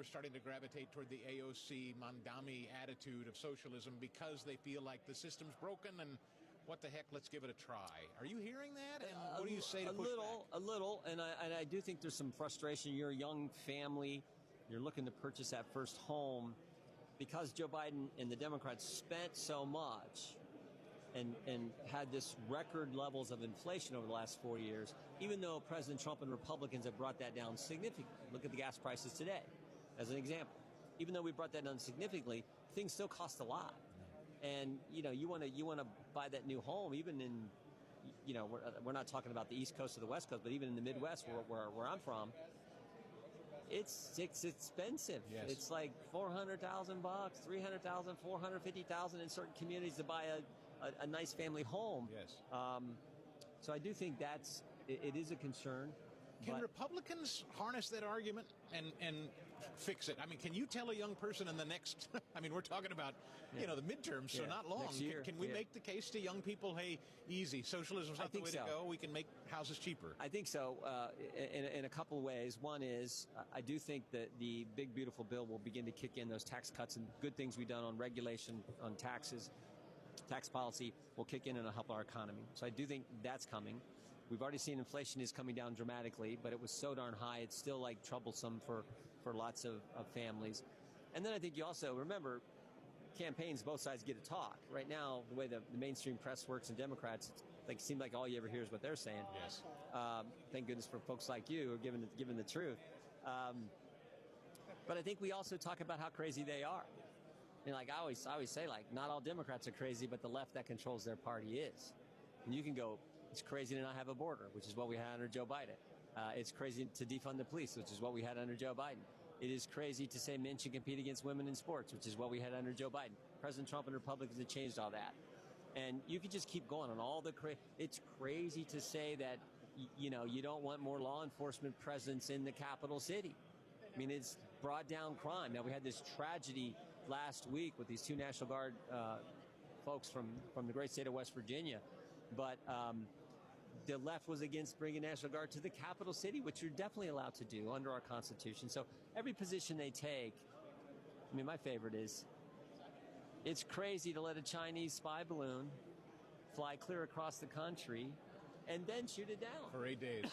starting to gravitate toward the AOC Mandami attitude of socialism because they feel like the system's broken and what the heck, let's give it a try. Are you hearing that? And what do you say to push back? A little, and I do think there's some frustration. You're a young family. You're looking to purchase that first home. Because Joe Biden and the Democrats spent so much and had this record levels of inflation over the last 4 years, even though President Trump and Republicans have brought that down significantly. Look at the gas prices today, as an example. Even though we brought that down significantly, things still cost a lot. And, you want to buy that new home, even in, we're not talking about the East Coast or the West Coast, but even in the Midwest where I'm from, it's expensive. Yes. It's like $400,000, $300,000, $450,000 in certain communities to buy a nice family home. Yes. So I do think it is a concern. Can Republicans harness that argument and fix it? I mean, can you tell a young person in the next, we're talking about, the midterms, so not long. Can we make the case to young people, hey, easy, socialism's not the way to go, we can make houses cheaper? I think so, in a couple of ways. One is, I do think that the big, beautiful bill will begin to kick in those tax cuts and good things we've done on regulation, on taxes, tax policy will kick in and help our economy. So I do think that's coming. We've already seen inflation is coming down dramatically, but it was so darn high, it's still troublesome for lots of families. And then I think you also remember campaigns, both sides get to talk. Right now, the way the mainstream press works and Democrats, it seems like all you ever hear is what they're saying. Yes. Thank goodness for folks like you who are giving the truth. But I think we also talk about how crazy they are. And I always say, not all Democrats are crazy, but the left that controls their party is. And you can go, it's crazy to not have a border, which is what we had under Joe Biden. It's crazy to defund the police, which is what we had under Joe Biden. It is crazy to say men should compete against women in sports, which is what we had under Joe Biden. President Trump and Republicans have changed all that. And you could just keep going on all the it's crazy to say that, you don't want more law enforcement presence in the capital city. It's brought down crime. Now, we had this tragedy last week with these two National Guard folks from the great state of West Virginia. But the left was against bringing National Guard to the capital city, which you're definitely allowed to do under our Constitution. So every position they take, my favorite is, it's crazy to let a Chinese spy balloon fly clear across the country and then shoot it down. For 8 days.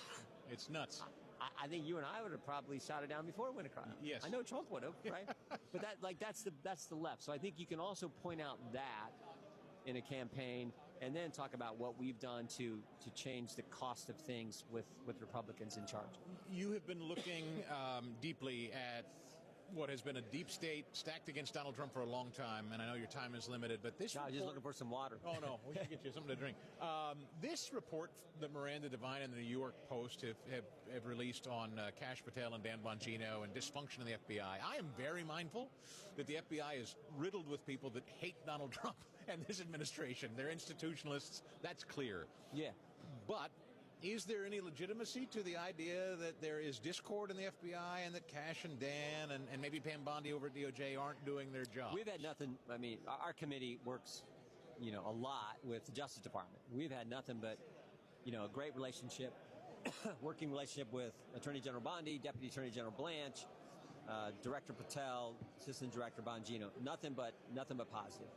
It's nuts. I think you and I would have probably shot it down before it went across. Yes. I know Trump would have, right? But that's the left. So I think you can also point out that in a campaign and then talk about what we've done to change the cost of things with Republicans in charge. You have been looking deeply at what has been a deep state stacked against Donald Trump for a long time, and I know your time is limited, but this report... I was just looking for some water. Oh, no, we should get you something to drink. This report that Miranda Devine and the New York Post have released on Kash Patel and Dan Bongino and dysfunction in the FBI, I am very mindful that the FBI is riddled with people that hate Donald Trump and this administration. They're institutionalists. That's clear. Yeah. But is there any legitimacy to the idea that there is discord in the FBI and that Kash and Dan and maybe Pam Bondi over at DOJ aren't doing their job? We've had nothing. Our committee works, a lot with the Justice Department. We've had nothing but, a great relationship, working relationship with Attorney General Bondi, Deputy Attorney General Blanche, Director Patel, Assistant Director Bongino. Nothing but positive.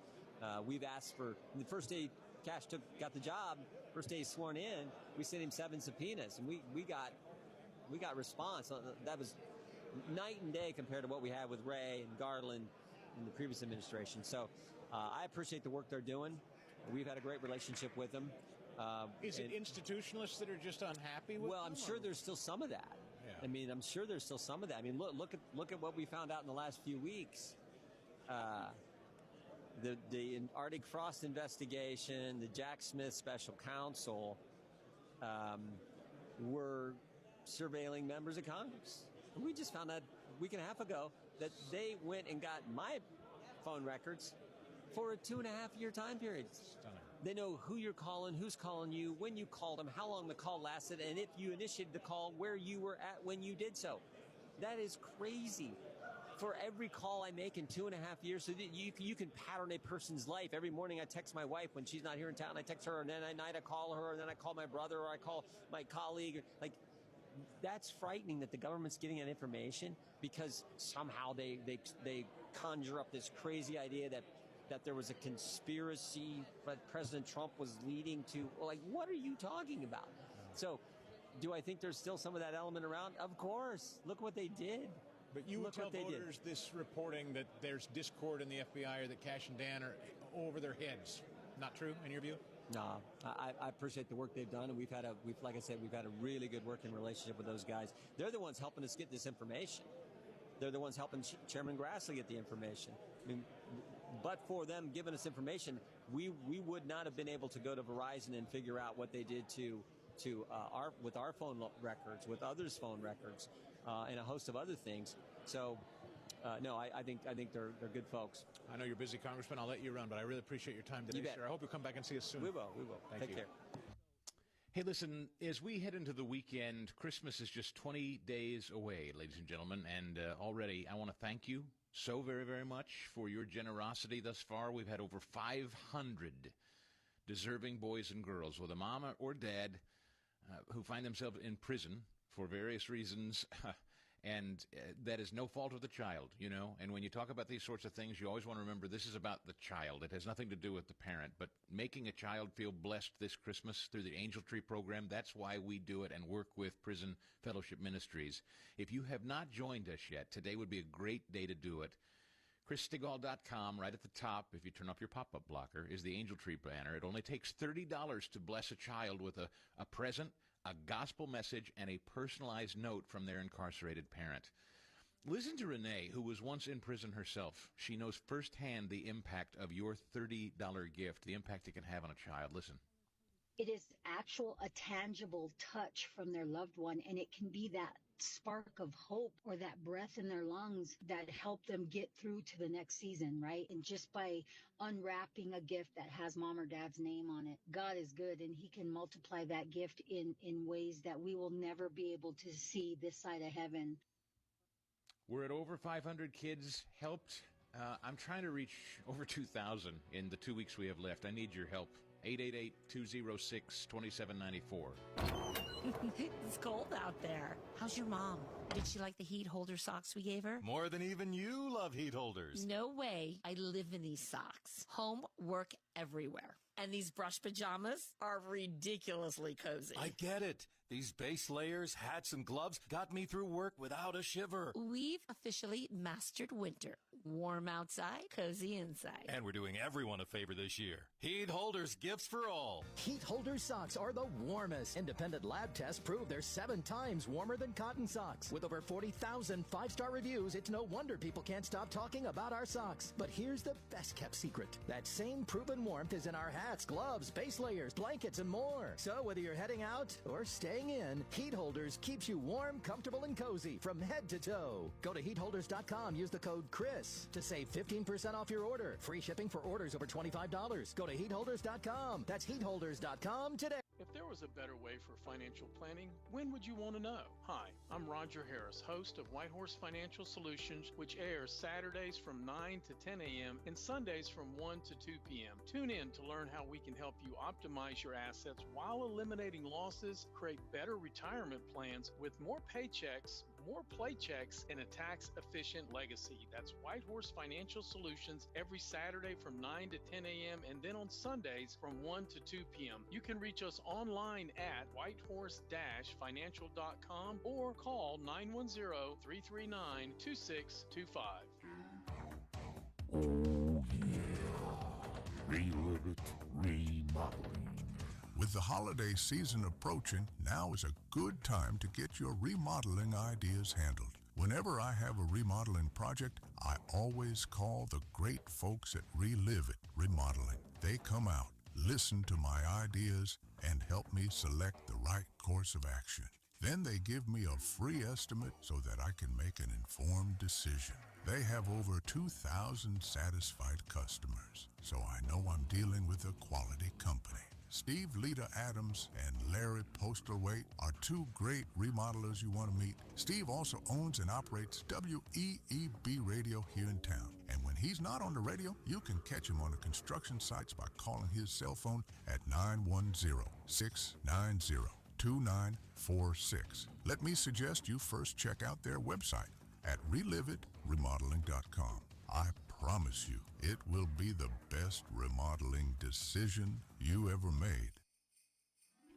We've asked for the first day Kash got the job, first day he's sworn in, we sent him 7 subpoenas, and we got response. That was night and day compared to what we had with Wray and Garland in the previous administration. So I appreciate the work they're doing. We've had a great relationship with them. Is it institutionalists that are just unhappy with them? Well, I'm sure there's still some of that. Yeah. I'm sure there's still some of that. Look at what we found out in the last few weeks. The Arctic Frost investigation, the Jack Smith special counsel were surveilling members of Congress. And we just found out a week and a half ago that they went and got my phone records for a 2.5-year time period. Stunning. They know who you're calling, who's calling you, when you called them, how long the call lasted, and if you initiated the call, where you were at when you did so. That is crazy. For every call I make in 2.5 years, so that you can pattern a person's life. Every morning I text my wife when she's not here in town. I text her, and then at night I call her, and then I call my brother, or I call my colleague. That's frightening that the government's getting that information because somehow they conjure up this crazy idea that there was a conspiracy that President Trump was leading to. Like, what are you talking about? So, do I think there's still some of that element around? Of course. Look what they did. But you would tell voters this reporting that there's discord in the FBI or that Cash and Dan are over their heads. Not true, in your view? No, I appreciate the work they've done, and we've had a really good working relationship with those guys. They're the ones helping us get this information. They're the ones helping Chairman Grassley get the information. I mean, but for them giving us information, we would not have been able to go to Verizon and figure out what they did with our phone records, with others' phone records, and a host of other things. So, no, I think they're good folks. I know you're busy, Congressman. I'll let you run, but I really appreciate your time today, sir. I hope you'll come back and see us soon. We will. Thank you. Take care. Hey, listen, as we head into the weekend, Christmas is just 20 days away, ladies and gentlemen, and already I want to thank you so very, very much for your generosity thus far. We've had over 500 deserving boys and girls with a mom or dad who find themselves in prison for various reasons, and that is no fault of the child, you know. And when you talk about these sorts of things, you always want to remember this is about the child. It has nothing to do with the parent. But making a child feel blessed this Christmas through the Angel Tree program, that's why we do it and work with Prison Fellowship Ministries. If you have not joined us yet, today would be a great day to do it. ChrisStigall.com, right at the top, if you turn off your pop-up blocker, is the Angel Tree banner. It only takes $30 to bless a child with a present, a gospel message, and a personalized note from their incarcerated parent. Listen to Renee, who was once in prison herself. She knows firsthand the impact of your $30 gift, the impact it can have on a child. Listen. It is a tangible touch from their loved one, and it can be that spark of hope or that breath in their lungs that help them get through to the next season, right? And just by unwrapping a gift that has mom or dad's name on it, God is good, and he can multiply that gift in ways that we will never be able to see this side of heaven. We're at over 500 kids helped. I'm trying to reach over 2,000 in the 2 weeks we have left. I need your help. 888-206-2794. It's cold out there. How's your mom? Did she like the heat holder socks we gave her? More than even you love heat holders. No way. I live in these socks. Home, work, everywhere. And these brush pajamas are ridiculously cozy. I get it. These base layers, hats, and gloves got me through work without a shiver. We've officially mastered winter. Warm outside, cozy inside. And we're doing everyone a favor this year. Heat Holders, gifts for all. Heat Holder socks are the warmest. Independent lab tests prove they're 7 times warmer than cotton socks. With over 40,000 5-star reviews, it's no wonder people can't stop talking about our socks. But here's the best kept secret. That same proven warmth is in our hats, gloves, base layers, blankets, and more. So whether you're heading out or staying in, Heat Holders keeps you warm, comfortable, and cozy from head to toe. Go to heatholders.com, use the code CHRIS to save 15% off your order. Free shipping for orders over $25. Go to heatholders.com. That's heatholders.com today. If there was a better way for financial planning, when would you want to know? Hi, I'm Roger Harris, host of White Horse Financial Solutions, which airs Saturdays from 9 to 10 a.m. and Sundays from 1 to 2 p.m. Tune in to learn how we can help you optimize your assets while eliminating losses, create better retirement plans with more paychecks, more playchecks, and a tax-efficient legacy. That's White Horse Financial Solutions every Saturday from 9 to 10 a.m. and then on Sundays from 1 to 2 p.m. You can reach us online at whitehorse-financial.com or call 910-339-2625. Oh, yeah. Relive it, remodeling. With the holiday season approaching, now is a good time to get your remodeling ideas handled. Whenever I have a remodeling project, I always call the great folks at Relive It Remodeling. They come out, listen to my ideas, and help me select the right course of action. Then they give me a free estimate so that I can make an informed decision. They have over 2,000 satisfied customers, so I know I'm dealing with a quality company. Steve Lita Adams and Larry Postlethwaite are 2 great remodelers you want to meet. Steve also owns and operates WEEB Radio here in town. And when he's not on the radio, you can catch him on the construction sites by calling his cell phone at 910-690-2929. 2946. Let me suggest you first check out their website at reliveitremodeling.com. I promise you, it will be the best remodeling decision you ever made.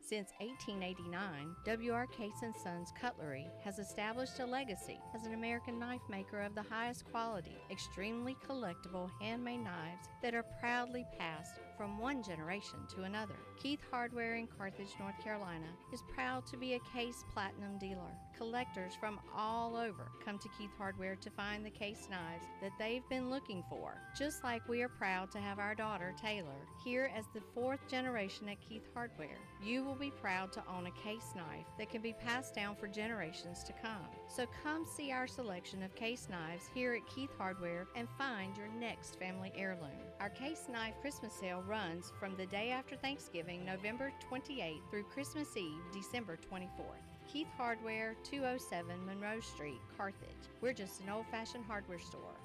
Since 1889, W.R. Case & Sons Cutlery has established a legacy as an American knife maker of the highest quality, extremely collectible handmade knives that are proudly passed from one generation to another. Keith Hardware in Carthage, North Carolina is proud to be a Case Platinum dealer. Collectors from all over come to Keith Hardware to find the Case knives that they've been looking for. Just like we are proud to have our daughter, Taylor, here as the 4th generation at Keith Hardware. You will be proud to own a Case knife that can be passed down for generations to come. So come see our selection of Case knives here at Keith Hardware and find your next family heirloom. Our Case knife Christmas sale runs from the day after Thanksgiving, November 28th, through Christmas Eve, December 24th. Keith Hardware, 207 Monroe Street, Carthage. We're just an old-fashioned hardware store.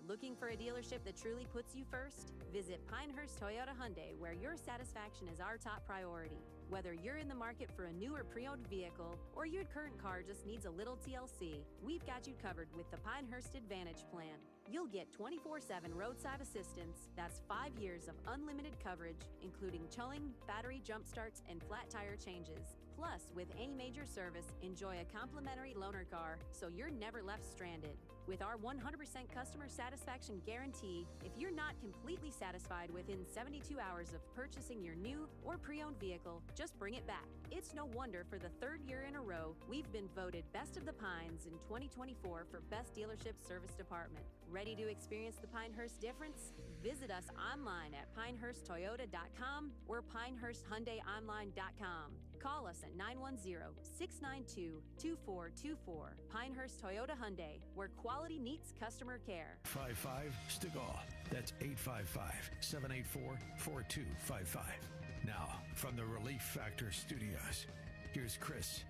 Looking for a dealership that truly puts you first? Visit Pinehurst Toyota Hyundai, where your satisfaction is our top priority. Whether you're in the market for a new or pre-owned vehicle, or your current car just needs a little TLC, we've got you covered with the Pinehurst Advantage Plan. You'll get 24/7 roadside assistance. That's 5 years of unlimited coverage, including towing, battery jump starts, and flat tire changes. Plus, with any major service, enjoy a complimentary loaner car so you're never left stranded. With our 100% customer satisfaction guarantee, if you're not completely satisfied within 72 hours of purchasing your new or pre-owned vehicle, just bring it back. It's no wonder for the 3rd year in a row, we've been voted Best of the Pines in 2024 for Best Dealership Service Department. Ready to experience the Pinehurst difference? Visit us online at pinehursttoyota.com or pinehursthyundaionline.com. Call us at 910-692-2424. Pinehurst Toyota Hyundai, where quality meets customer care. 55 Stegall. That's 855-784-4255. Now, from the Relief Factor Studios, here's Chris.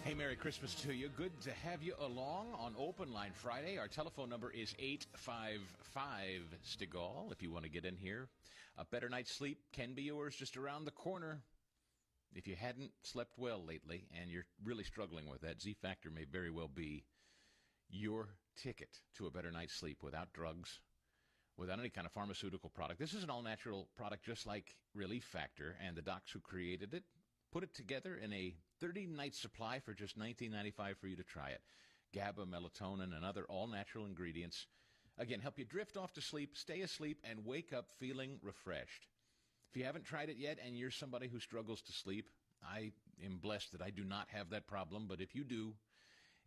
Hey, Merry Christmas to you. Good to have you along on Open Line Friday. Our telephone number is 855-STEGAL if you want to get in here. A better night's sleep can be yours just around the corner. If you hadn't slept well lately and you're really struggling with that, Z-Factor may very well be your ticket to a better night's sleep without drugs, without any kind of pharmaceutical product. This is an all-natural product just like Relief Factor, and the docs who created it put it together in a 30-night supply for just $19.95 for you to try it. GABA, melatonin, and other all-natural ingredients. Again, help you drift off to sleep, stay asleep, and wake up feeling refreshed. If you haven't tried it yet and you're somebody who struggles to sleep, I am blessed that I do not have that problem, but if you do,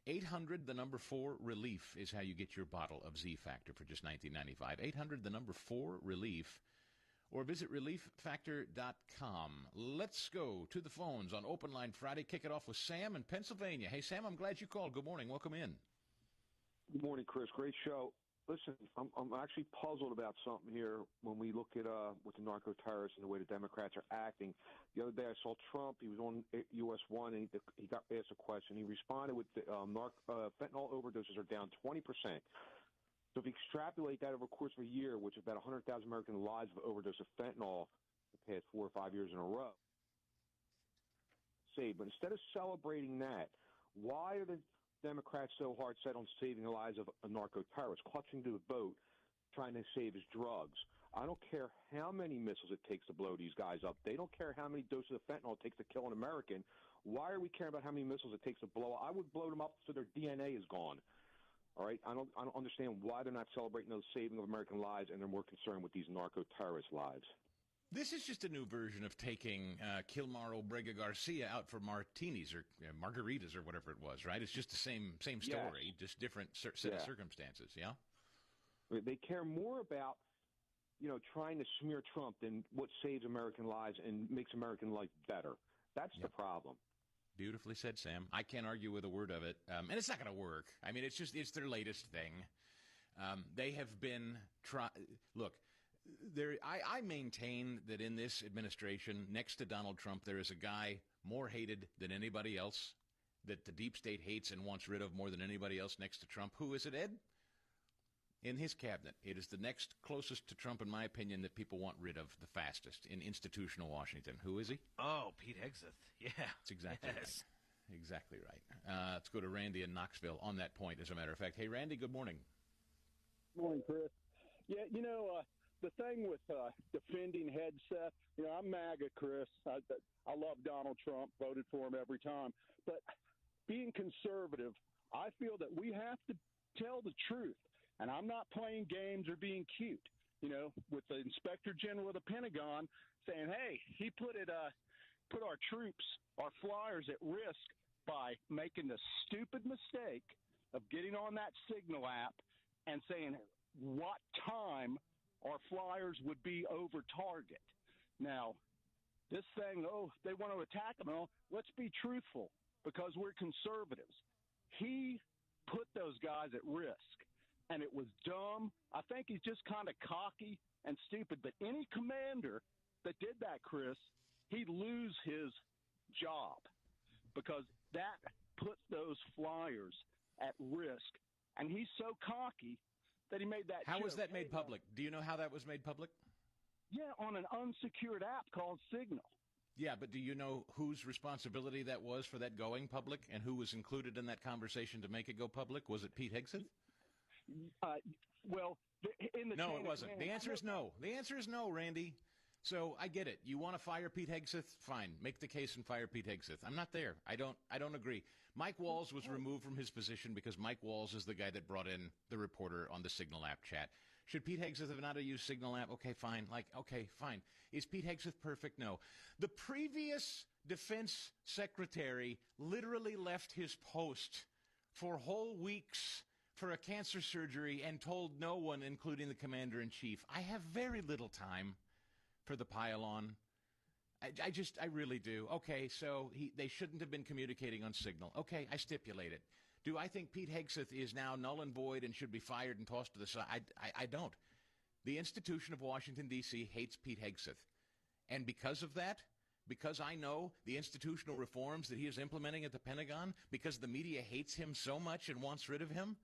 800-4-RELIEF is how you get your bottle of Z-Factor for just $19.95. 800-4-RELIEF. Or visit relieffactor.com. Let's go to the phones on Open Line Friday. Kick it off with Sam in Pennsylvania. Hey, Sam, I'm glad you called. Good morning. Welcome in. Good morning, Chris. Great show. Listen, I'm actually puzzled about something here when we look at with the narco-terrorists and the way the Democrats are acting. The other day I saw Trump. He was on US 1, and he got asked a question. He responded with fentanyl overdoses are down 20%. So if you extrapolate that over the course of a year, which is about 100,000 American lives of overdose of fentanyl the past 4 or 5 years in a row, but instead of celebrating that, why are the Democrats so hard set on saving the lives of a narco-terrorist, clutching to the boat, trying to save his drugs? I don't care how many missiles it takes to blow these guys up. They don't care how many doses of fentanyl it takes to kill an American. Why are we caring about how many missiles it takes to blow up? I would blow them up so their DNA is gone. All right, I don't understand why they're not celebrating the saving of American lives, and they're more concerned with these narco-terrorist lives. This is just a new version of taking Kilmar Obrega Garcia out for martinis or margaritas or whatever it was, right? It's just the same story, just different set of circumstances, yeah? They care more about, trying to smear Trump than what saves American lives and makes American life better. That's the problem. Beautifully said, Sam. I can't argue with a word of it. And it's not going to work. I mean, it's their latest thing. They have been look, I maintain that in this administration, next to Donald Trump, there is a guy more hated than anybody else, that the deep state hates and wants rid of more than anybody else next to Trump. Who is it, Ed? in his cabinet. It is the next closest to Trump, in my opinion, that people want rid of the fastest in institutional Washington. Who is he? Oh, Pete Hegseth. Yeah. That's exactly right. Exactly right. Let's go to Randy in Knoxville on that point, as a matter of fact. Hey, Randy, good morning. Morning, Chris. Yeah, the thing with defending Hegseth, I'm MAGA, Chris. I love Donald Trump, voted for him every time. But being conservative, I feel that we have to tell the truth. And I'm not playing games or being cute, with the Inspector General of the Pentagon saying, hey, he put our troops, our flyers at risk by making the stupid mistake of getting on that Signal app and saying what time our flyers would be over target. Now, this thing, they want to attack them. Well, let's be truthful, because we're conservatives. He put those guys at risk, and it was dumb. I think he's just kind of cocky and stupid. But any commander that did that, Chris, he'd lose his job, because that put those flyers at risk. And he's so cocky that he made that. How was that made public? Do you know how that was made public? Yeah, on an unsecured app called Signal. Yeah, but do you know whose responsibility that was for that going public, and who was included in that conversation to make it go public? Was it Pete Hegseth? Well, no, it wasn't. The answer is no. The answer is no, Randy. So I get it. You want to fire Pete Hegseth? Fine. Make the case and fire Pete Hegseth. I'm not there. I don't agree. Mike Walls was removed from his position because Mike Walls is the guy that brought in the reporter on the Signal app chat. Should Pete Hegseth have not used Signal app? Okay, fine. Okay, fine. Is Pete Hegseth perfect? No. The previous defense secretary literally left his post for whole weeks for a cancer surgery and told no one, including the commander-in-chief. I have very little time for the pile-on. I really do. Okay, so they shouldn't have been communicating on Signal. Okay, I stipulate it. Do I think Pete Hegseth is now null and void and should be fired and tossed to the side? I don't. The institution of Washington, D.C. hates Pete Hegseth. And because of that, because I know the institutional reforms that he is implementing at the Pentagon, because the media hates him so much and wants rid of him,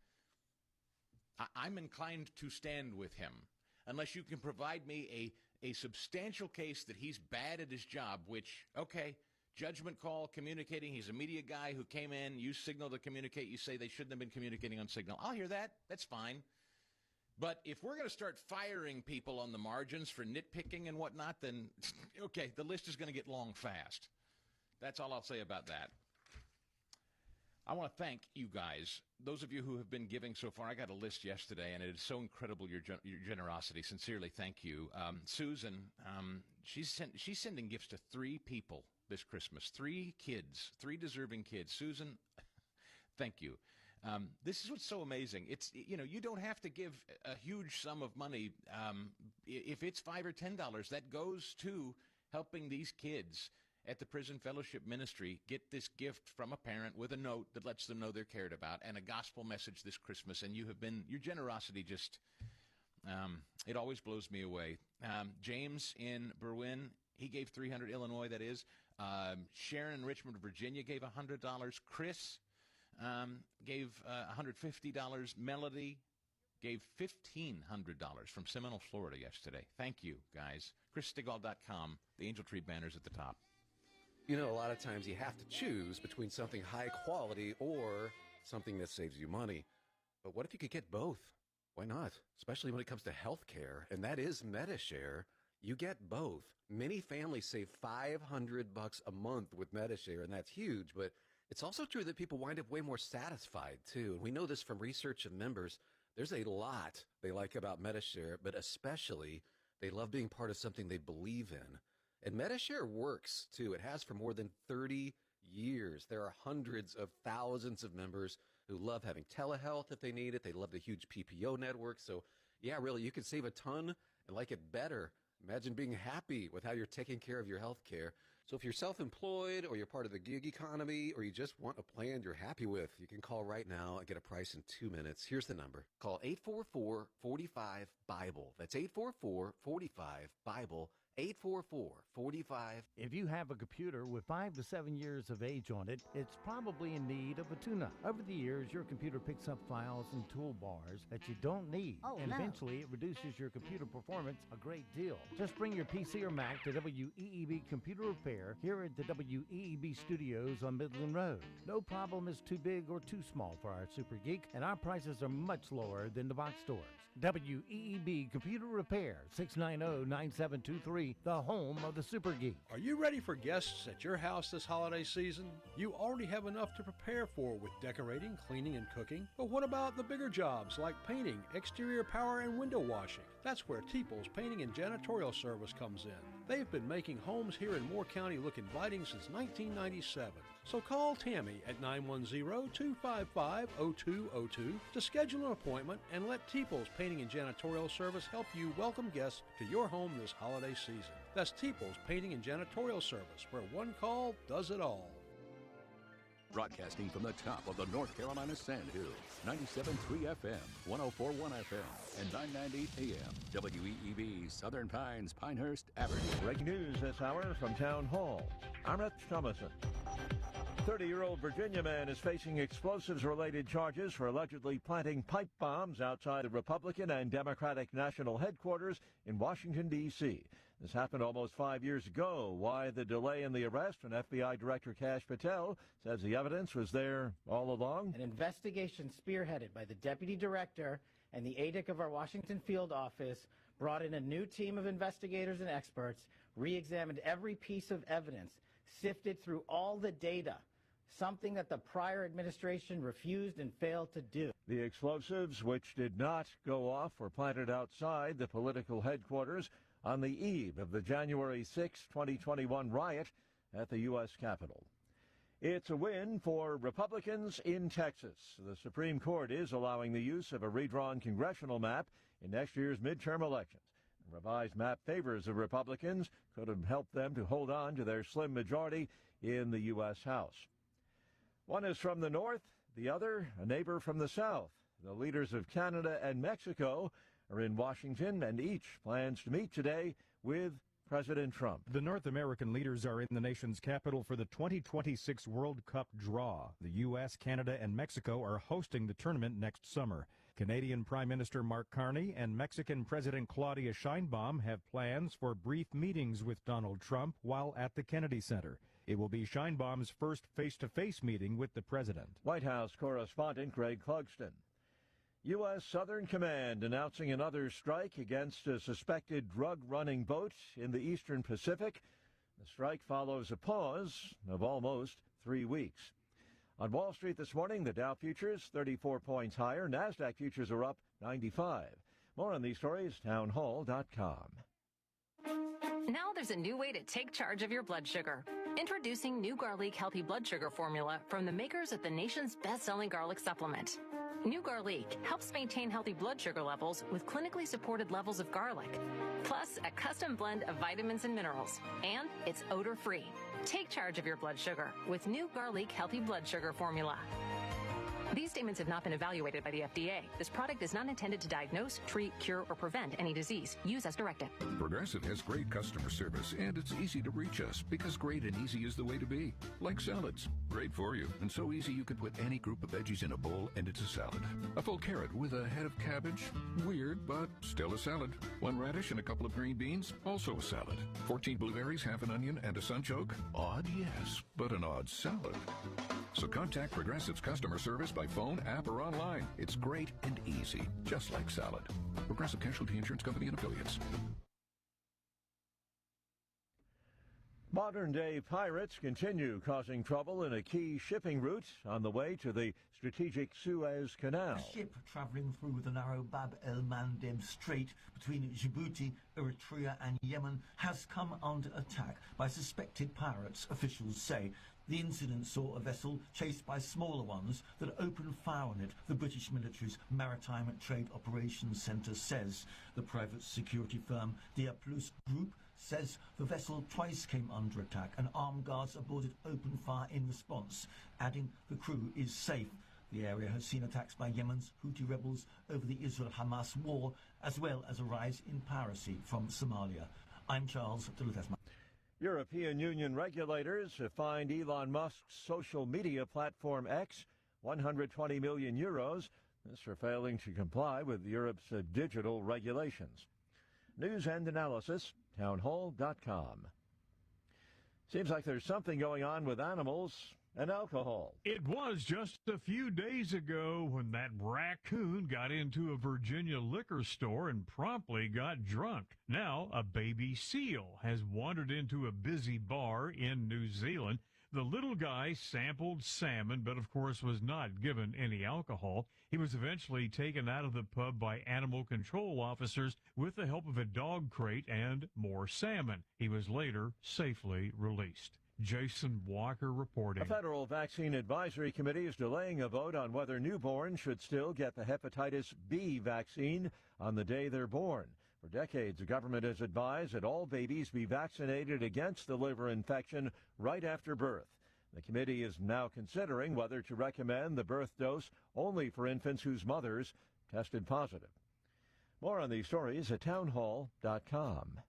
I'm inclined to stand with him. Unless you can provide me a substantial case that he's bad at his job, which, okay, judgment call, communicating. He's a media guy who came in, used Signal to communicate. You say they shouldn't have been communicating on Signal. I'll hear that. That's fine. But if we're going to start firing people on the margins for nitpicking and whatnot, then, okay, the list is going to get long fast. That's all I'll say about that. I want to thank you guys, those of you who have been giving so far. I got a list yesterday, and it is so incredible, your generosity. Sincerely, thank you. Susan, she's sending gifts to 3 people this Christmas, 3 kids, 3 deserving kids. Susan, thank you. This is what's so amazing. It's, you don't have to give a huge sum of money. If it's $5 or $10, that goes to helping these kids at the Prison Fellowship Ministry get this gift from a parent with a note that lets them know they're cared about and a gospel message this Christmas. And your generosity just, it always blows me away. James in Berwyn, he gave $300, Illinois, that is. Sharon in Richmond, Virginia gave $100. Chris gave $150. Melody gave $1,500 from Seminole, Florida yesterday. Thank you, guys. ChrisStigall.com, the Angel Tree banner's at the top. A lot of times you have to choose between something high quality or something that saves you money. But what if you could get both? Why not? Especially when it comes to health care, and that is MediShare. You get both. Many families save $500 a month with MediShare, and that's huge. But it's also true that people wind up way more satisfied, too. And we know this from research of members. There's a lot they like about MediShare, but especially they love being part of something they believe in. And MediShare works, too. It has for more than 30 years. There are hundreds of thousands of members who love having telehealth if they need it. They love the huge PPO network. So, yeah, really, you can save a ton and like it better. Imagine being happy with how you're taking care of your health care. So if you're self-employed or you're part of the gig economy or you just want a plan you're happy with, you can call right now and get a price in 2 minutes. Here's the number. Call 844-45-BIBLE. That's 844-45-BIBLE. 844-45. If you have a computer with 5 to 7 years of age on it, it's probably in need of a tune-up. Over the years, your computer picks up files and toolbars that you don't need, and eventually it reduces your computer performance a great deal. Just bring your PC or Mac to WEEB Computer Repair here at the WEEB Studios on Midland Road. No problem is too big or too small for our Super Geek, and our prices are much lower than the box stores. WEEB Computer Repair, 690-9723, the home of the Super Geek. Are you ready for guests at your house this holiday season? You already have enough to prepare for with decorating, cleaning, and cooking. But what about the bigger jobs like painting, exterior power, and window washing? That's where Teeples Painting and Janitorial Service comes in. They've been making homes here in Moore County look inviting since 1997. So call Tammy at 910-255-0202 to schedule an appointment and let Teeples Painting and Janitorial Service help you welcome guests to your home this holiday season. That's Teeples Painting and Janitorial Service, where one call does it all. Broadcasting from the top of the North Carolina Sandhills, 97.3 FM, 104.1 FM, and 990 AM. WEEB, Southern Pines, Pinehurst, Aberdeen. Breaking news this hour from Town Hall. I'm Rich Thomason. 30-year-old Virginia man is facing explosives-related charges for allegedly planting pipe bombs outside the Republican and Democratic national headquarters in Washington, D.C. This happened almost 5 years ago. Why the delay in the arrest? And FBI Director Kash Patel says the evidence was there all along. An investigation spearheaded by the Deputy Director and the ADIC of our Washington field office brought in a new team of investigators and experts, re-examined every piece of evidence, sifted through all the data, something that the prior administration refused and failed to do. The explosives, which did not go off, were planted outside the political headquarters on the eve of the January 6, 2021 riot at the U.S. Capitol. It's a win for Republicans in Texas. The Supreme Court is allowing the use of a redrawn congressional map in next year's midterm elections. The revised map favors the Republicans, could have helped them to hold on to their slim majority in the U.S. House. One is from the north, the other a neighbor from the south. The leaders of Canada and Mexico are in Washington, and each plans to meet today with President Trump. The North American leaders are in the nation's capital for the 2026 World Cup draw. The U.S., Canada, and Mexico are hosting the tournament next summer. Canadian Prime Minister Mark Carney and Mexican President Claudia Sheinbaum have plans for brief meetings with Donald Trump while at the Kennedy Center. It will be Sheinbaum's first face-to-face meeting with the president. White House correspondent Greg Clugston. U.S. Southern Command announcing another strike against a suspected drug-running boat in the Eastern Pacific. The strike follows a pause of almost 3 weeks. On Wall Street this morning, the Dow futures 34 points higher. NASDAQ futures are up 95. More on these stories, townhall.com. Now there's a new way to take charge of your blood sugar. Introducing new Garlic Healthy Blood Sugar Formula from the makers of the nation's best-selling garlic supplement. New Garlic helps maintain healthy blood sugar levels with clinically supported levels of garlic, plus a custom blend of vitamins and minerals, and it's odor-free. Take charge of your blood sugar with New Garlic Healthy Blood Sugar Formula. These statements have not been evaluated by the FDA. This product is not intended to diagnose, treat, cure, or prevent any disease. Use as directed. Progressive has great customer service, and it's easy to reach us because great and easy is the way to be. Like salads. Great for you, and so easy you can put any group of veggies in a bowl and it's a salad. A full carrot with a head of cabbage? Weird, but still a salad. 1 radish and a couple of green beans? Also a salad. 14 blueberries, half an onion, and a sunchoke? Odd, yes, but an odd salad. So contact Progressive's customer service by phone, app, or online. It's great and easy, just like salad. Progressive Casualty Insurance Company and Affiliates. Modern-day pirates continue causing trouble in a key shipping route on the way to the strategic Suez Canal. A ship travelling through the narrow Bab el-Mandeb Strait between Djibouti, Eritrea and Yemen has come under attack by suspected pirates, officials say. The incident saw a vessel chased by smaller ones that opened fire on it, the British military's Maritime Trade Operations Centre says. The private security firm Diaplus Group says the vessel twice came under attack and armed guards aboard it opened fire in response, adding the crew is safe. The area has seen attacks by Yemen's Houthi rebels over the Israel-Hamas war, as well as a rise in piracy from Somalia. I'm Charles Duluthesma. European Union regulators have fined Elon Musk's social media platform X 120 million euros. This for failing to comply with Europe's digital regulations. News and analysis, townhall.com. Seems like there's something going on with animals and alcohol. It was just a few days ago when that raccoon got into a Virginia liquor store and promptly got drunk. Now, a baby seal has wandered into a busy bar in New Zealand. The little guy sampled salmon, but of course was not given any alcohol. He was eventually taken out of the pub by animal control officers with the help of a dog crate and more salmon. He was later safely released. Jason Walker reporting. A federal vaccine advisory committee is delaying a vote on whether newborns should still get the hepatitis B vaccine on the day they're born. For decades, the government has advised that all babies be vaccinated against the liver infection right after birth. The committee is now considering whether to recommend the birth dose only for infants whose mothers tested positive. More on these stories at townhall.com.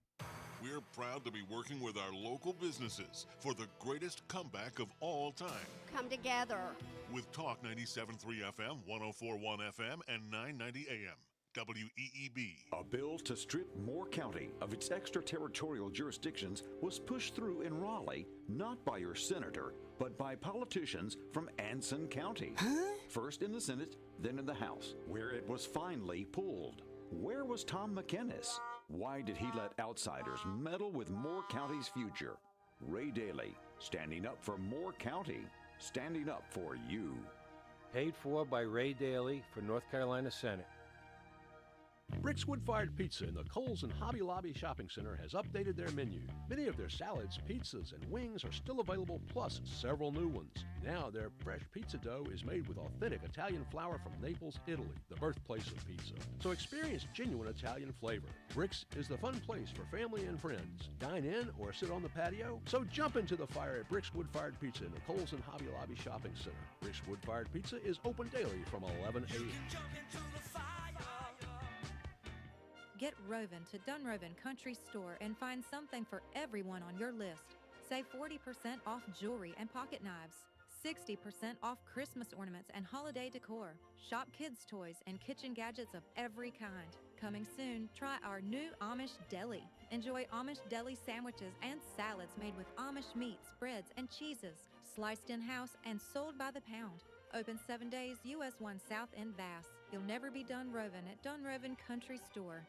We're proud to be working with our local businesses for the greatest comeback of all time. Come together. With Talk 97.3 FM, 104.1 FM, and 990 AM. WEEB. A bill to strip Moore County of its extraterritorial jurisdictions was pushed through in Raleigh, not by your senator, but by politicians from Anson County. First in the Senate, then in the House, where it was finally pulled. Where was Tom McInnes? Why did he let outsiders meddle with Moore County's future? Ray Daly, standing up for Moore County, standing up for you. Paid for by Ray Daly for North Carolina Senate. Brick's Wood-Fired Pizza in the Kohl's and Hobby Lobby Shopping Center has updated their menu. Many of their salads, pizzas, and wings are still available, plus several new ones. Now their fresh pizza dough is made with authentic Italian flour from Naples, Italy, the birthplace of pizza. So experience genuine Italian flavor. Brick's is the fun place for family and friends. Dine in or sit on the patio? So jump into the fire at Brick's Wood-Fired Pizza in the Kohl's and Hobby Lobby Shopping Center. Brick's Wood-Fired Pizza is open daily from 11 a.m. Get Rovin to Dunrovin Country Store and find something for everyone on your list. Save 40% off jewelry and pocket knives, 60% off Christmas ornaments and holiday decor. Shop kids' toys and kitchen gadgets of every kind. Coming soon, try our new Amish Deli. Enjoy Amish Deli sandwiches and salads made with Amish meats, breads, and cheeses, sliced in-house and sold by the pound. Open 7 days, US 1 South in Bass. You'll never be Dunrovin at Dunrovin Country Store.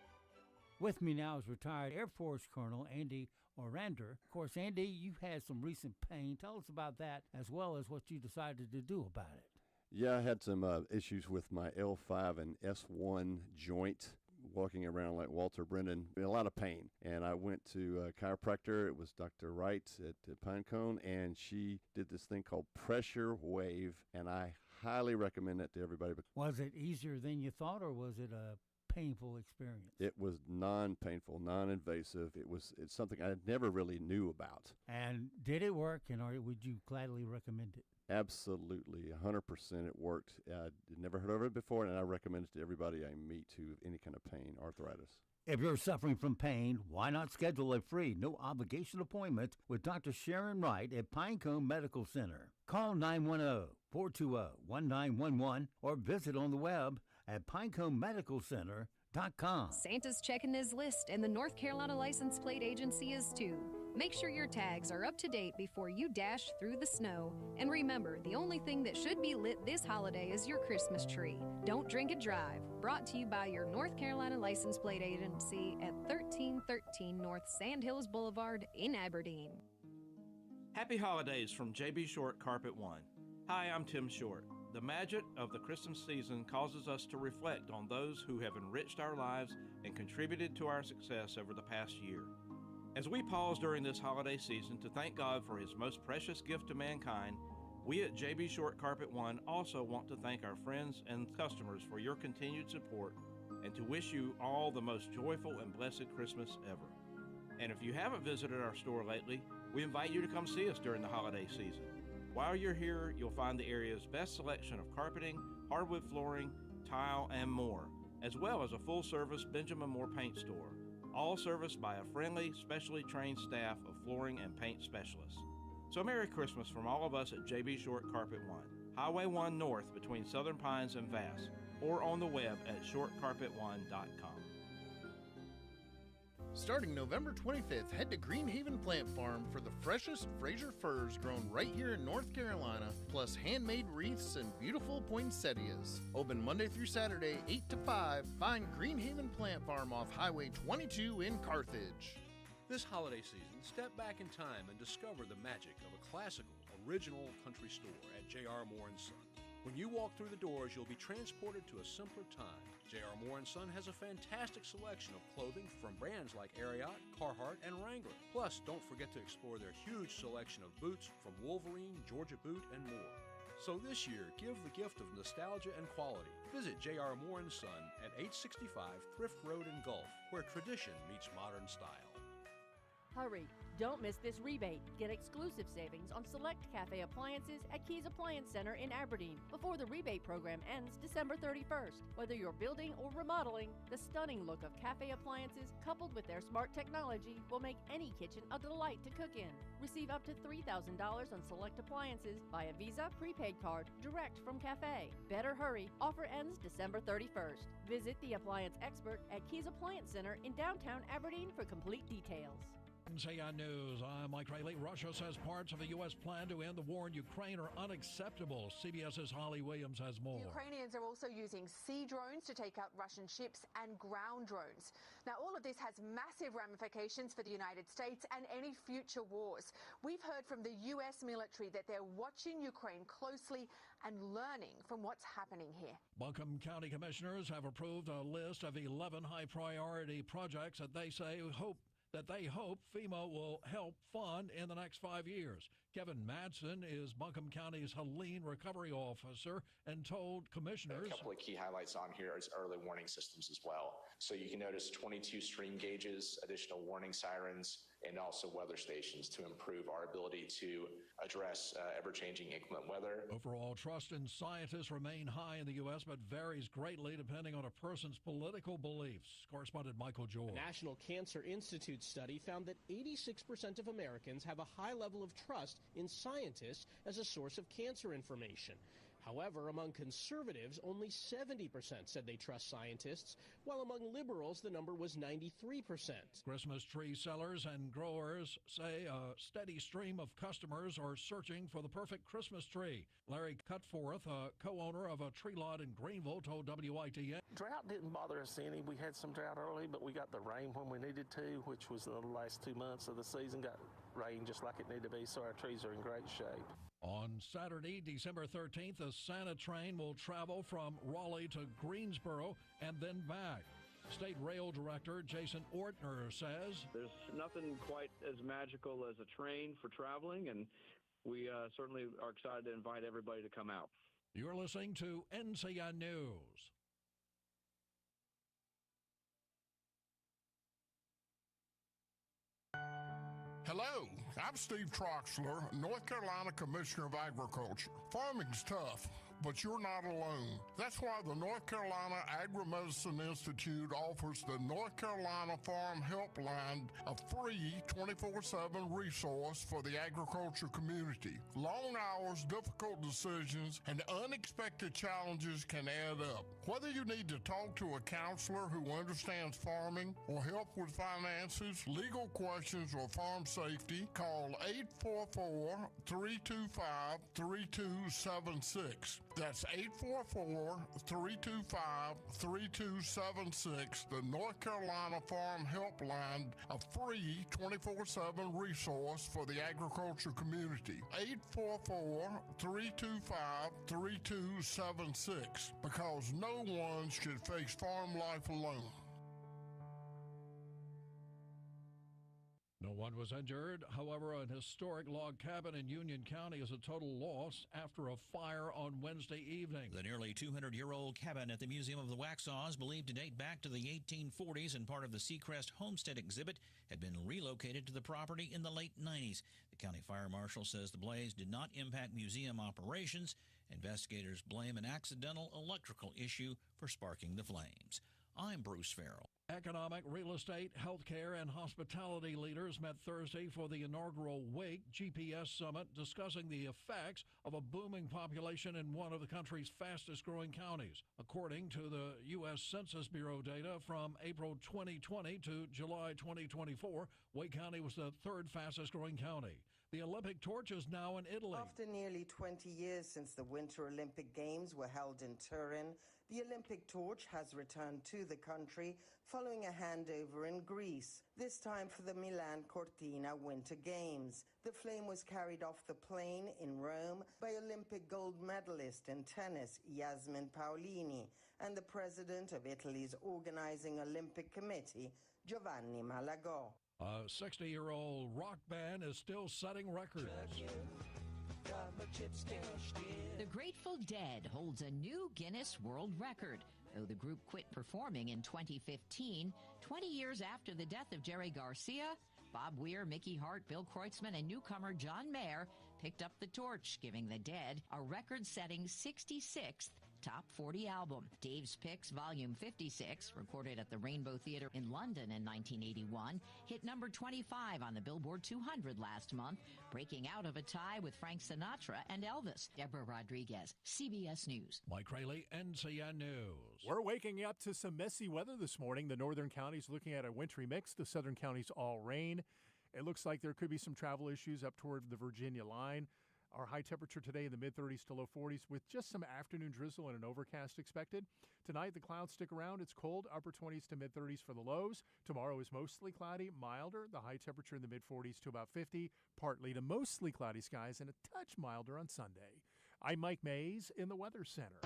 With me now is retired Air Force Colonel Andy Orander. Of course, Andy, you've had some recent pain. Tell us about that as well as what you decided to do about it. Yeah, I had some issues with my L5 and S1 joint, walking around like Walter Brennan, in a lot of pain. And I went to a chiropractor. It was Dr. Wright at Pinecone, and she did this thing called Pressure Wave, and I highly recommend that to everybody. Was it easier than you thought, or was it a painful experience? It was non-painful, non-invasive. It's something I never really knew about. And did it work, and would you gladly recommend it? Absolutely, 100% it worked. I'd never heard of it before, and I recommend it to everybody I meet who have any kind of pain, arthritis. If you're suffering from pain, why not schedule a free, no-obligation appointment with Dr. Sharon Wright at Pinecone Medical Center? Call 910-420-1911 or visit on the web at PineconeMedicalCenter.com. Santa's checking his list, and the North Carolina License Plate Agency is too. Make sure your tags are up to date before you dash through the snow. And remember, the only thing that should be lit this holiday is your Christmas tree. Don't drink and drive. Brought to you by your North Carolina License Plate Agency at 1313 North Sandhills Boulevard in Aberdeen. Happy holidays from J.B. Short Carpet One. Hi, I'm Tim Short. The magic of the Christmas season causes us to reflect on those who have enriched our lives and contributed to our success over the past year. As we pause during this holiday season to thank God for His most precious gift to mankind, we at J.B. Short Carpet One also want to thank our friends and customers for your continued support and to wish you all the most joyful and blessed Christmas ever. And if you haven't visited our store lately, we invite you to come see us during the holiday season. While you're here, you'll find the area's best selection of carpeting, hardwood flooring, tile, and more, as well as a full-service Benjamin Moore paint store. all serviced by a friendly, specially trained staff of flooring and paint specialists. So Merry Christmas from all of us at J.B. Short Carpet One, Highway 1 North between Southern Pines and Vass, or on the web at shortcarpet1.com. Starting November 25th, head to Greenhaven Plant Farm for the freshest Fraser firs grown right here in North Carolina, plus handmade wreaths and beautiful poinsettias. Open Monday through Saturday, 8 to 5. Find Greenhaven Plant Farm off Highway 22 in Carthage. This holiday season, step back in time and discover the magic of a classical, original country store at J.R. Moore & Son. When you walk through the doors, you'll be transported to a simpler time. J.R. Moore & Son has a fantastic selection of clothing from brands like Ariat, Carhartt, and Wrangler. Plus, don't forget to explore their huge selection of boots from Wolverine, Georgia Boot, and more. So this year, give the gift of nostalgia and quality. Visit J.R. Moore & Son at 865 Thrift Road in Gulf, where tradition meets modern style. Hurry! Don't miss this rebate. Get exclusive savings on select Cafe appliances at Keys Appliance Center in Aberdeen before the rebate program ends December 31st. Whether you're building or remodeling, the stunning look of Cafe appliances coupled with their smart technology will make any kitchen a delight to cook in. Receive up to $3,000 on select appliances via Visa prepaid card direct from Cafe. Better hurry. Offer ends December 31st. Visit the appliance expert at Keys Appliance Center in downtown Aberdeen for complete details. NCI News, I'm Mike Riley. Russia says parts of the U.S. plan to end the war in Ukraine are unacceptable. CBS's Holly Williams has more. Ukrainians are also using sea drones to take out Russian ships and ground drones. Now, all of this has massive ramifications for the United States and any future wars. We've heard from the U.S. military that they're watching Ukraine closely and learning from what's happening here. Buncombe County commissioners have approved a list of 11 high-priority projects that they hope FEMA will help fund in the next 5 years. Kevin Madsen is Buncombe County's Helene Recovery Officer and told commissioners... A couple of key highlights on here is early warning systems as well. So you can notice 22 stream gauges, additional warning sirens, and also weather stations to improve our ability to address ever-changing inclement weather. Overall trust in scientists remain high in the U.S., but varies greatly depending on a person's political beliefs. Correspondent Michael George. A National Cancer Institute study found that 86% of Americans have a high level of trust in scientists as a source of cancer information. However, among conservatives, only 70% said they trust scientists, while among liberals, the number was 93%. Christmas tree sellers and growers say a steady stream of customers are searching for the perfect Christmas tree. Larry Cutforth, a co-owner of a tree lot in Greenville, told WITN. Drought didn't bother us any. We had some drought early, but we got the rain when we needed to, which was the last 2 months of the season. Got rain just like it needed to be, so our trees are in great shape. On Saturday, December 13th, a Santa train will travel from Raleigh to Greensboro and then back. State Rail Director Jason Ortner says, there's nothing quite as magical as a train for traveling, and we certainly are excited to invite everybody to come out. You're listening to NCI News. Hello, I'm Steve Troxler, North Carolina Commissioner of Agriculture. Farming's tough, but you're not alone. That's why the North Carolina Agri-Medicine Institute offers the North Carolina Farm Helpline, a free 24/7 resource for the agriculture community. Long hours, difficult decisions, and unexpected challenges can add up. Whether you need to talk to a counselor who understands farming or help with finances, legal questions, or farm safety, call 844-325-3276. That's 844-325-3276, the North Carolina Farm Helpline, a free 24/7 resource for the agriculture community. 844-325-3276, because no one should face farm life alone. No one was injured. However, an historic log cabin in Union County is a total loss after a fire on Wednesday evening. The nearly 200-year-old cabin at the Museum of the Waxhaws, believed to date back to the 1840s and part of the Seacrest Homestead exhibit, had been relocated to the property in the late 90s. The county fire marshal says the blaze did not impact museum operations. Investigators blame an accidental electrical issue for sparking the flames. I'm Bruce Farrell. Economic, real estate, healthcare, and hospitality leaders met Thursday for the inaugural WAKE GPS Summit, discussing the effects of a booming population in one of the country's fastest-growing counties. According to the U.S. Census Bureau data from April 2020 to July 2024, Wake County was the third fastest-growing county. The Olympic torch is now in Italy. After nearly 20 years since the Winter Olympic Games were held in Turin, the Olympic torch has returned to the country following a handover in Greece, this time for the Milan Cortina Winter Games. The flame was carried off the plane in Rome by Olympic gold medalist in tennis Yasmin Paolini and the president of Italy's organizing Olympic Committee, Giovanni Malagò. A 60-year-old rock band is still setting records. The Grateful Dead holds a new Guinness World Record. Though the group quit performing in 2015, 20 years after the death of Jerry Garcia, Bob Weir, Mickey Hart, Bill Kreutzmann, and newcomer John Mayer picked up the torch, giving the Dead a record-setting 66th Top 40 album. Dave's Picks Volume 56, recorded at the Rainbow Theatre in London in 1981, hit number 25 on the Billboard 200 last month, breaking out of a tie with Frank Sinatra and Elvis. Deborah Rodriguez, CBS News. Mike Rayleigh, NCN News. We're waking up to some messy weather this morning. The northern counties looking at a wintry mix. The southern counties all rain. It looks like there could be some travel issues up toward the Virginia line. Our high temperature today in the mid-30s to low 40s with just some afternoon drizzle and an overcast expected. Tonight, the clouds stick around. It's cold, upper 20s to mid-30s for the lows. Tomorrow is mostly cloudy, milder. The high temperature in the mid-40s to about 50. Partly to mostly cloudy skies and a touch milder on Sunday. I'm Mike Mays in the Weather Center.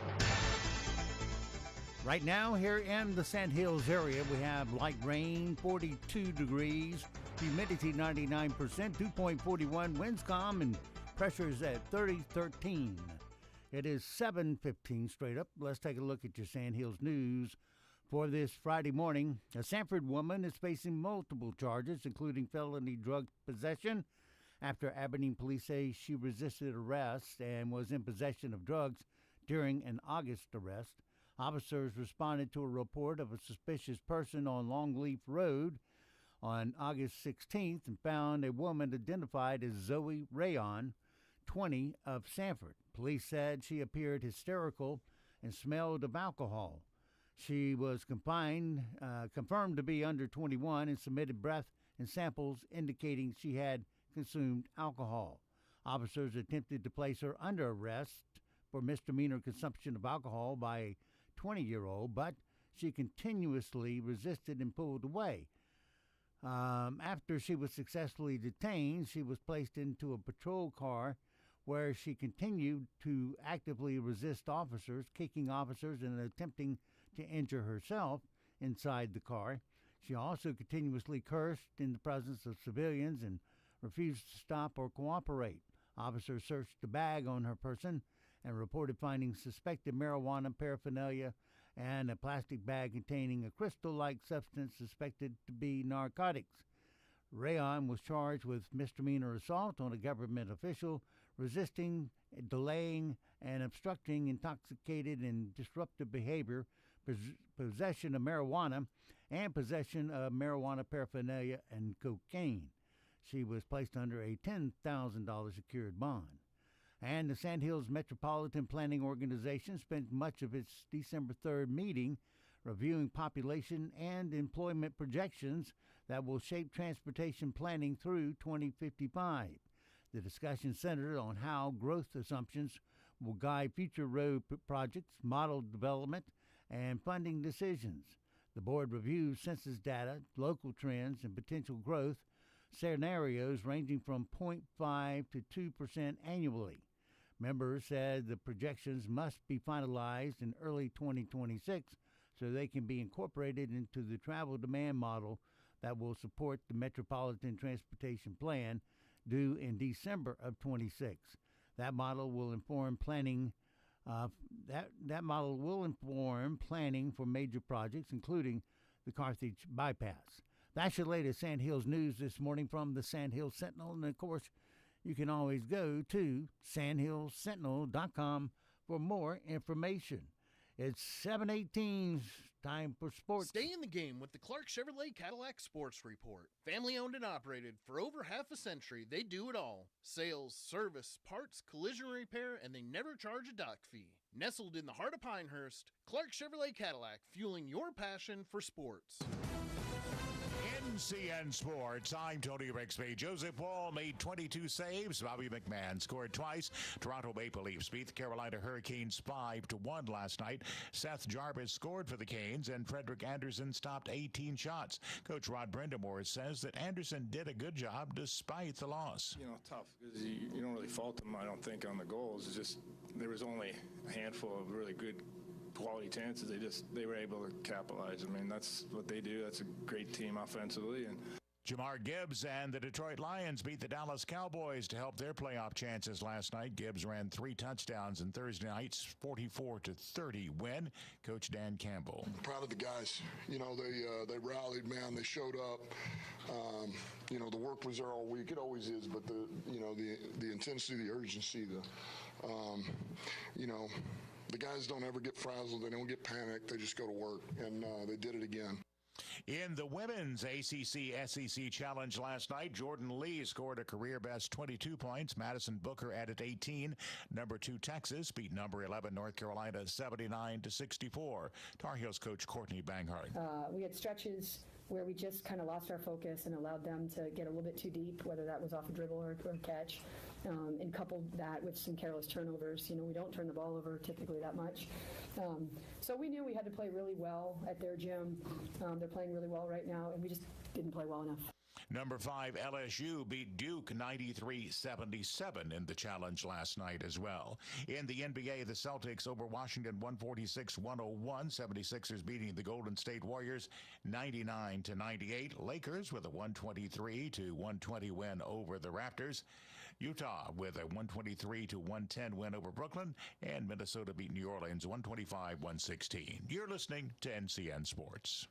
Right now, here in the Sand Hills area, we have light rain, 42 degrees, humidity 99%, 2.41, winds calm, and pressure's at 3013. It is 7:15 straight up. Let's take a look at your Sand Hills news for this Friday morning. A Sanford woman is facing multiple charges, including felony drug possession, after Aberdeen police say she resisted arrest and was in possession of drugs during an August arrest. Officers responded to a report of a suspicious person on Longleaf Road on August 16th and found a woman identified as Zoe Rayon, 20, of Sanford. Police said she appeared hysterical and smelled of alcohol. She was confirmed to be under 21 and submitted breath and samples indicating she had consumed alcohol. Officers attempted to place her under arrest for misdemeanor consumption of alcohol by a 20-year-old, but she continuously resisted and pulled away. After she was successfully detained, she was placed into a patrol car where she continued to actively resist officers, kicking officers and attempting to injure herself inside the car. She also continuously cursed in the presence of civilians and refused to stop or cooperate. Officers searched the bag on her person and reported finding suspected marijuana paraphernalia and a plastic bag containing a crystal-like substance suspected to be narcotics. Rayon was charged with misdemeanor assault on a government official, resisting, delaying, and obstructing intoxicated and disruptive behavior, possession of marijuana, and possession of marijuana paraphernalia and cocaine. She was placed under a $10,000 secured bond. And the Sand Hills Metropolitan Planning Organization spent much of its December 3rd meeting reviewing population and employment projections that will shape transportation planning through 2055. The discussion centered on how growth assumptions will guide future road projects, model development, and funding decisions. The board reviews census data, local trends, and potential growth scenarios ranging from 0.5 to 2% annually. Members said the projections must be finalized in early 2026 so they can be incorporated into the travel demand model that will support the Metropolitan Transportation Plan due in December of 26. That model will inform planning. That model will inform planning for major projects, including the Carthage Bypass. That's your latest Sand Hills news this morning from the Sand Hills Sentinel. And, of course, you can always go to sandhillsentinel.com for more information. It's 7:18. Time for sports. Stay in the game with the Clark Chevrolet Cadillac Sports Report. Family owned and operated for over half a century, they do it all. Sales, service, parts, collision repair, and they never charge a dock fee. Nestled in the heart of Pinehurst, Clark Chevrolet Cadillac, fueling your passion for sports. NCN Sports, I'm Tony Rixby. Joseph Wall made 22 saves. Bobby McMahon scored twice. Toronto Maple Leafs beat the Carolina Hurricanes 5-1 last night. Seth Jarvis scored for the Canes, and Frederick Anderson stopped 18 shots. Coach Rod Brindamore says that Anderson did a good job despite the loss. Tough because you don't really fault them, I don't think, on the goals. It's just there was only a handful of really good quality chances. They were able to capitalize. I mean, that's what they do. That's a great team offensively. And Jamar Gibbs and the Detroit Lions beat the Dallas Cowboys to help their playoff chances last night. Gibbs ran 3 touchdowns in Thursday night's 44-30 win. Coach Dan Campbell. I'm proud of the guys. They rallied, man. They showed up. The work was there all week. It always is, but the intensity, the urgency, the guys don't ever get frazzled. They don't get panicked. They just go to work, and they did it again. In the women's ACC-SEC Challenge last night, Jordan Lee scored a career-best 22 points. Madison Booker added 18. Number 2 Texas beat number 11 North Carolina 79-64. Tar Heels coach Courtney Banghart. We had stretches where we just kind of lost our focus and allowed them to get a little bit too deep, whether that was off a dribble or a catch, and coupled that with some careless turnovers. We don't turn the ball over typically that much. So we knew we had to play really well at their gym. They're playing really well right now, and we just didn't play well enough. Number 5 LSU beat Duke 93-77 in the challenge last night as well. In the NBA, the Celtics over Washington 146-101. 76ers beating the Golden State Warriors 99-98. Lakers with a 123-120 win over the Raptors. Utah with a 123-110 win over Brooklyn, and Minnesota beat New Orleans 125-116. You're listening to NCN Sports.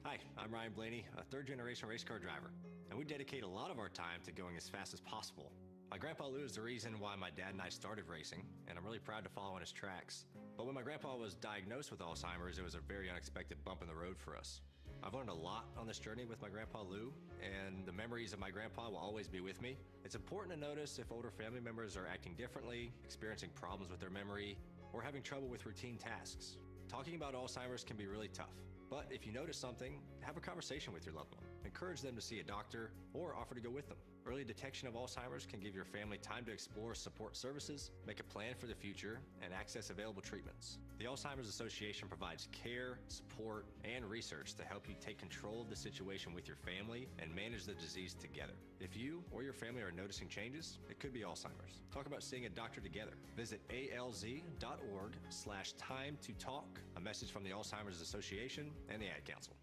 Hi, I'm Ryan Blaney, a third-generation race car driver, and we dedicate a lot of our time to going as fast as possible. My grandpa Lou is the reason why my dad and I started racing, and I'm really proud to follow in his tracks. But when my grandpa was diagnosed with Alzheimer's, it was a very unexpected bump in the road for us. I've learned a lot on this journey with my grandpa Lou, and the memories of my grandpa will always be with me. It's important to notice if older family members are acting differently, experiencing problems with their memory, or having trouble with routine tasks. Talking about Alzheimer's can be really tough. But if you notice something, have a conversation with your loved one. Encourage them to see a doctor or offer to go with them. Early detection of Alzheimer's can give your family time to explore support services, make a plan for the future, and access available treatments. The Alzheimer's Association provides care, support, and research to help you take control of the situation with your family and manage the disease together. If you or your family are noticing changes, it could be Alzheimer's. Talk about seeing a doctor together. Visit alz.org/time-to-talk. A message from the Alzheimer's Association and the Ad Council.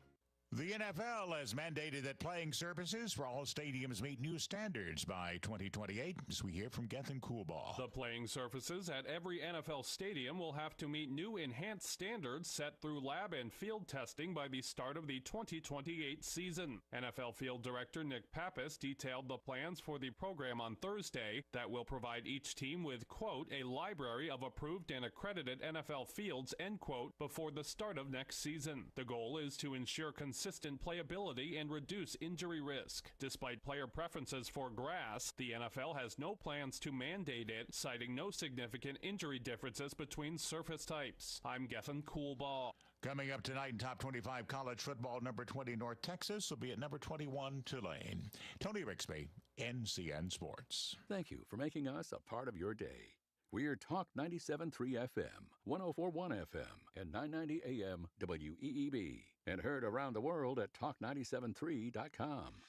The NFL has mandated that playing surfaces for all stadiums meet new standards by 2028, as we hear from Gethin Coolbaugh. The playing surfaces at every NFL stadium will have to meet new enhanced standards set through lab and field testing by the start of the 2028 season. NFL Field Director Nick Pappas detailed the plans for the program on Thursday that will provide each team with, quote, a library of approved and accredited NFL fields, end quote, before the start of next season. The goal is to ensure consistent playability and reduce injury risk. Despite player preferences for grass, the NFL has no plans to mandate it, citing no significant injury differences between surface types. I'm Gethin Coolbaugh. Coming up tonight in Top 25 College Football, number 20 North Texas will be at number 21 Tulane. Tony Rixby, NCN Sports. Thank you for making us a part of your day. We're Talk 97.3 FM, 104.1 FM, and 990 AM WEEB, and heard around the world at talk973.com.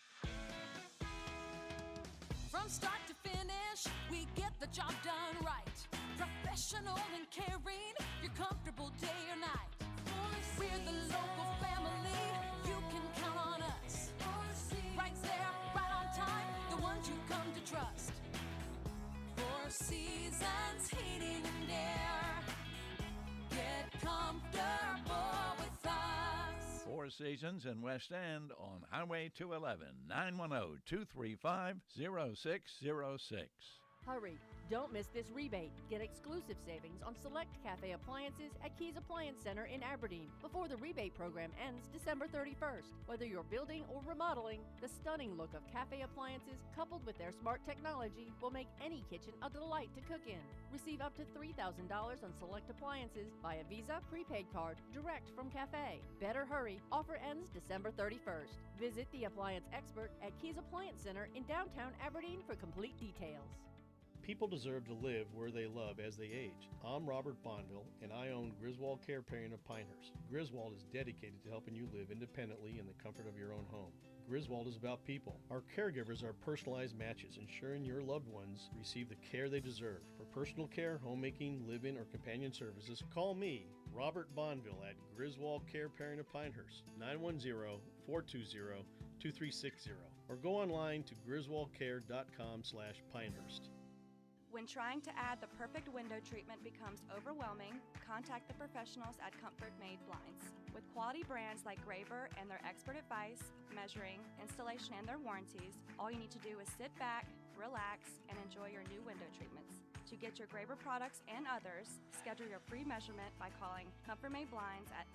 From start to finish, we get the job done right. Professional and caring, you're comfortable day or night. We're the local family, you can count on us. Right there, right on time, the ones you come to trust. 4 Seasons Heating and Air. Get comfortable with us. 4 Seasons in West End on Highway 211, 910-235-0606. Hurry! Don't miss this rebate. Get exclusive savings on select cafe appliances at Keys Appliance Center in Aberdeen before the rebate program ends December 31st. Whether you're building or remodeling, the stunning look of cafe appliances coupled with their smart technology will make any kitchen a delight to cook in. Receive up to $3,000 on select appliances via Visa prepaid card direct from cafe. Better hurry. Offer ends December 31st. Visit the appliance expert at Keys Appliance Center in downtown Aberdeen for complete details. People deserve to live where they love as they age. I'm Robert Bonville, and I own Griswold Care Parenting of Pinehurst. Griswold is dedicated to helping you live independently in the comfort of your own home. Griswold is about people. Our caregivers are personalized matches, ensuring your loved ones receive the care they deserve. For personal care, homemaking, live-in, or companion services, call me, Robert Bonville, at Griswold Care Parenting of Pinehurst, 910-420-2360, or go online to griswoldcare.com/Pinehurst. When trying to add the perfect window treatment becomes overwhelming, contact the professionals at Comfort Made Blinds. With quality brands like Graber and their expert advice, measuring, installation, and their warranties, all you need to do is sit back, relax, and enjoy your new window treatments. To get your Graber products and others, schedule your free measurement by calling Comfort Made Blinds at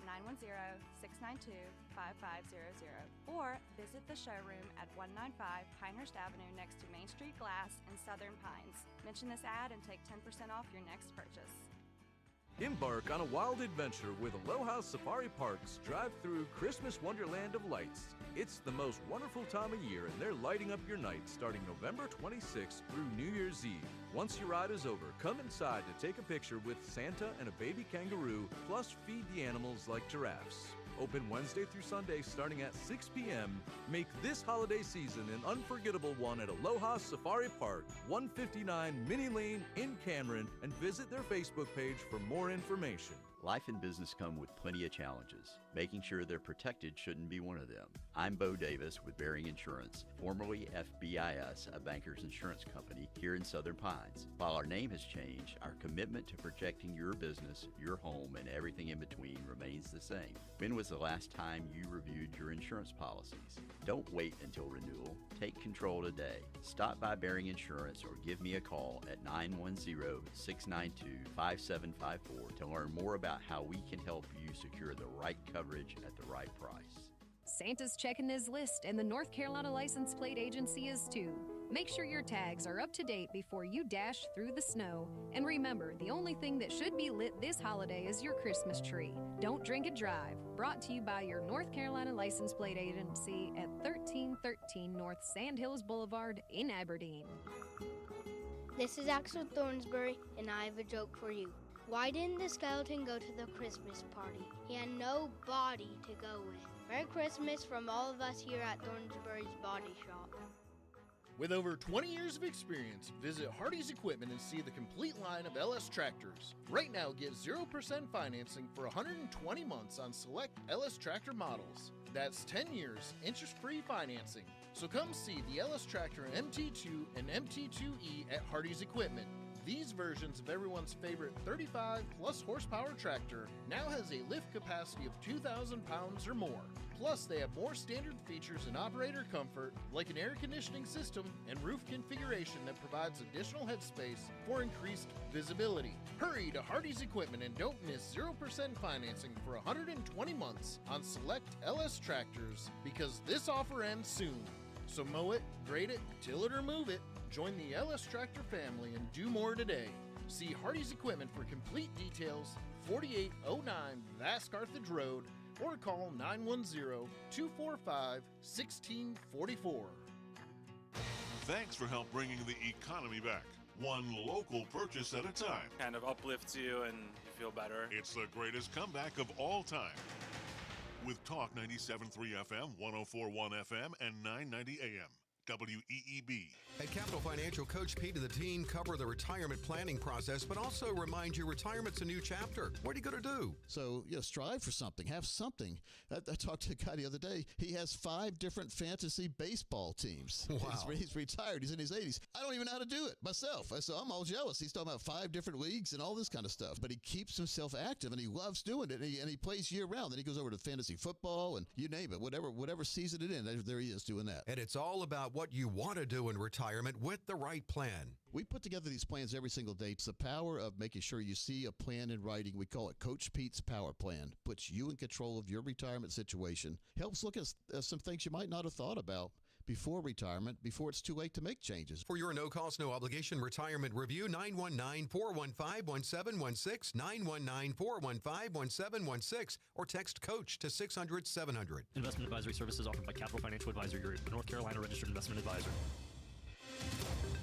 910-692-5500 or visit the showroom at 195 Pinehurst Avenue next to Main Street Glass in Southern Pines. Mention this ad and take 10% off your next purchase. Embark on a wild adventure with Aloha Safari Park's drive-through Christmas Wonderland of Lights. It's the most wonderful time of year, and they're lighting up your night starting November 26th through New Year's Eve. Once your ride is over, come inside to take a picture with Santa and a baby kangaroo, plus feed the animals like giraffes. Open Wednesday through Sunday starting at 6 p.m. Make this holiday season an unforgettable one at Aloha Safari Park, 159 Minnie Lane in Cameron, and visit their Facebook page for more information. Life and business come with plenty of challenges. Making sure they're protected shouldn't be one of them. I'm Bo Davis with Bearing Insurance, formerly FBIS, a banker's insurance company here in Southern Pines. While our name has changed, our commitment to protecting your business, your home, and everything in between remains the same. When was the last time you reviewed your insurance policies? Don't wait until renewal. Take control today. Stop by Bearing Insurance or give me a call at 910-692-5754 to learn more about how we can help you secure the right coverage at the right price. Santa's checking his list, and the North Carolina License Plate Agency is too. Make sure your tags are up to date before you dash through the snow. And remember, the only thing that should be lit this holiday is your Christmas tree. Don't drink and drive. Brought to you by your North Carolina License Plate Agency at 1313 North Sandhills Boulevard in Aberdeen. This is Axel Thornsbury, and I have a joke for you. Why didn't the skeleton go to the Christmas party? He had no body to go with. Merry Christmas from all of us here at Thornsbury's Body Shop. With over 20 years of experience, visit Hardy's Equipment and see the complete line of LS tractors. Right now, get 0% financing for 120 months on select LS tractor models. That's 10 years, interest-free financing. So come see the LS Tractor MT2 and MT2E at Hardy's Equipment. These versions of everyone's favorite 35-plus horsepower tractor now has a lift capacity of 2,000 pounds or more. Plus, they have more standard features and operator comfort, like an air conditioning system and roof configuration that provides additional headspace for increased visibility. Hurry to Hardy's Equipment and don't miss 0% financing for 120 months on select LS tractors, because this offer ends soon. So mow it, grade it, till it or move it. Join the LS Tractor family and do more today. See Hardy's Equipment for complete details, 4809 Vask Carthage Road, or call 910-245-1644. Thanks for help bringing the economy back. One local purchase at a time. Kind of uplifts you and you feel better. It's the greatest comeback of all time. With Talk 97.3 FM, 104.1 FM, and 990 AM. WEEB. At Capital Financial, Coach Pete and the team cover the retirement planning process, but also remind you retirement's a new chapter. What are you going to do? So, strive for something. Have something. I talked to a guy the other day. He has 5 different fantasy baseball teams. Wow. He's retired. He's in his 80s. I don't even know how to do it myself. So I'm all jealous. He's talking about 5 different leagues and all this kind of stuff. But he keeps himself active, and he loves doing it, and he plays year-round. Then he goes over to fantasy football, and you name it. Whatever season it in, there he is doing that. And it's all about what you want to do in retirement with the right plan. We put together these plans every single day. It's the power of making sure you see a plan in writing. We call it Coach Pete's Power Plan. Puts you in control of your retirement situation. Helps look at some things you might not have thought about before retirement, before it's too late to make changes. For your no-cost, no-obligation retirement review, 919-415-1716, 919-415-1716, or text COACH to 600-700. Investment advisory services offered by Capital Financial Advisory Group, a North Carolina registered investment advisor.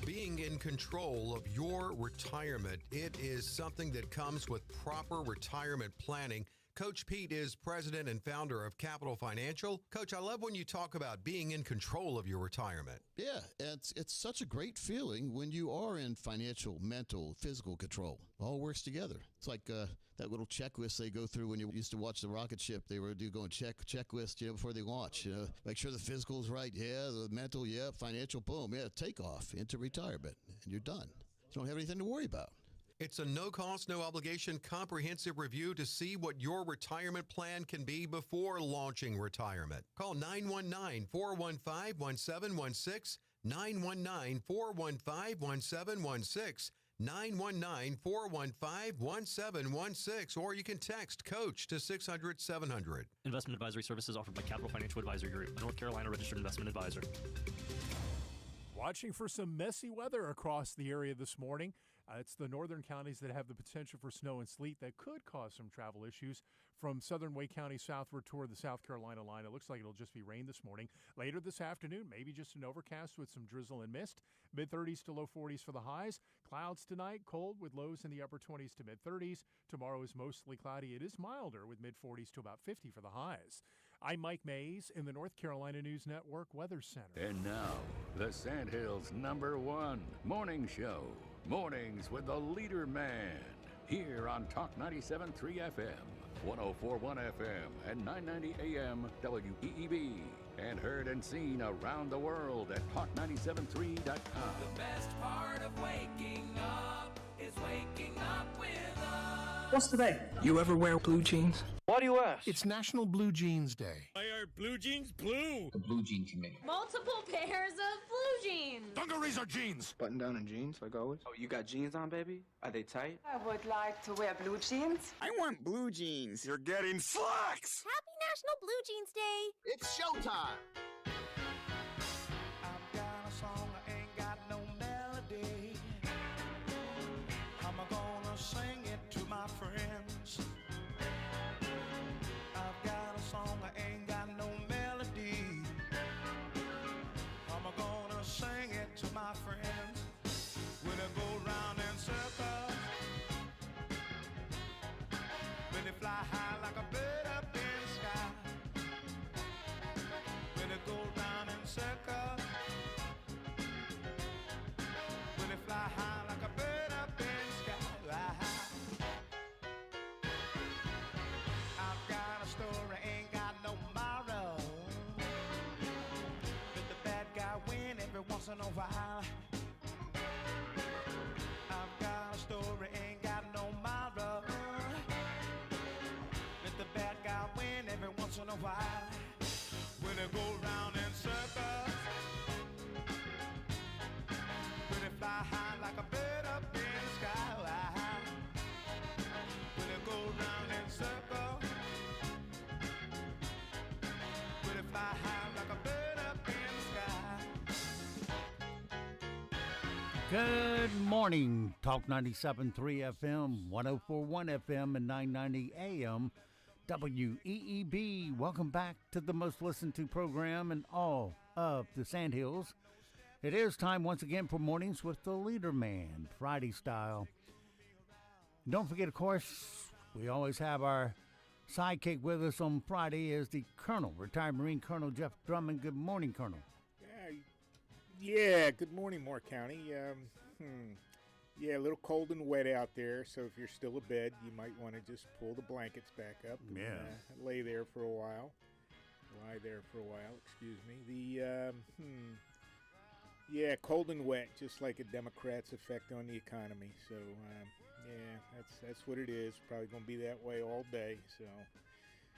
Being in control of your retirement, it is something that comes with proper retirement planning. Coach Pete is president and founder of Capital Financial. Coach, I love when you talk about being in control of your retirement. Yeah, it's such a great feeling when you are in financial, mental, physical control. All works together. It's like that little checklist they go through when you used to watch the rocket ship. They were going checklist, before they launch. Make sure the physical is right. Yeah, the mental. Yeah, financial. Boom. Yeah, takeoff into retirement, and you're done. You don't have anything to worry about. It's a no-cost, no-obligation comprehensive review to see what your retirement plan can be before launching retirement. Call 919-415-1716, 919-415-1716, 919-415-1716, or you can text COACH to 600-700. Investment advisory services offered by Capital Financial Advisory Group, a North Carolina registered investment advisor. Watching for some messy weather across the area this morning. It's the northern counties that have the potential for snow and sleet that could cause some travel issues from southern Wake County southward toward the South Carolina line. It looks like it'll just be rain this morning. Later this afternoon, maybe just an overcast with some drizzle and mist. Mid-30s to low 40s for the highs. Clouds tonight, cold with lows in the upper 20s to mid-30s. Tomorrow is mostly cloudy. It is milder with mid-40s to about 50 for the highs. I'm Mike Mays in the North Carolina News Network Weather Center. And now, the Sandhills' #1 morning show. Mornings with the Leader Man. Here on Talk 97.3 FM, 104.1 FM, and 990 AM WEEB. And heard and seen around the world at talk973.com. The best part of waking up is waking up with us. What's today? You ever wear blue jeans? Why do you ask? It's National Blue Jeans Day. Why are blue jeans blue? The Blue Jean Committee. Multiple pairs of blue jeans. Dungarees are jeans. Button down and jeans, like always. Oh, you got jeans on, baby? Are they tight? I would like to wear blue jeans. I want blue jeans. You're getting slacks. Happy National Blue Jeans Day. It's showtime. I've got a song, I ain't got no melody. I'm gonna sing it to my friends. I've got a song, I ain't got no melody. I'm gonna sing it to my friends. When I go round in circles, when they fly high like a bird up in the sky. When I go round in circles, when they fly high like a bird up in the sky. I've got a story, ain't got no moral. Let the bad guy win every once in a while. I've got a story, ain't got no moral. Let the bad guy win every once in a while. When they go round in circles, when they fly high like a bird up in the sky. When they go round in circles, when they fly high like a bird up in the sky. Good morning, Talk 97.3 FM, 104.1 FM, and 990 AM WEEB. Welcome back to the most listened to program in all of the Sandhills. It is time once again for Mornings with the Leader Man, Friday style. Don't forget, of course, we always have our sidekick with us on Friday is the Colonel, retired Marine Colonel Jeff Drummond. Good morning, Colonel. Yeah, good morning, Moore County. Yeah, a little cold and wet out there, so if you're still abed, you might want to just pull the blankets back up and lay there for a while. Lie there for a while, excuse me. Yeah, cold and wet, just like a Democrat's effect on the economy. So, yeah, that's what it is. Probably going to be that way all day, so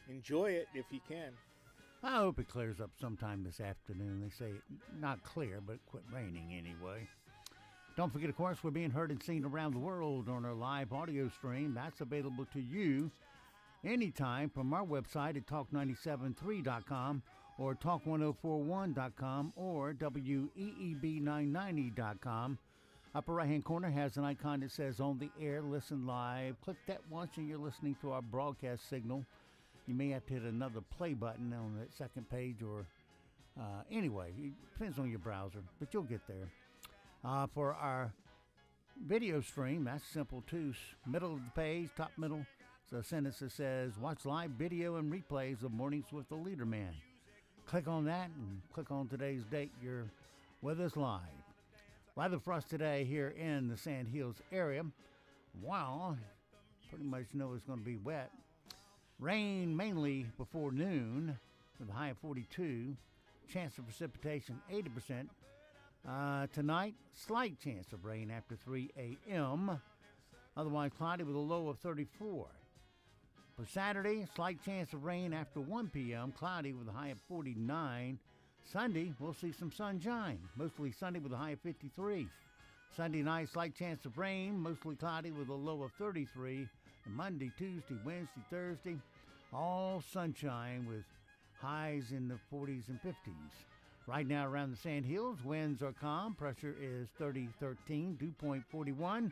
enjoy it if you can. I hope it clears up sometime this afternoon. They say not clear, but it quit raining anyway. Don't forget, of course, we're being heard and seen around the world on our live audio stream. That's available to you anytime from our website at talk973.com or talk1041.com or weeb990.com. Upper right-hand corner has an icon that says On the Air, Listen Live. Click that once and you're listening to our broadcast signal. You may have to hit another play button on that second page or anyway, it depends on your browser, but you'll get there. For our video stream, that's simple too. Middle of the page, top middle, it's a sentence that says, watch live video and replays of Mornings with the Leader Man. Click on that and click on today's date. You're with us live. Weather for us today here in the Sand Hills area. Wow, pretty much know it's going to be wet. Rain mainly before noon with a high of 42. Chance of precipitation 80%. Tonight, slight chance of rain after 3 a.m. Otherwise cloudy with a low of 34. For Saturday, slight chance of rain after 1 p.m. Cloudy with a high of 49. Sunday, we'll see some sunshine. Mostly sunny with a high of 53. Sunday night, slight chance of rain. Mostly cloudy with a low of 33. And Monday, Tuesday, Wednesday, Thursday, all sunshine with highs in the 40s and 50s. Right now around the Sand Hills, winds are calm. Pressure is 3013, dew point 41.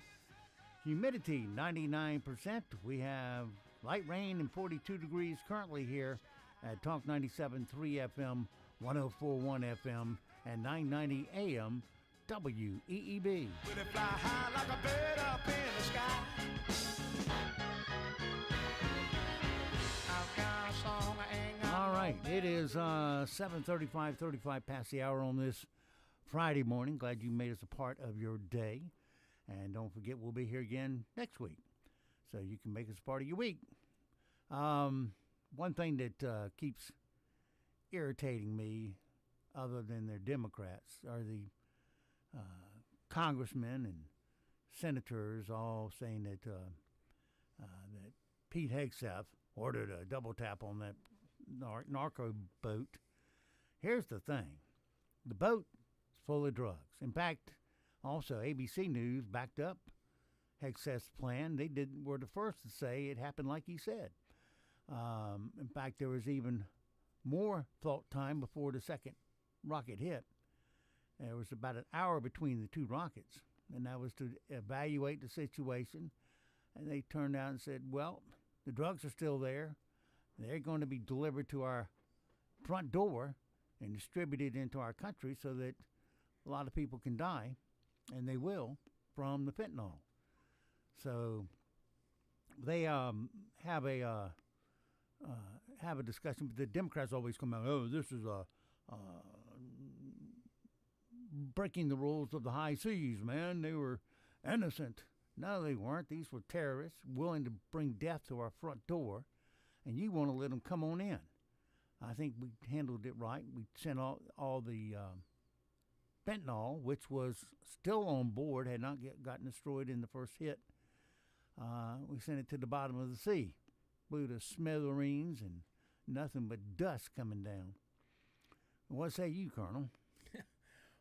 Humidity 99%. We have light rain and 42 degrees currently here at Talk 97.3 FM, 104.1 FM, and 990 AM WEEB. Will it fly high like a bird up in the sky? I've got a song I ain't got. All right, it is 7:35 past the hour on this Friday morning. Glad you made us a part of your day. And don't forget, we'll be here again next week, so you can make us a part of your week. One thing that keeps irritating me, other than their Democrats, are the congressmen and senators all saying that that Pete Hegseth ordered a double tap on that narco boat. Here's the thing. The boat is full of drugs. In fact, also ABC News backed up Hegseth's plan. They were the first to say it happened like he said. In fact, there was even more thought time before the second rocket hit. There was about an hour between the two rockets, and that was to evaluate the situation. And they turned out and said, well, the drugs are still there. They're going to be delivered to our front door and distributed into our country so that a lot of people can die, and they will, from the fentanyl. So they have a discussion, but the Democrats always come out, oh, this is breaking the rules of the high seas, man. They were innocent. No, they weren't. These were terrorists willing to bring death to our front door, and you want to let them come on in. I think we handled it right. We sent all the fentanyl, which was still on board, had not gotten destroyed in the first hit. We sent it to the bottom of the sea. Blew to smithereens and nothing but dust coming down. What say you, Colonel?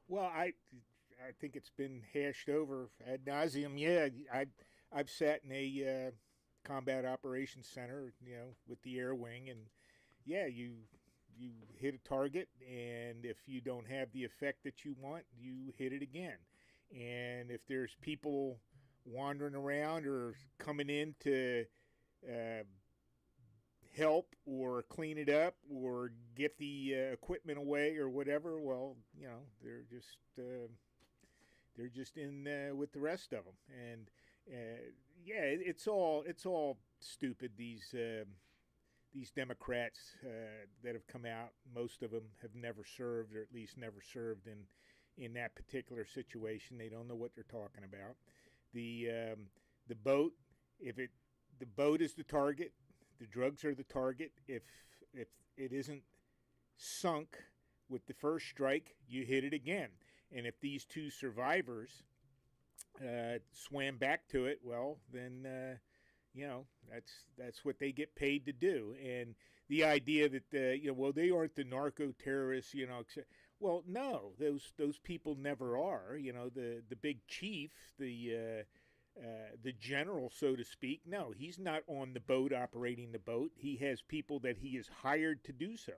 Well, I think it's been hashed over ad nauseum. Yeah, I've sat in a combat operations center, with the air wing, and yeah, you hit a target, and if you don't have the effect that you want, you hit it again. And if there's people wandering around or coming in to help or clean it up or get the equipment away or whatever, well, they're just in with the rest of them. And yeah, it's all stupid. These Democrats that have come out, most of them have never served, or at least never served in that particular situation. They don't know what they're talking about. The boat, the boat is the target. The drugs are the target. If it isn't sunk with the first strike, you hit it again. And if these two survivors swam back to it, well, then You know, that's what they get paid to do. And the idea that well, they aren't the narco terrorists, you know. Well, no, those people never are. You know, the big chief, the general, so to speak. No, he's not on the boat operating the boat. He has people that he is hired to do so.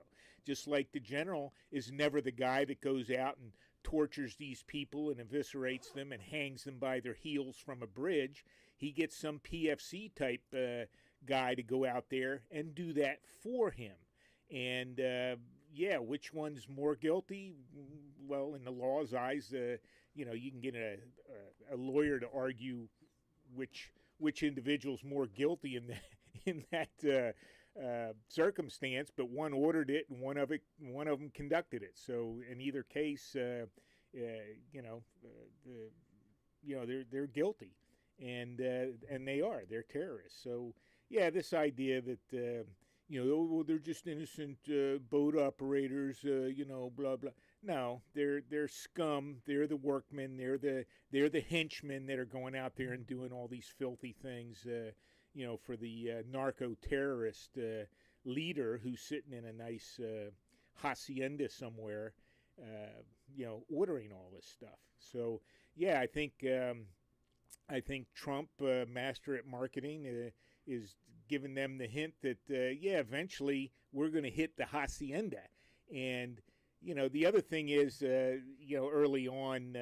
Just like the general is never the guy that goes out and tortures these people and eviscerates them and hangs them by their heels from a bridge. He gets some PFC type guy to go out there and do that for him. And yeah, which one's more guilty? Well, in the law's eyes, you know, you can get a lawyer to argue which individual's more guilty in that circumstance, but one ordered it and one of them conducted it. So in either case, you know, they're guilty, and they're terrorists. So yeah, this idea that you know, well, they're just innocent boat operators, you know, blah blah. No, they're scum. They're the workmen. They're the henchmen that are going out there and doing all these filthy things. You know, for the narco-terrorist leader who's sitting in a nice hacienda somewhere, you know, ordering all this stuff. So yeah, I think Trump, master at marketing, is giving them the hint that yeah, eventually we're going to hit the hacienda. And you know, the other thing is, you know, early on,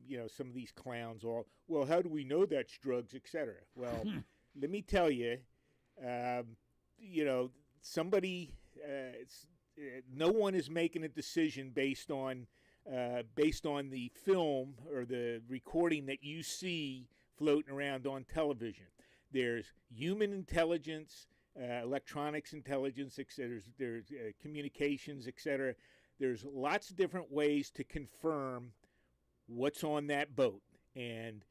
you know, some of these clowns all, well, how do we know that's drugs, etc. Well, let me tell you, you know, somebody, no one is making a decision based on the film or the recording that you see floating around on television. There's human intelligence, electronics intelligence, etc. There's communications, etc. There's lots of different ways to confirm what's on that boat. And,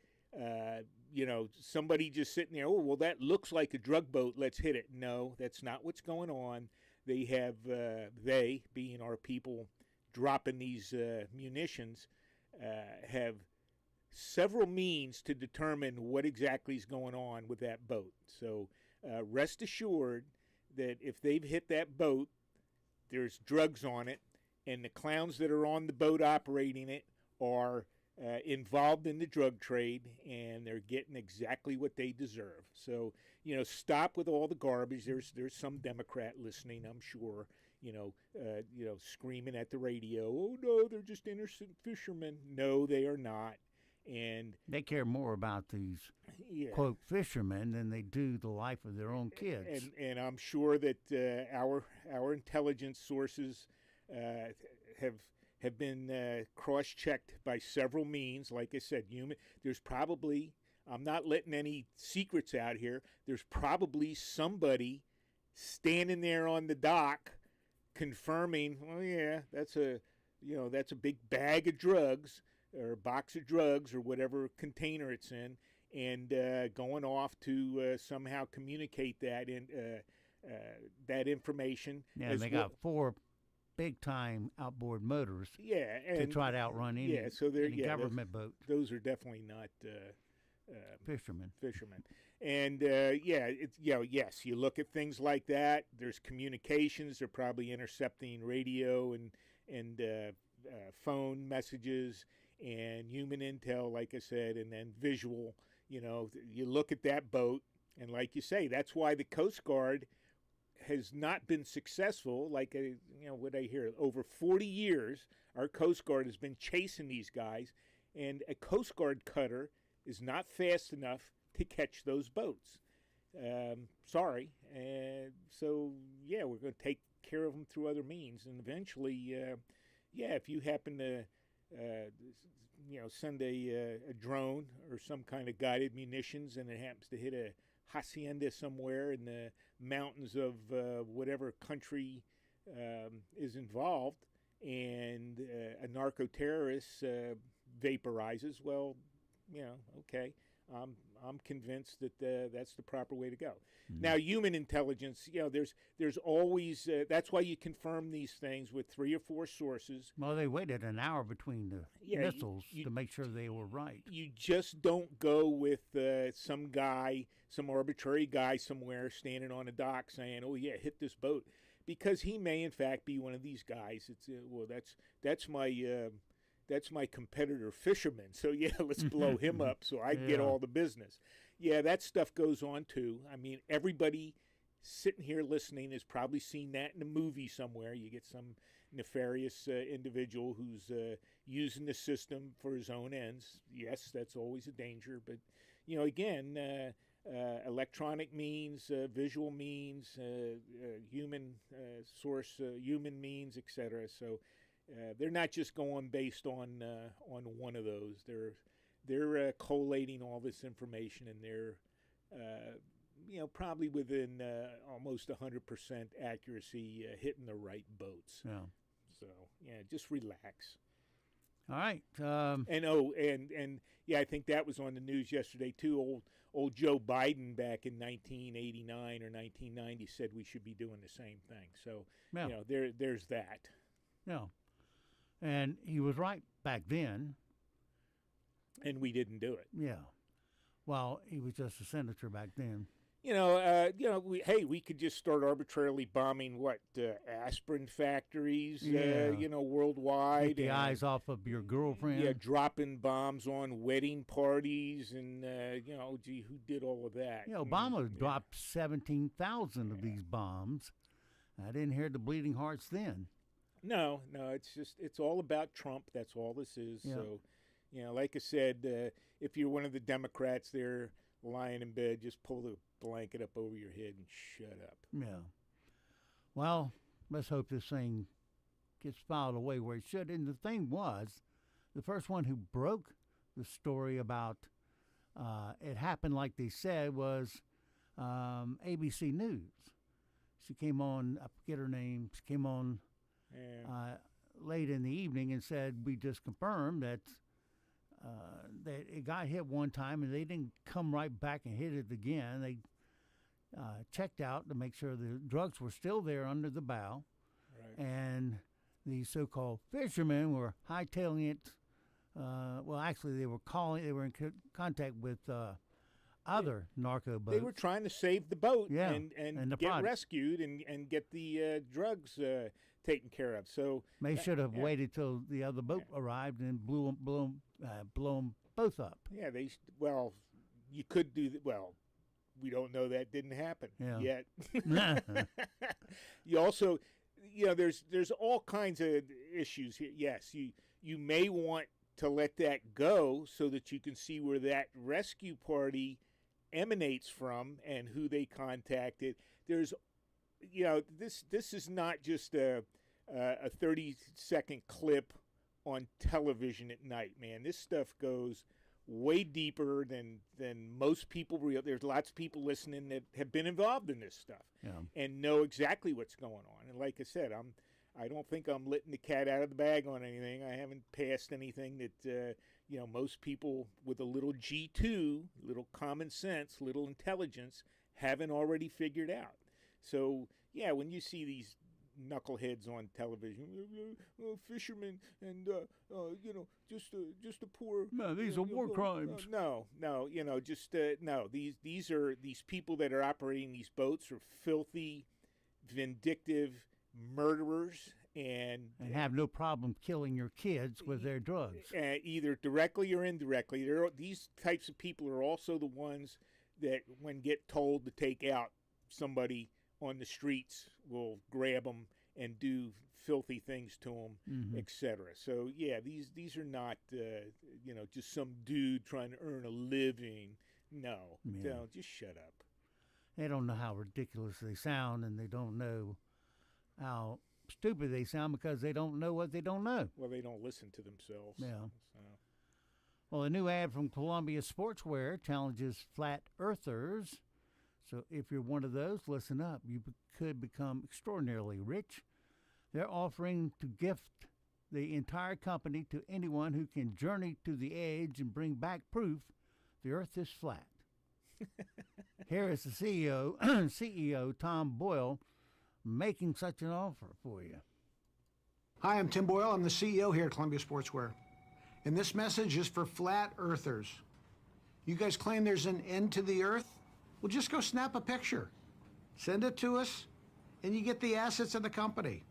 you know, somebody just sitting there, oh, well, that looks like a drug boat, let's hit it. No, that's not what's going on. They have, they, being our people dropping these munitions, have several means to determine what exactly is going on with that boat. So rest assured that if they've hit that boat, there's drugs on it, and the clowns that are on the boat operating it are involved in the drug trade, and they're getting exactly what they deserve. So, you know, stop with all the garbage. There's some Democrat listening, I'm sure, you know, screaming at the radio, oh, no, they're just innocent fishermen. No, they are not. And they care more about these, quote, fishermen than they do the life of their own kids. And I'm sure that our intelligence sources have been cross-checked by several means. Like I said, there's probably, I'm not letting any secrets out here, there's probably somebody standing there on the dock confirming, oh yeah, that's a big bag of drugs or a box of drugs or whatever container it's in, and going off to somehow communicate that that information. Yeah, they got 4 big-time outboard motors. Yeah, to try to outrun any, any government boat. Those are definitely not fishermen. And yes, you look at things like that. There's communications. They're probably intercepting radio and phone messages and human intel, like I said, and then visual. You know, you look at that boat, and like you say, that's why the Coast Guard has not been successful. Like, what I hear, over 40 years, our Coast Guard has been chasing these guys, and a Coast Guard cutter is not fast enough to catch those boats. Sorry. So, yeah, we're going to take care of them through other means, and eventually, if you happen to, send a drone or some kind of guided munitions, and it happens to hit a hacienda somewhere in the mountains of whatever country is involved, and a narco-terrorist vaporizes, well, okay, I'm convinced that that's the proper way to go. Now, human intelligence, there's always that's why you confirm these things with 3 or 4 sources. Well, they waited an hour between the missiles to make sure they were right. You just don't go with some arbitrary guy somewhere standing on a dock saying, "Oh yeah, hit this boat," because he may in fact be one of these guys. It's that's my competitor fisherman. So yeah, let's blow him up so I get all the business. Yeah, that stuff goes on too. I mean, everybody sitting here listening has probably seen that in a movie somewhere. You get some nefarious individual who's using the system for his own ends. Yes, that's always a danger. But, again, electronic means, visual means, human source, human means, etc. So they're not just going based on one of those. They're collating all this information, and they're probably within almost 100% accuracy, hitting the right boats. Yeah. So just relax. All right. And I think that was on the news yesterday too. Old Joe Biden back in 1989 or 1990 said we should be doing the same thing. So there's that. Yeah. And he was right back then. And we didn't do it. Yeah. Well, he was just a senator back then. We could just start arbitrarily bombing aspirin factories, worldwide. Take the eyes off of your girlfriend. Yeah, dropping bombs on wedding parties, and who did all of that? Obama dropped 17,000 of these bombs. I didn't hear the bleeding hearts then. No, it's all about Trump. That's all this is. Yeah. So, like I said, if you're one of the Democrats there lying in bed, just pull the blanket up over your head and shut up. Yeah. Well, let's hope this thing gets filed away where it should. And the thing was, the first one who broke the story about it happened like they said was ABC News. She came on, I forget her name, she came on late in the evening and said, we just confirmed that it got hit one time and they didn't come right back and hit it again. They checked out to make sure the drugs were still there under the bow. Right. And the so-called fishermen were hightailing it. Actually, they were in contact with other narco boats. They were trying to save the boat and get product. Rescued and get the drugs taken care of. So they should have waited till the other boat arrived and blew them both up. Yeah, you could do that. Well, we don't know that didn't happen yet. You also, there's all kinds of issues here. Yes, you may want to let that go so that you can see where that rescue party emanates from and who they contacted. There's, this is not just a 30-second clip on television at night, man. This stuff goes way deeper than most people realize. There's lots of people listening that have been involved in this stuff and know exactly what's going on. And like I said, I don't think I'm letting the cat out of the bag on anything. I haven't passed anything that most people with a little G2, little common sense, little intelligence haven't already figured out. So when you see these knuckleheads on television, fishermen, and just a poor. No, these are war crimes. No. These people that are operating these boats are filthy, vindictive murderers, and have no problem killing your kids with their drugs, either directly or indirectly. These types of people are also the ones that, when get told to take out somebody on the streets, will grab them and do filthy things to them, etc. So these are not just some dude trying to earn a living. No, just shut up. They don't know how ridiculous they sound, and they don't know how stupid they sound because they don't know what they don't know. Well, they don't listen to themselves. Yeah. Well, a new ad from Columbia Sportswear challenges flat earthers. So if you're one of those, listen up. You could become extraordinarily rich. They're offering to gift the entire company to anyone who can journey to the edge and bring back proof the earth is flat. Here is the CEO Tom Boyle making such an offer for you. Hi, I'm Tim Boyle. I'm the CEO here at Columbia Sportswear. And this message is for flat earthers. You guys claim there's an end to the earth? Well, just go snap a picture. Send it to us, and you get the assets of the company.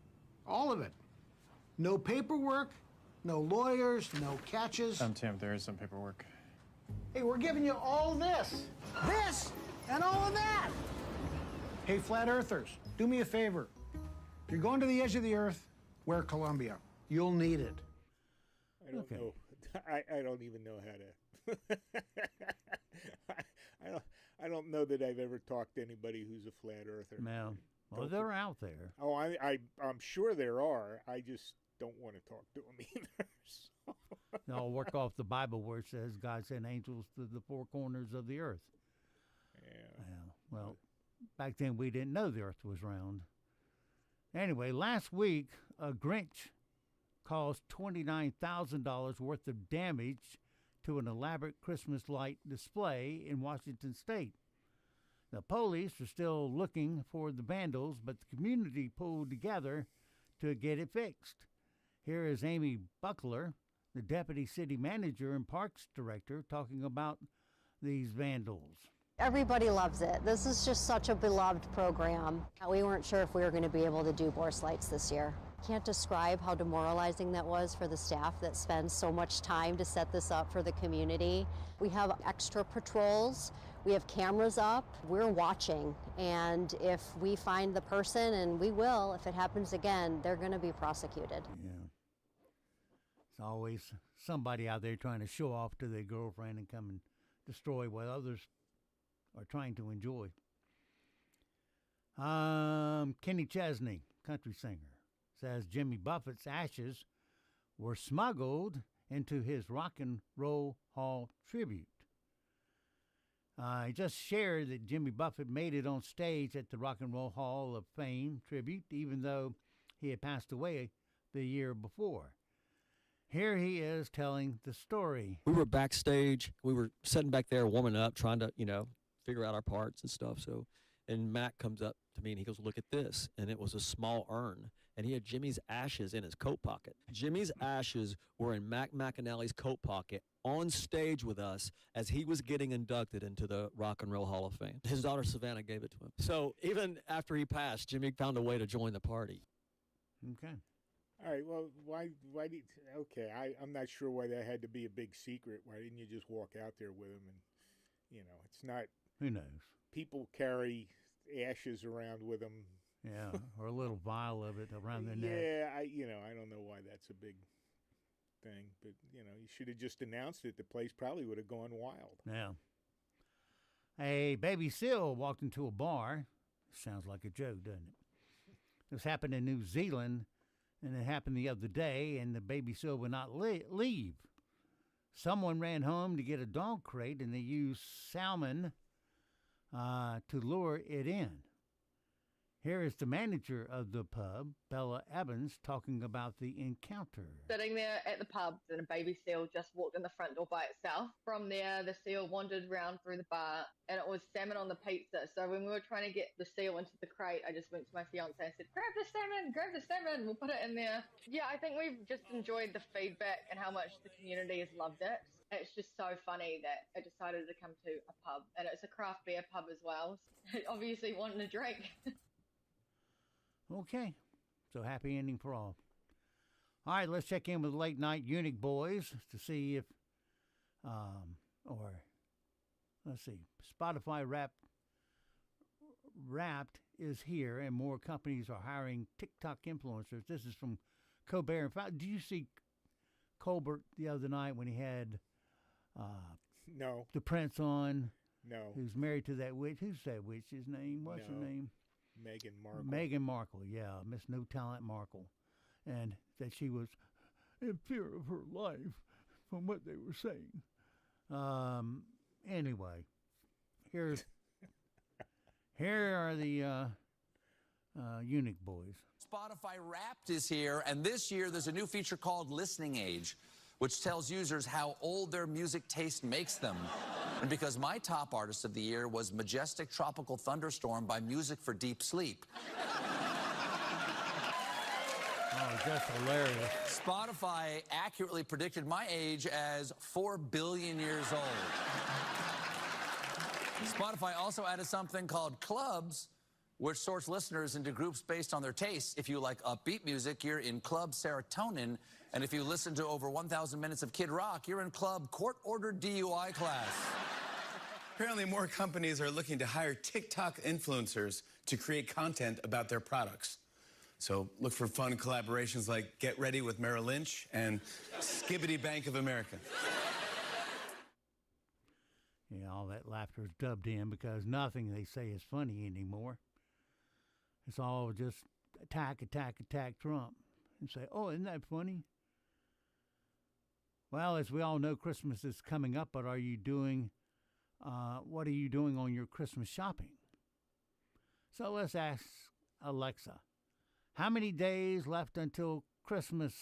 All of it. No paperwork, no lawyers, no catches. Tim, there is some paperwork. Hey, we're giving you all this, and all of that. Hey, flat earthers, do me a favor. If you're going to the edge of the earth, wear Columbia. You'll need it. I don't know. I don't even know how to. I don't know that I've ever talked to anybody who's a flat earther. No. Well, they're out there. Oh, I'm sure there are. I just don't want to talk to them either. So. No, I'll work off the Bible where it says God sent angels to the four corners of the earth. Yeah. Well, back then we didn't know the earth was round. Anyway, last week, a Grinch caused $29,000 worth of damage to an elaborate Christmas light display in Washington State. The police are still looking for the vandals, but the community pulled together to get it fixed. Here is Amy Buckler, the deputy city manager and parks director, talking about these vandals. Everybody loves it. This is just such a beloved program. We weren't sure if we were going to be able to do Bourse Lights this year. Can't describe how demoralizing that was for the staff that spends so much time to set this up for the community. We have extra patrols. We have cameras up. We're watching. And if we find the person, and we will, if it happens again, they're going to be prosecuted. Yeah. It's always somebody out there trying to show off to their girlfriend and come and destroy what others are trying to enjoy. Kenny Chesney, country singer, says Jimmy Buffett's ashes were smuggled into his Rock and Roll Hall tribute. He just shared that Jimmy Buffett made it on stage at the Rock and Roll Hall of Fame tribute, even though he had passed away the year before. Here he is telling the story. We were backstage. We were sitting back there warming up, trying to, figure out our parts and stuff. So, and Mac comes up to me and he goes, "Look at this." And it was a small urn. And he had Jimmy's ashes in his coat pocket. Jimmy's ashes were in Mac McAnally's coat pocket on stage with us as he was getting inducted into the Rock and Roll Hall of Fame. His daughter Savannah gave it to him. So even after he passed, Jimmy found a way to join the party. Okay. All right, well, why did, okay, I'm not sure why that had to be a big secret. Why didn't you just walk out there with him? And, it's not. Who knows? People carry ashes around with them. Yeah, or a little vial of it around their neck. Yeah, I don't know why that's a big thing. But, you should have just announced it. The place probably would have gone wild. Yeah. A baby seal walked into a bar. Sounds like a joke, doesn't it? This happened in New Zealand. And it happened the other day, and the baby seal would not leave. Someone ran home to get a dog crate, and they used salmon to lure it in. Here is the manager of the pub, Bella Evans, talking about the encounter. Sitting there at the pub, and a baby seal just walked in the front door by itself. From there, the seal wandered around through the bar, and it was salmon on the pizza. So when we were trying to get the seal into the crate, I just went to my fiance and said, grab the salmon, we'll put it in there. Yeah, I think we've just enjoyed the feedback and how much the community has loved it. It's just so funny that it decided to come to a pub, and it's a craft beer pub as well. So obviously wanting a drink. Okay, so happy ending for all. All right, let's check in with Late Night Unique Boys to see if, Spotify Wrapped is here, and more companies are hiring TikTok influencers. This is from Colbert. In fact, did you see Colbert the other night when he had no the Prince on? No. Who's married to that witch? Who's that witch's name? What's her name? Meghan Markle. Meghan Markle, yeah, Miss No Talent Markle. And that she was in fear of her life from what they were saying. Anyway, here are the Unique Boys. Spotify Wrapped is here, and this year there's a new feature called Listening Age. which tells users how old their music taste makes them. And because my top artist of the year was Majestic Tropical Thunderstorm by Music for Deep Sleep. Oh, just hilarious. Spotify accurately predicted my age as 4 billion years old. Spotify also added something called Clubs, which sorts listeners into groups based on their tastes. If you like upbeat music, you're in Club Serotonin. And if you listen to over 1,000 minutes of Kid Rock, you're in Club Court-Ordered DUI class. Apparently, more companies are looking to hire TikTok influencers to create content about their products. So look for fun collaborations like Get Ready with Merrill Lynch and Skibbity Bank of America. Yeah, all that laughter is dubbed in because nothing they say is funny anymore. It's all just attack Trump. And say, oh, isn't that funny? Well, as we all know, Christmas is coming up, but what are you doing on your Christmas shopping? So let's ask Alexa, how many days left until Christmas?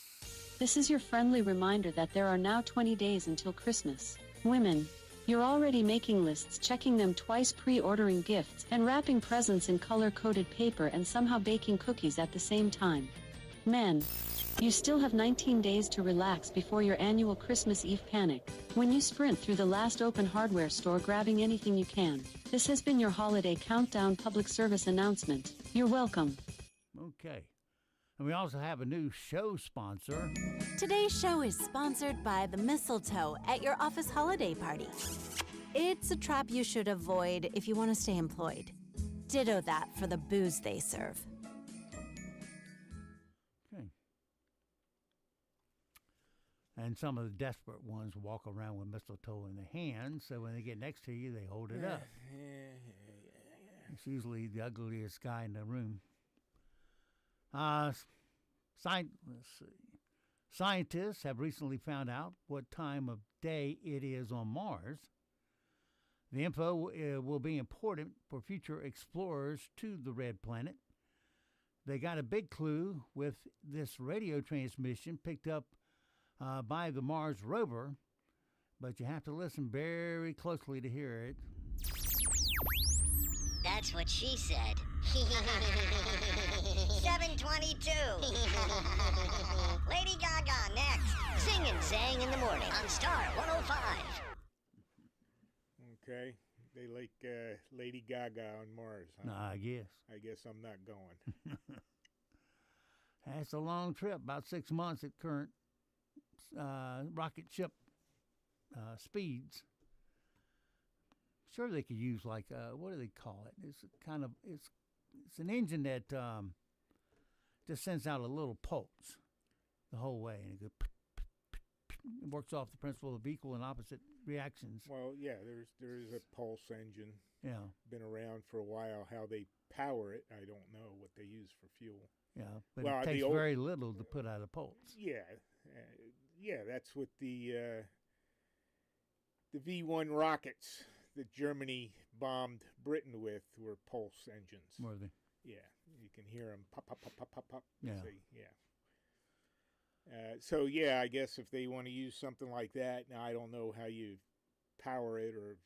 This is your friendly reminder that there are now 20 days until Christmas. Women, you're already making lists, checking them twice, pre-ordering gifts, and wrapping presents in color-coded paper and somehow baking cookies at the same time. Men, you still have 19 days to relax before your annual Christmas Eve panic, when you sprint through the last open hardware store grabbing anything you can. This has been your holiday countdown public service announcement. You're welcome. Okay. And we also have a new show sponsor. Today's show is sponsored by the mistletoe at your office holiday party. It's a trap you should avoid if you want to stay employed. Ditto that for the booze they serve. Okay. And some of the desperate ones walk around with mistletoe in their hands, so when they get next to you, they hold it up. It's usually the ugliest guy in the room. Scientists have recently found out what time of day it is on Mars. The info will be important for future explorers to the red planet. They got a big clue with this radio transmission picked up by the Mars rover, but you have to listen very closely to hear it. That's what she said. 7:22. Lady Gaga next. Sing and sang in the morning on Star 105. Okay. They like Lady Gaga on Mars, huh? I guess. I guess I'm not going. That's a long trip, about 6 months at current rocket ship speeds. Sure, they could use like what do they call it? It's kind of it's an engine that just sends out a little pulse the whole way, and it goes. It works off the principle of equal and opposite reactions. Well, yeah, there's a pulse engine. Yeah, been around for a while. How they power it, I don't know. What they use for fuel. Yeah, but it takes very little to put out a pulse. Yeah, that's what the V-1 rockets that Germany bombed Britain with were pulse engines. Were they? Yeah, you can hear them pop, pop, pop, pop, pop, pop. Yeah. So, yeah, I guess if they want to use something like that, now I don't know how you power it or,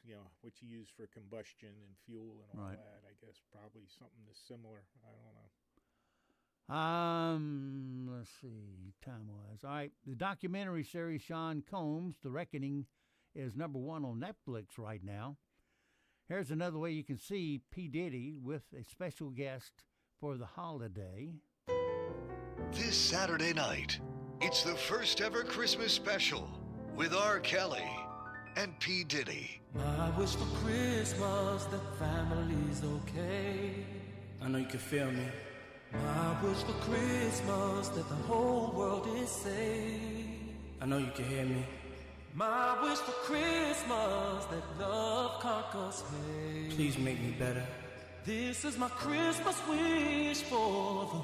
what you use for combustion and fuel and all that. I guess probably something that's similar. I don't know. Let's see, time-wise. All right, the documentary series Sean Combs, The Reckoning, is #1 on Netflix right now. Here's another way you can see P. Diddy with a special guest for the holiday. This Saturday night, it's the first ever Christmas special with R. Kelly and P. Diddy. I wish for Christmas that family's okay. I know you can feel me. I wish for Christmas that the whole world is safe. I know you can hear me. My wish for Christmas that love conquers hate. Please make me better. This is my Christmas wish for the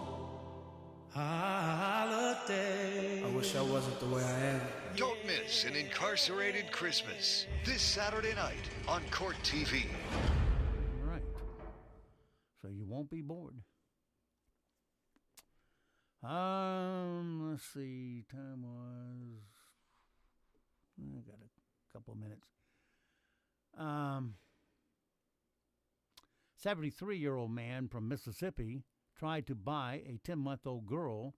holiday. I wish I wasn't the way I am. Don't miss an incarcerated Christmas this Saturday night on Court TV. All right. So you won't be bored. Let's see, time was I got a couple of minutes. 73-year-old man from Mississippi tried to buy a 10-month-old girl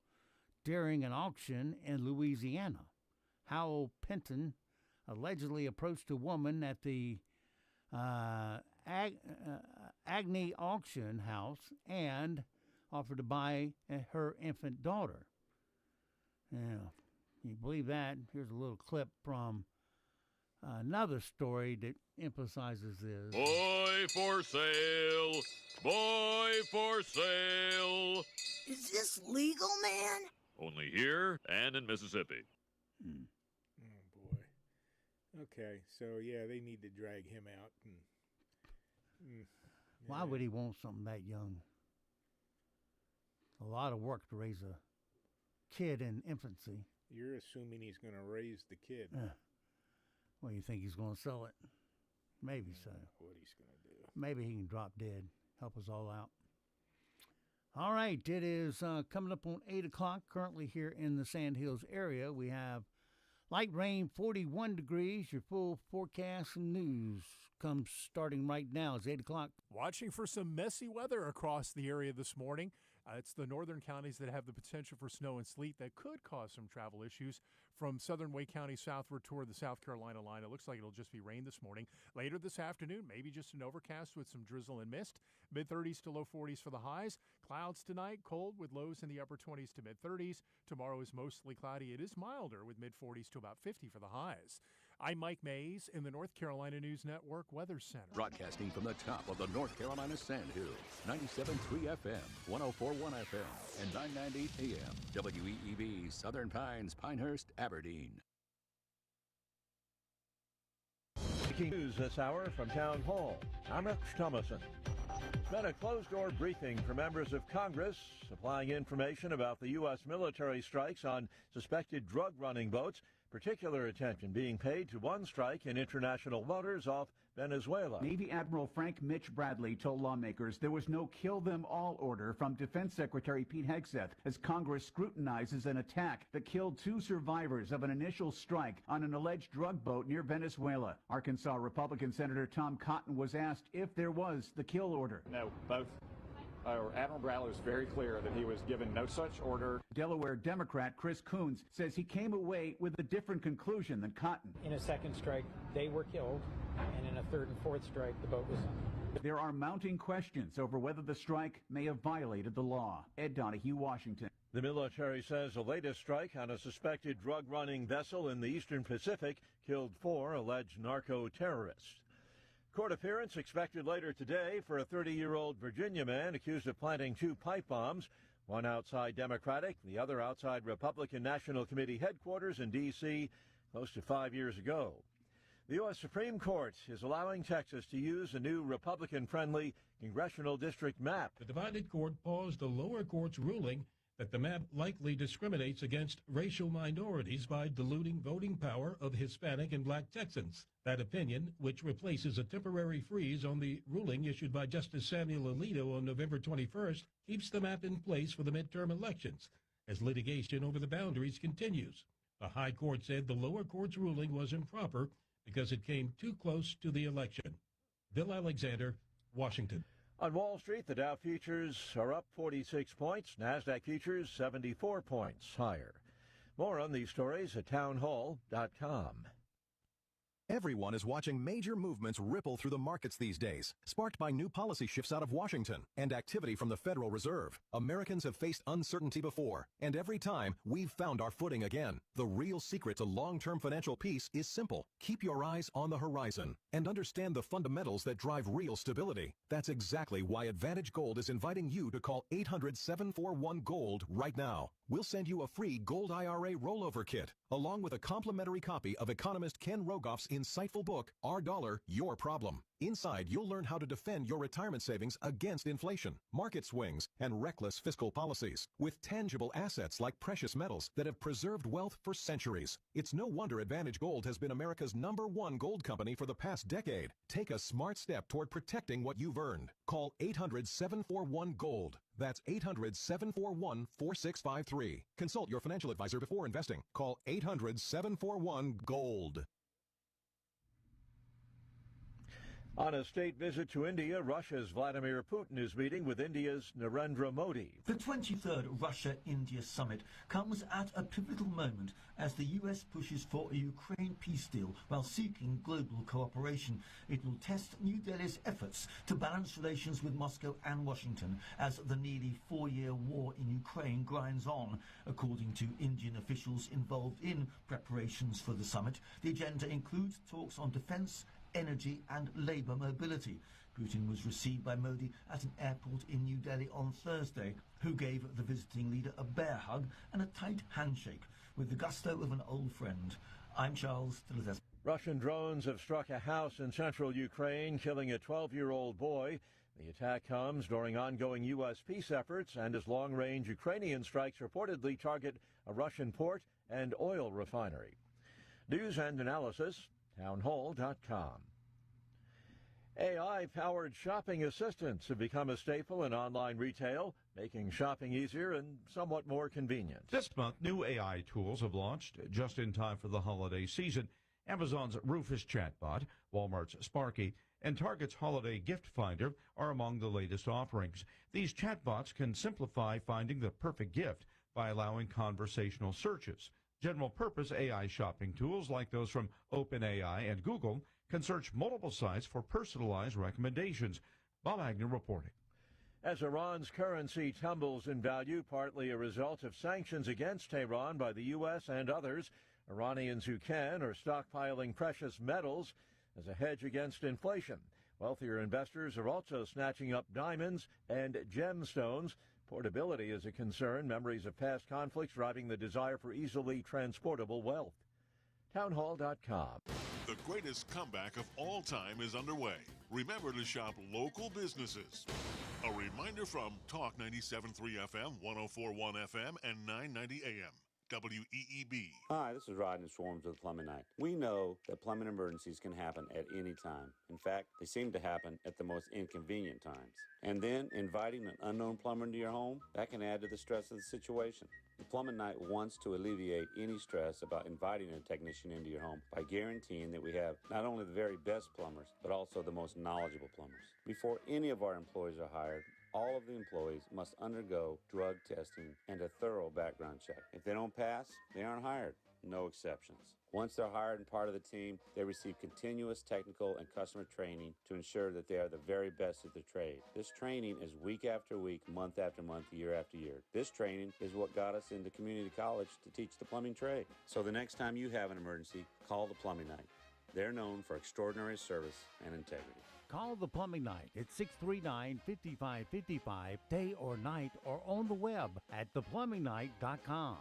during an auction in Louisiana. Howell Penton allegedly approached a woman at the Agni auction house and offered to buy her infant daughter. Yeah, you believe that? Here's a little clip from another story that emphasizes this. Boy for sale! Boy for sale! Is this legal, man? Only here and in Mississippi. Oh, boy. Okay, so, yeah, they need to drag him out. Why would he want something that young? A lot of work to raise a kid in infancy. You're assuming he's going to raise the kid. Well, you think he's going to sell it? Maybe so. What he's going to do. Maybe he can drop dead. Help us all out. All right, it is coming up on 8 o'clock. Currently here in the Sand Hills area, we have light rain, 41 degrees. Your full forecast and news comes starting right now. It's 8 o'clock. Watching for some messy weather across the area this morning. It's the northern counties that have the potential for snow and sleet that could cause some travel issues from southern Wake County southward toward the South Carolina line. It looks like it'll just be rain this morning. Later this afternoon, maybe just an overcast with some drizzle and mist. Mid-30s to low 40s for the highs. Clouds tonight, cold with lows in the upper 20s to mid-30s. Tomorrow is mostly cloudy. It is milder with mid-40s to about 50 for the highs. I'm Mike Mays in the North Carolina News Network Weather Center. Broadcasting from the top of the North Carolina Sandhills, 97.3 FM, 104.1 FM, and 990 AM, WEEB, Southern Pines, Pinehurst, Aberdeen. Breaking news this hour from Town Hall. I'm Rex Thomason. It's been a closed-door briefing for members of Congress supplying information about the U.S. military strikes on suspected drug-running boats. Particular attention being paid to one strike in international waters off Venezuela. Navy Admiral Frank Mitch Bradley told lawmakers there was no kill-them-all order from Defense Secretary Pete Hegseth as Congress scrutinizes an attack that killed 2 survivors of an initial strike on an alleged drug boat near Venezuela. Arkansas Republican Senator Tom Cotton was asked if there was the kill order. No, both. Admiral Bradley was very clear that he was given no such order. Delaware Democrat Chris Coons says he came away with a different conclusion than Cotton. In a second strike, they were killed, and in a third and fourth strike, the boat was sunk. There are mounting questions over whether the strike may have violated the law. Ed Donahue, Washington. The military says the latest strike on a suspected drug-running vessel in the Eastern Pacific killed 4 alleged narco-terrorists. Court appearance expected later today for a 30-year-old Virginia man accused of planting 2 pipe bombs, one outside Democratic, the other outside Republican National Committee headquarters in D.C. close to 5 years ago. The U.S. Supreme Court is allowing Texas to use a new Republican-friendly congressional district map. The divided court paused the lower court's ruling that the map likely discriminates against racial minorities by diluting voting power of Hispanic and black Texans. That opinion, which replaces a temporary freeze on the ruling issued by Justice Samuel Alito on November 21st, keeps the map in place for the midterm elections as litigation over the boundaries continues. The High Court said the lower court's ruling was improper because it came too close to the election. Bill Alexander, Washington. On Wall Street, the Dow futures are up 46 points. NASDAQ futures 74 points higher. More on these stories at townhall.com. Everyone is watching major movements ripple through the markets these days, sparked by new policy shifts out of Washington and activity from the Federal Reserve. Americans have faced uncertainty before, and every time, we've found our footing again. The real secret to long-term financial peace is simple. Keep your eyes on the horizon and understand the fundamentals that drive real stability. That's exactly why Advantage Gold is inviting you to call 800-741-GOLD right now. We'll send you a free Gold IRA rollover kit, along with a complimentary copy of economist Ken Rogoff's insightful book, Our Dollar, Your Problem. Inside, you'll learn how to defend your retirement savings against inflation, market swings, and reckless fiscal policies. With tangible assets like precious metals that have preserved wealth for centuries. It's no wonder Advantage Gold has been America's #1 gold company for the past decade. Take a smart step toward protecting what you've earned. Call 800-741-GOLD. That's 800-741-4653. Consult your financial advisor before investing. Call 800-741-GOLD. On a state visit to India, Russia's Vladimir Putin is meeting with India's Narendra Modi. The 23rd Russia-India summit comes at a pivotal moment as the US pushes for a Ukraine peace deal while seeking global cooperation. It will test New Delhi's efforts to balance relations with Moscow and Washington as the nearly 4-year war in Ukraine grinds on. According to Indian officials involved in preparations for the summit, the agenda includes talks on defense, energy and labour mobility. Putin was received by Modi at an airport in New Delhi on Thursday, who gave the visiting leader a bear hug and a tight handshake with the gusto of an old friend. I'm Charles Tillis. Russian drones have struck a house in central Ukraine, killing a 12-year-old boy. The attack comes during ongoing U.S. peace efforts and as long-range Ukrainian strikes reportedly target a Russian port and oil refinery. News and analysis, townhall.com. AI-powered shopping assistants have become a staple in online retail, making shopping easier and somewhat more convenient. This month, new AI tools have launched just in time for the holiday season. Amazon's Rufus chatbot, Walmart's Sparky, and Target's Holiday Gift Finder are among the latest offerings. These chatbots can simplify finding the perfect gift by allowing conversational searches. General-purpose AI shopping tools like those from OpenAI and Google can search multiple sites for personalized recommendations. Bob Agnew reporting. As Iran's currency tumbles in value, partly a result of sanctions against Tehran by the U.S. and others, Iranians who can are stockpiling precious metals as a hedge against inflation. Wealthier investors are also snatching up diamonds and gemstones. Portability is a concern, memories of past conflicts driving the desire for easily transportable wealth. Townhall.com. The greatest comeback of all time is underway. Remember to shop local businesses. A reminder from Talk 97.3 FM, 104.1 FM, and 990 AM. WEEB. Hi, this is Rodney Swarms with Plumbing Night. We know that plumbing emergencies can happen at any time. In fact, they seem to happen at the most inconvenient times. And then inviting an unknown plumber into your home, that can add to the stress of the situation. The Plumbing Night wants to alleviate any stress about inviting a technician into your home by guaranteeing that we have not only the very best plumbers, but also the most knowledgeable plumbers. Before any of our employees are hired, all of the employees must undergo drug testing and a thorough background check. If they don't pass, they aren't hired. No exceptions. Once they're hired and part of the team, they receive continuous technical and customer training to ensure that they are the very best at their trade. This training is week after week, month after month, year after year. This training is what got us into community college to teach the plumbing trade. So the next time you have an emergency, call the Plumbing Night. They're known for extraordinary service and integrity. Call the Plumbing Night at 639-5555, day or night, or on the web at theplumbingnight.com.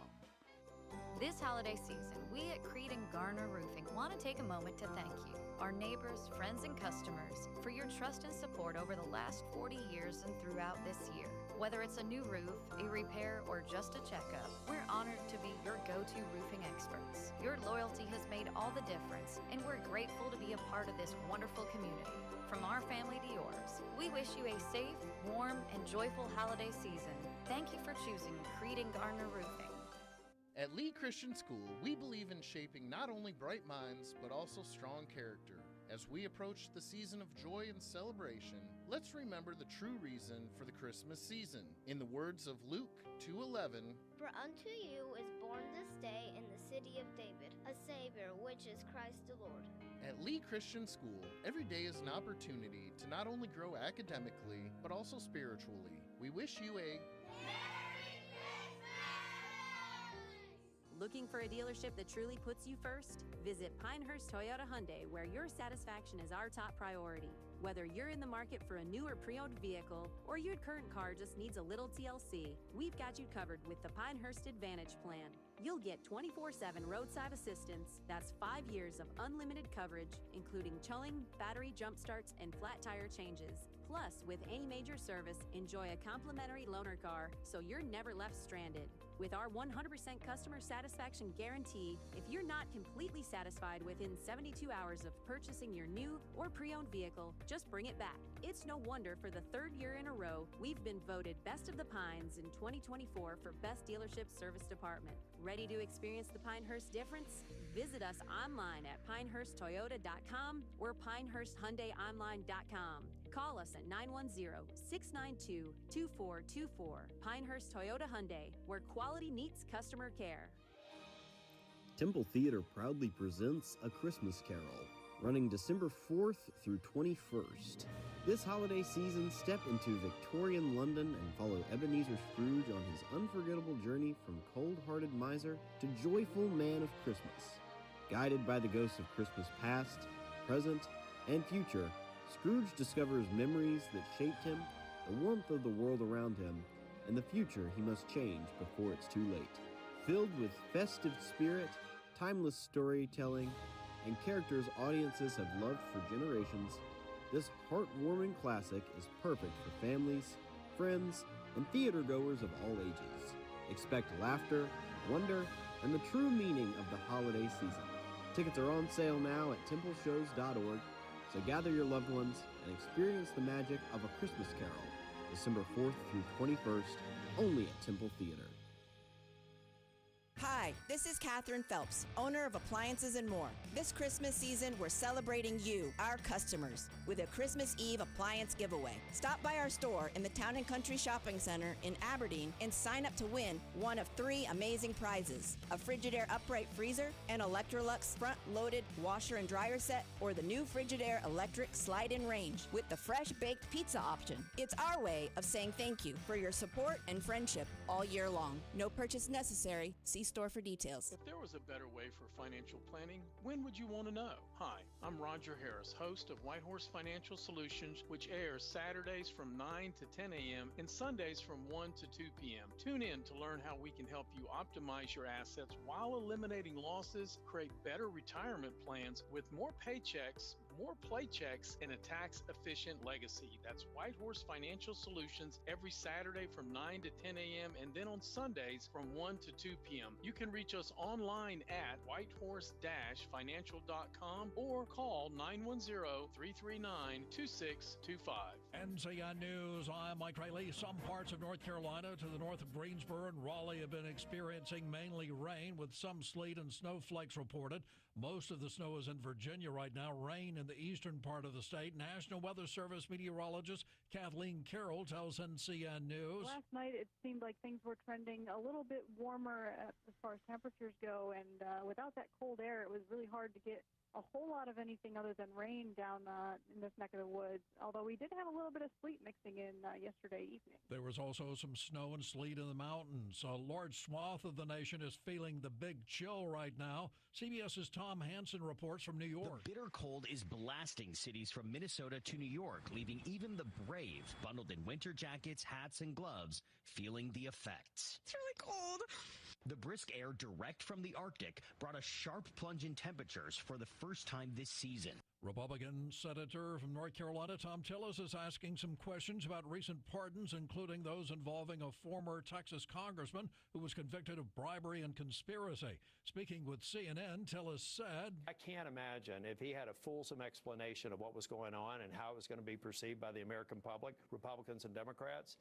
This holiday season, we at Creed and Garner Roofing want to take a moment to thank you, our neighbors, friends, and customers, for your trust and support over the last 40 years and throughout this year. Whether it's a new roof, a repair, or just a checkup, we're honored to be your go-to roofing experts. Your loyalty has made all the difference, and we're grateful to be a part of this wonderful community. From our family to yours, we wish you a safe, warm, and joyful holiday season. Thank you for choosing Creed and Garner Roofing. At Lee Christian School, we believe in shaping not only bright minds, but also strong character. As we approach the season of joy and celebration, let's remember the true reason for the Christmas season. In the words of Luke 2:11, "For unto you is born this day in the city of David a Savior, which is Christ the Lord." At Lee Christian School, every day is an opportunity to not only grow academically, but also spiritually. We wish you a Looking for a dealership that truly puts you first? Visit Pinehurst Toyota Hyundai, where your satisfaction is our top priority. Whether you're in the market for a new or pre-owned vehicle, or your current car just needs a little TLC, we've got you covered with the Pinehurst Advantage Plan. You'll get 24/7 roadside assistance. That's 5 years of unlimited coverage, including towing, battery jump starts, and flat tire changes. Plus, with any major service, enjoy a complimentary loaner car so you're never left stranded. With our 100% customer satisfaction guarantee, if you're not completely satisfied within 72 hours of purchasing your new or pre-owned vehicle, just bring it back. It's no wonder for the 3rd year in a row, we've been voted Best of the Pines in 2024 for Best Dealership Service Department. Ready to experience the Pinehurst difference? Visit us online at pinehursttoyota.com or pinehursthyundaiονline.com. Call us at 910-692-2424. Pinehurst Toyota Hyundai, where quality meets customer care. Temple Theater proudly presents A Christmas Carol, running December 4th through 21st. This holiday season, step into Victorian London and follow Ebenezer Scrooge on his unforgettable journey from cold-hearted miser to joyful man of Christmas. Guided by the ghosts of Christmas past, present, and future, Scrooge discovers memories that shaped him, the warmth of the world around him, and the future he must change before it's too late. Filled with festive spirit, timeless storytelling, and characters audiences have loved for generations, this heartwarming classic is perfect for families, friends, and theater-goers of all ages. Expect laughter, wonder, and the true meaning of the holiday season. Tickets are on sale now at templeshows.org. So gather your loved ones and experience the magic of A Christmas Carol, December 4th through 21st, only at Temple Theater. Hi, this is Catherine Phelps, owner of Appliances and More. This Christmas season, we're celebrating you, our customers, with a Christmas Eve appliance giveaway. Stop by our store in the Town & Country Shopping Center in Aberdeen and sign up to win one of 3 amazing prizes: a Frigidaire upright freezer, an Electrolux front-loaded washer and dryer set, or the new Frigidaire electric slide-in range with the fresh baked pizza option. It's our way of saying thank you for your support and friendship all year long. No purchase necessary. See store for details. If there was a better way for financial planning, when would you want to know? Hi, I'm Roger Harris, host of White Horse Financial Solutions, which airs Saturdays from 9 to 10 a.m. and Sundays from 1 to 2 p.m. Tune in to learn how we can help you optimize your assets while eliminating losses, create better retirement plans with more paychecks, more playchecks, and a tax-efficient legacy. That's White Horse Financial Solutions every Saturday from 9 to 10 a.m. and then on Sundays from 1 to 2 p.m. You can reach us online at whitehorse-financial.com or call 910-339-2625. NCN News, I'm Mike Rayleigh. Some parts of North Carolina to the north of Greensboro and Raleigh have been experiencing mainly rain with some sleet and snowflakes reported. Most of the snow is in Virginia right now. Rain in the eastern part of the state. National Weather Service meteorologist Kathleen Carroll tells NCN News. Last night it seemed like things were trending a little bit warmer as far as temperatures go, and without that cold air, it was really hard to get a whole lot of anything other than rain down in this neck of the woods, although we did have a little bit of sleet mixing in yesterday evening. There was also some snow and sleet in the mountains. A large swath of the nation is feeling the big chill right now. CBS's Tom Hansen reports from New York. The bitter cold is blasting cities from Minnesota to New York, leaving even the brave, bundled in winter jackets, hats, and gloves, feeling the effects. It's really cold. The brisk air direct from the Arctic brought a sharp plunge in temperatures for the first time this season. Republican Senator from North Carolina Tom Tillis is asking some questions about recent pardons, including those involving a former Texas congressman who was convicted of bribery and conspiracy. Speaking with CNN, Tillis said, I can't imagine if he had a fulsome explanation of what was going on and how it was going to be perceived by the American public, Republicans and Democrats,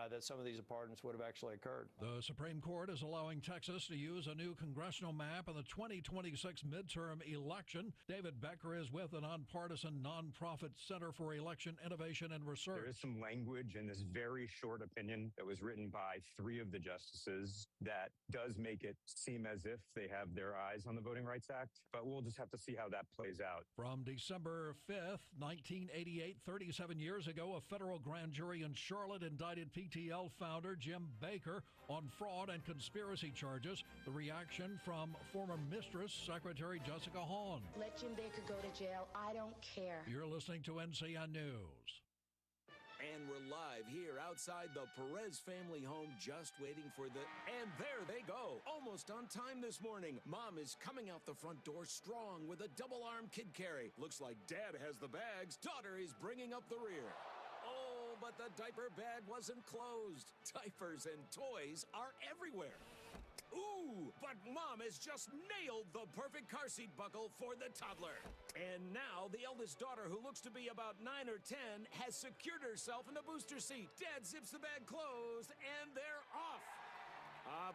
that some of these pardons would have actually occurred. The Supreme Court is allowing Texas to use a new congressional map in the 2026 midterm election. David Becker is with an nonpartisan nonprofit Center for Election Innovation and Research. There is some language in this very short opinion that was written by 3 of the justices that does make it seem as if they have their eyes on the Voting Rights Act, but we'll just have to see how that plays out. From December 5th, 1988, 37 years ago, a federal grand jury in Charlotte indicted PTL founder Jim Baker on fraud and conspiracy charges. The reaction from former mistress, Secretary Jessica Hahn. Let Jim Baker go to jail. I don't care. You're listening to NCN News. And we're live here outside the Perez family home, just waiting for the... And there they go, almost on time this morning. Mom is coming out the front door strong with a double-arm kid carry. Looks like Dad has the bags. Daughter is bringing up the rear. Oh, but the diaper bag wasn't closed. Diapers and toys are everywhere. Ooh, but Mom has just nailed the perfect car seat buckle for the toddler. And now the eldest daughter, who looks to be about 9 or 10, has secured herself in the booster seat. Dad zips the bag closed, and they're off.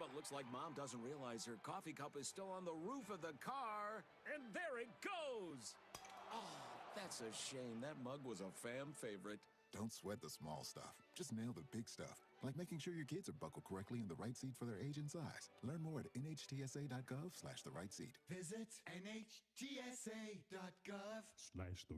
But looks like Mom doesn't realize her coffee cup is still on the roof of the car. And there it goes. Oh, that's a shame. That mug was a fam favorite. Don't sweat the small stuff. Just nail the big stuff. Like making sure your kids are buckled correctly in the right seat for their age and size. Learn more at nhtsa.gov/the right seat. Visit nhtsa.gov/the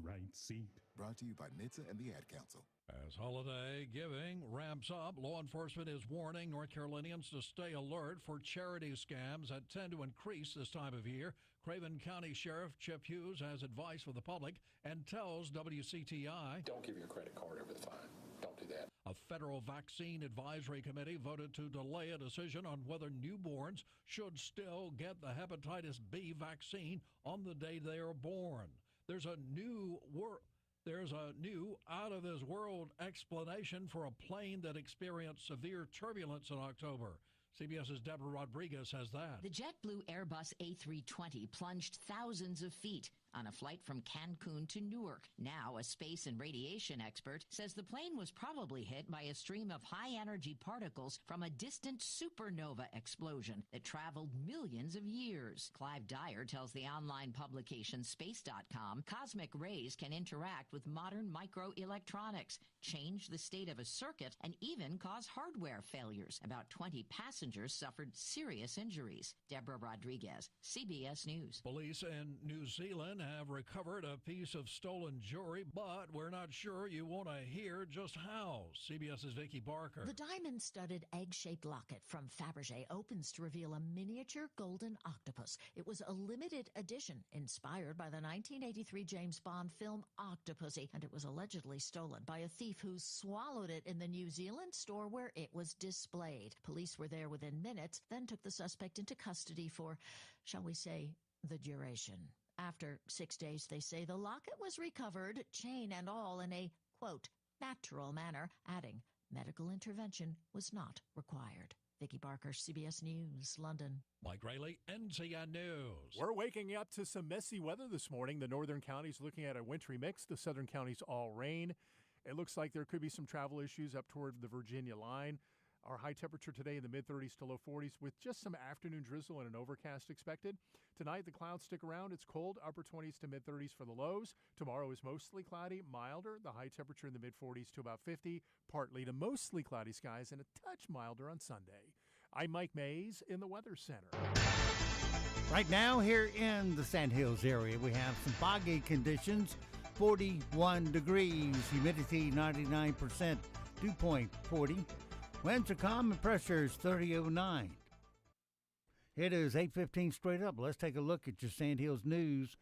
right seat. Brought to you by NHTSA and the Ad Council. As holiday giving ramps up, law enforcement is warning North Carolinians to stay alert for charity scams that tend to increase this time of year. Craven County Sheriff Chip Hughes has advice for the public and tells WCTI, don't give your credit card over the phone. Don't do that. A federal vaccine advisory committee voted to delay a decision on whether newborns should still get the hepatitis B vaccine on the day they are born. There's a new out-of-this-world explanation for a plane that experienced severe turbulence in October. CBS's Deborah Rodriguez has that. The JetBlue Airbus A320 plunged thousands of feet on a flight from Cancun to Newark. Now, a space and radiation expert says the plane was probably hit by a stream of high-energy particles from a distant supernova explosion that traveled millions of years. Clive Dyer tells the online publication Space.com cosmic rays can interact with modern microelectronics, change the state of a circuit, and even cause hardware failures. About 20 passengers suffered serious injuries. Deborah Rodriguez, CBS News. Police in New Zealand have recovered a piece of stolen jewelry, but we're not sure you want to hear just how. CBS's Vicki Barker. The diamond-studded egg-shaped locket from Fabergé opens to reveal a miniature golden octopus. It was a limited edition inspired by the 1983 James Bond film Octopussy, and it was allegedly stolen by a thief who swallowed it in the New Zealand store where it was displayed. Police were there within minutes, then took the suspect into custody for, shall we say, the duration. After 6 days, they say, the locket was recovered, chain and all, in a, quote, natural manner, adding medical intervention was not required. Vicki Barker, CBS News, London. Mike Rayleigh, NCN News. We're waking up to some messy weather this morning. The northern counties looking at a wintry mix. The southern counties all rain. It looks like there could be some travel issues up toward the Virginia line. Our high temperature today in the mid-30s to low 40s with just some afternoon drizzle and an overcast expected. Tonight, the clouds stick around. It's cold, upper 20s to mid-30s for the lows. Tomorrow is mostly cloudy, milder. The high temperature in the mid-40s to about 50. Partly to mostly cloudy skies and a touch milder on Sunday. I'm Mike Mays in the Weather Center. Right now, here in the Sandhills area, we have some foggy conditions. 41 degrees, humidity 99%, dew point 40. Winds are calm and pressure is 3009. It is 8:15 straight up. Let's take a look at your Sandhills news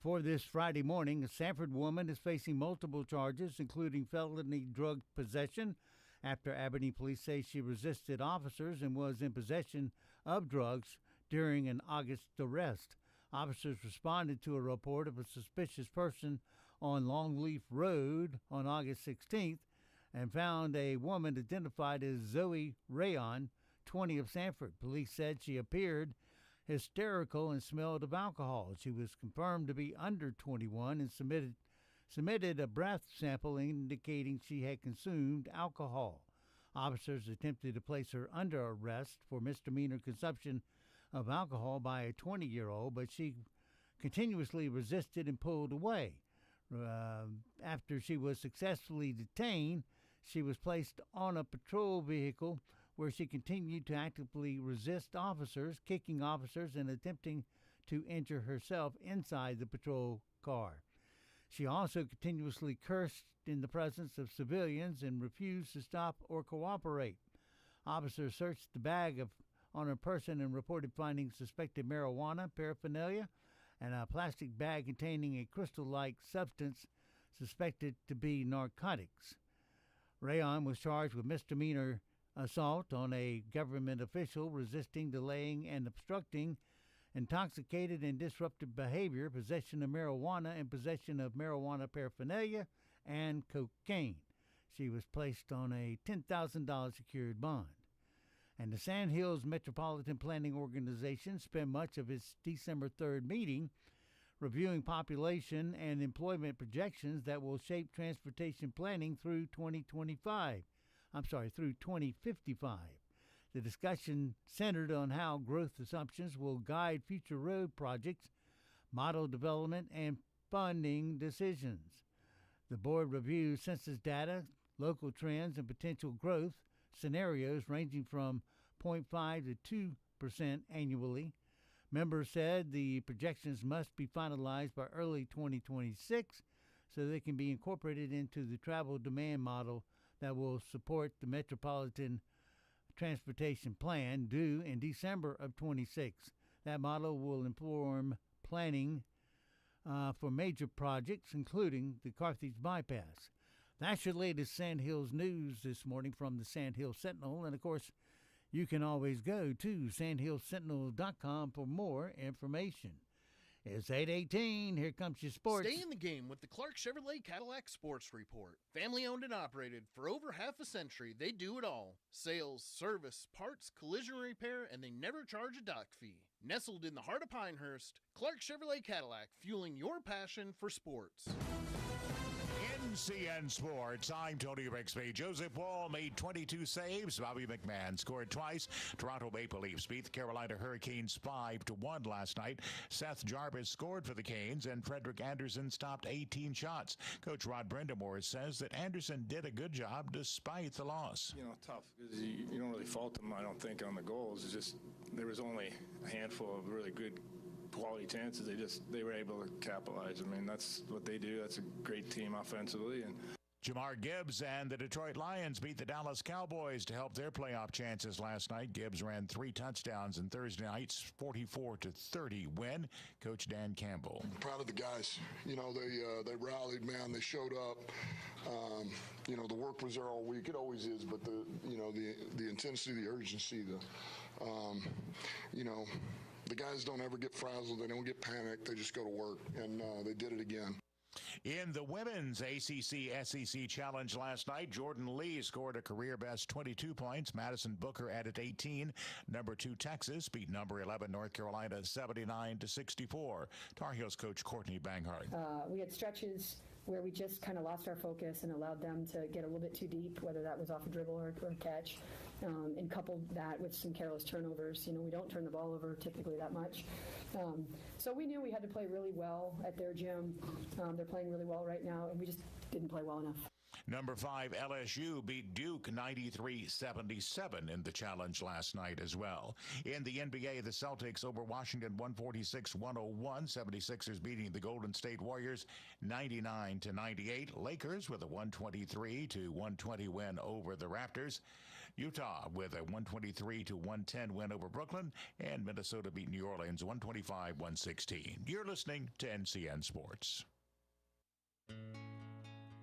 for this Friday morning. A Sanford woman is facing multiple charges, including felony drug possession, after Aberdeen police say she resisted officers and was in possession of drugs during an August arrest. Officers responded to a report of a suspicious person on Longleaf Road on August 16th. And found a woman identified as Zoe Rayon, 20 of Sanford. Police said she appeared hysterical and smelled of alcohol. She was confirmed to be under 21 and submitted a breath sample indicating she had consumed alcohol. Officers attempted to place her under arrest for misdemeanor consumption of alcohol by a 20-year-old, but she continuously resisted and pulled away. After she was successfully detained, she was placed on a patrol vehicle where she continued to actively resist officers, kicking officers and attempting to injure herself inside the patrol car. She also continuously cursed in the presence of civilians and refused to stop or cooperate. Officers searched the bag on her person and reported finding suspected marijuana paraphernalia and a plastic bag containing a crystal-like substance suspected to be narcotics. Rayon was charged with misdemeanor assault on a government official, resisting, delaying, and obstructing intoxicated and disruptive behavior, possession of marijuana, and possession of marijuana paraphernalia and cocaine. She was placed on a $10,000 secured bond. And the Sand Hills Metropolitan Planning Organization spent much of its December 3rd meeting reviewing population and employment projections that will shape transportation planning through 2055. Through 2055. The discussion centered on how growth assumptions will guide future road projects, model development, and funding decisions. The board reviewed census data, local trends, and potential growth scenarios ranging from 0.5 to 2% annually. Members said the projections must be finalized by early 2026 so they can be incorporated into the travel demand model that will support the Metropolitan Transportation Plan due in December of 26. That model will inform planning for major projects, including the Carthage Bypass. That's your latest Sand Hills news this morning from the Sand Hills Sentinel. And, of course, you can always go to sandhillsentinel.com for more information. It's 8:18. Here comes your sports. Stay in the game with the Clark Chevrolet Cadillac Sports Report. Family owned and operated for over half a century, they do it all. Sales, service, parts, collision repair, and they never charge a dock fee. Nestled in the heart of Pinehurst, Clark Chevrolet Cadillac, fueling your passion for sports. NCN Sports, I'm Tony Rixby. Joseph Wall made 22 saves. Bobby McMahon scored twice. Toronto Maple Leafs beat the Carolina Hurricanes 5-1 last night. Seth Jarvis scored for the Canes, and Frederick Anderson stopped 18 shots. Coach Rod Brindamore says that Anderson did a good job despite the loss. Tough, because you don't really fault them, I don't think, on the goals. It's just there was only a handful of really good quality chances. They were able to capitalize. I mean, that's what they do. That's a great team offensively. And Jamar Gibbs and the Detroit Lions beat the Dallas Cowboys to help their playoff chances last night. Gibbs ran 3 touchdowns in Thursday night's 44-30 win. Coach Dan Campbell. I'm proud of the guys. They rallied, man. They showed up. The work was there all week. It always is, but the intensity, the urgency, the guys don't ever get frazzled. They don't get panicked. They just go to work, and they did it again. In the women's ACC-SEC Challenge last night, Jordan Lee scored a career-best 22 points. Madison Booker added 18. Number 2 Texas beat number 11 North Carolina 79-64. Tar Heels coach Courtney Banghart. We had stretches where we just kind of lost our focus and allowed them to get a little bit too deep, whether that was off a dribble or a catch, and coupled that with some careless turnovers. We don't turn the ball over typically that much. So we knew we had to play really well at their gym. They're playing really well right now, and we just didn't play well enough. Number 5 LSU beat Duke 93-77 in the challenge last night as well. In the NBA, the Celtics over Washington 146-101. 76ers beating the Golden State Warriors 99-98. Lakers with a 123-120 win over the Raptors. Utah with a 123-110 win over Brooklyn, and Minnesota beat New Orleans 125-116. You're listening to NCN Sports.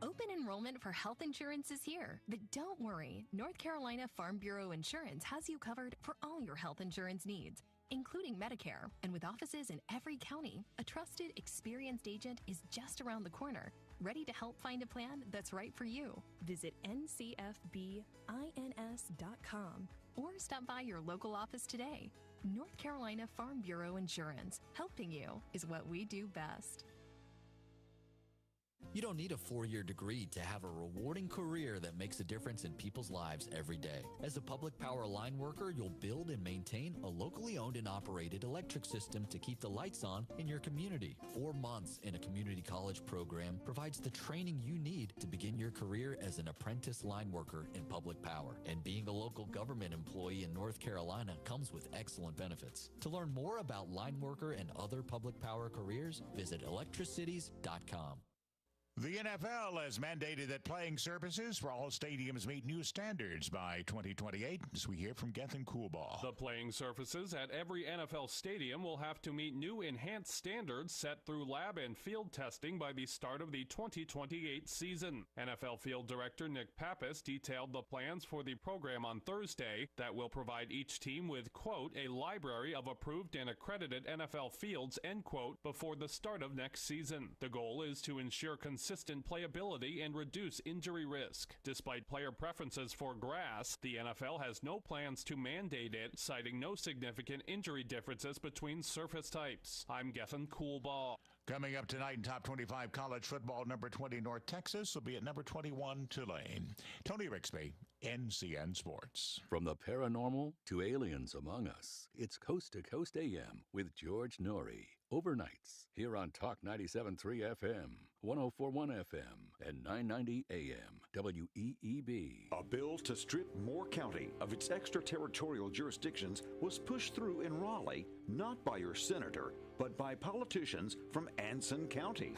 Open enrollment for health insurance is here. But don't worry, North Carolina Farm Bureau Insurance has you covered for all your health insurance needs, including Medicare. And with offices in every county, a trusted, experienced agent is just around the corner, ready to help find a plan that's right for you. Visit ncfbins.com or stop by your local office today. North Carolina Farm Bureau Insurance. Helping you is what we do best. You don't need a 4-year degree to have a rewarding career that makes a difference in people's lives every day. As a public power line worker, you'll build and maintain a locally owned and operated electric system to keep the lights on in your community. 4 months in a community college program provides the training you need to begin your career as an apprentice line worker in public power. And being a local government employee in North Carolina comes with excellent benefits. To learn more about line worker and other public power careers, visit electricities.com. The NFL has mandated that playing surfaces for all stadiums meet new standards by 2028, as we hear from Gethin Coolbaugh. The playing surfaces at every NFL stadium will have to meet new enhanced standards set through lab and field testing by the start of the 2028 season. NFL Field Director Nick Pappas detailed the plans for the program on Thursday that will provide each team with, quote, a library of approved and accredited NFL fields, end quote, before the start of next season. The goal is to ensure consistent playability and reduce injury risk. Despite player preferences for grass, the NFL has no plans to mandate it, citing no significant injury differences between surface types. I'm Gethin Coolbaugh. Coming up tonight in Top 25 College Football, number 20 North Texas will be at number 21 Tulane. Tony Rixby, NCN Sports. From the paranormal to aliens among us, it's Coast to Coast AM with George Norrie. Overnights here on Talk 97.3 FM, 104.1 FM, and 990 AM, WEEB. A bill to strip Moore County of its extraterritorial jurisdictions was pushed through in Raleigh, not by your senator, but by politicians from Anson County.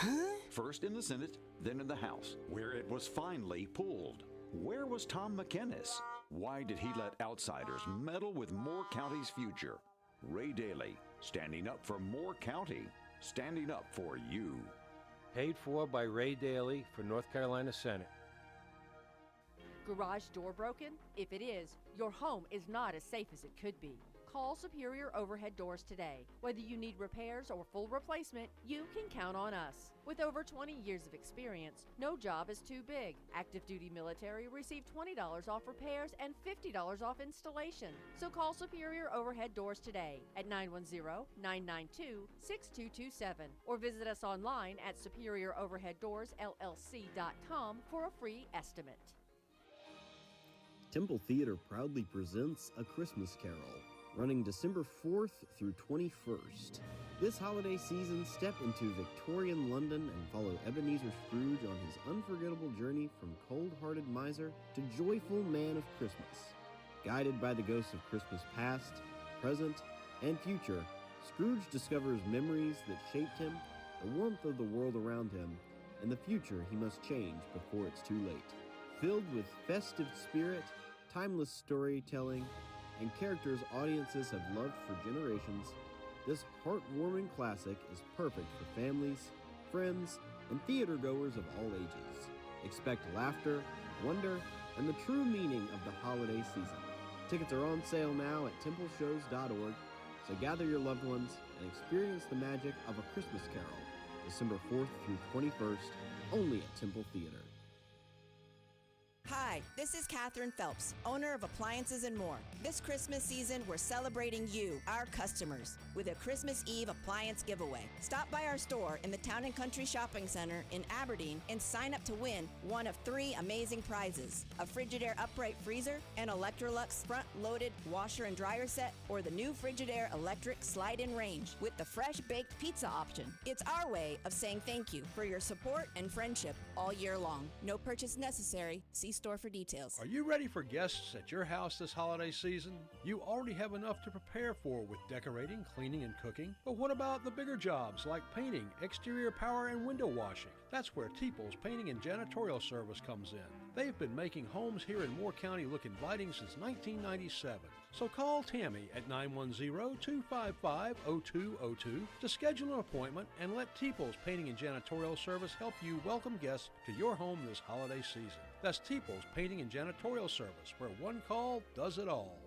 First in the Senate, then in the House, where it was finally pulled. Where was Tom McInnes? Why did he let outsiders meddle with Moore County's future? Ray Daly, standing up for Moore County, standing up for you. Paid for by Ray Daly for North Carolina Senate. Garage door broken? If it is, your home is not as safe as it could be. Call Superior Overhead Doors today. Whether you need repairs or full replacement, you can count on us. With over 20 years of experience, no job is too big. Active duty military receive $20 off repairs and $50 off installation. So call Superior Overhead Doors today at 910-992-6227 or visit us online at superioroverheaddoorsllc.com for a free estimate. Temple Theater proudly presents A Christmas Carol, running December 4th through 21st. This holiday season, step into Victorian London and follow Ebenezer Scrooge on his unforgettable journey from cold-hearted miser to joyful man of Christmas. Guided by the ghosts of Christmas past, present, and future, Scrooge discovers memories that shaped him, the warmth of the world around him, and the future he must change before it's too late. Filled with festive spirit, timeless storytelling, and characters audiences have loved for generations, this heartwarming classic is perfect for families, friends, and theater-goers of all ages. Expect laughter, wonder, and the true meaning of the holiday season. Tickets are on sale now at templeshows.org, so gather your loved ones and experience the magic of A Christmas Carol, December 4th through 21st, only at Temple Theater. Hi, this is Catherine Phelps, owner of Appliances and More. This Christmas season, we're celebrating you, our customers, with a Christmas Eve appliance giveaway. Stop by our store in the Town & Country Shopping Center in Aberdeen and sign up to win one of 3 amazing prizes: a Frigidaire upright freezer, an Electrolux front-loaded washer and dryer set, or the new Frigidaire electric slide-in range with the fresh baked pizza option. It's our way of saying thank you for your support and friendship all year long. No purchase necessary. See store for details. Are you ready for guests at your house this holiday season? You already have enough to prepare for with decorating, cleaning, and cooking. But what about the bigger jobs like painting, exterior power, and window washing? That's where Teeples Painting and Janitorial Service comes in. They've been making homes here in Moore County look inviting since 1997. So call Tammy at 910-255-0202 to schedule an appointment and let Teeples Painting and Janitorial Service help you welcome guests to your home this holiday season. That's Teeples Painting and Janitorial Service, where one call does it all.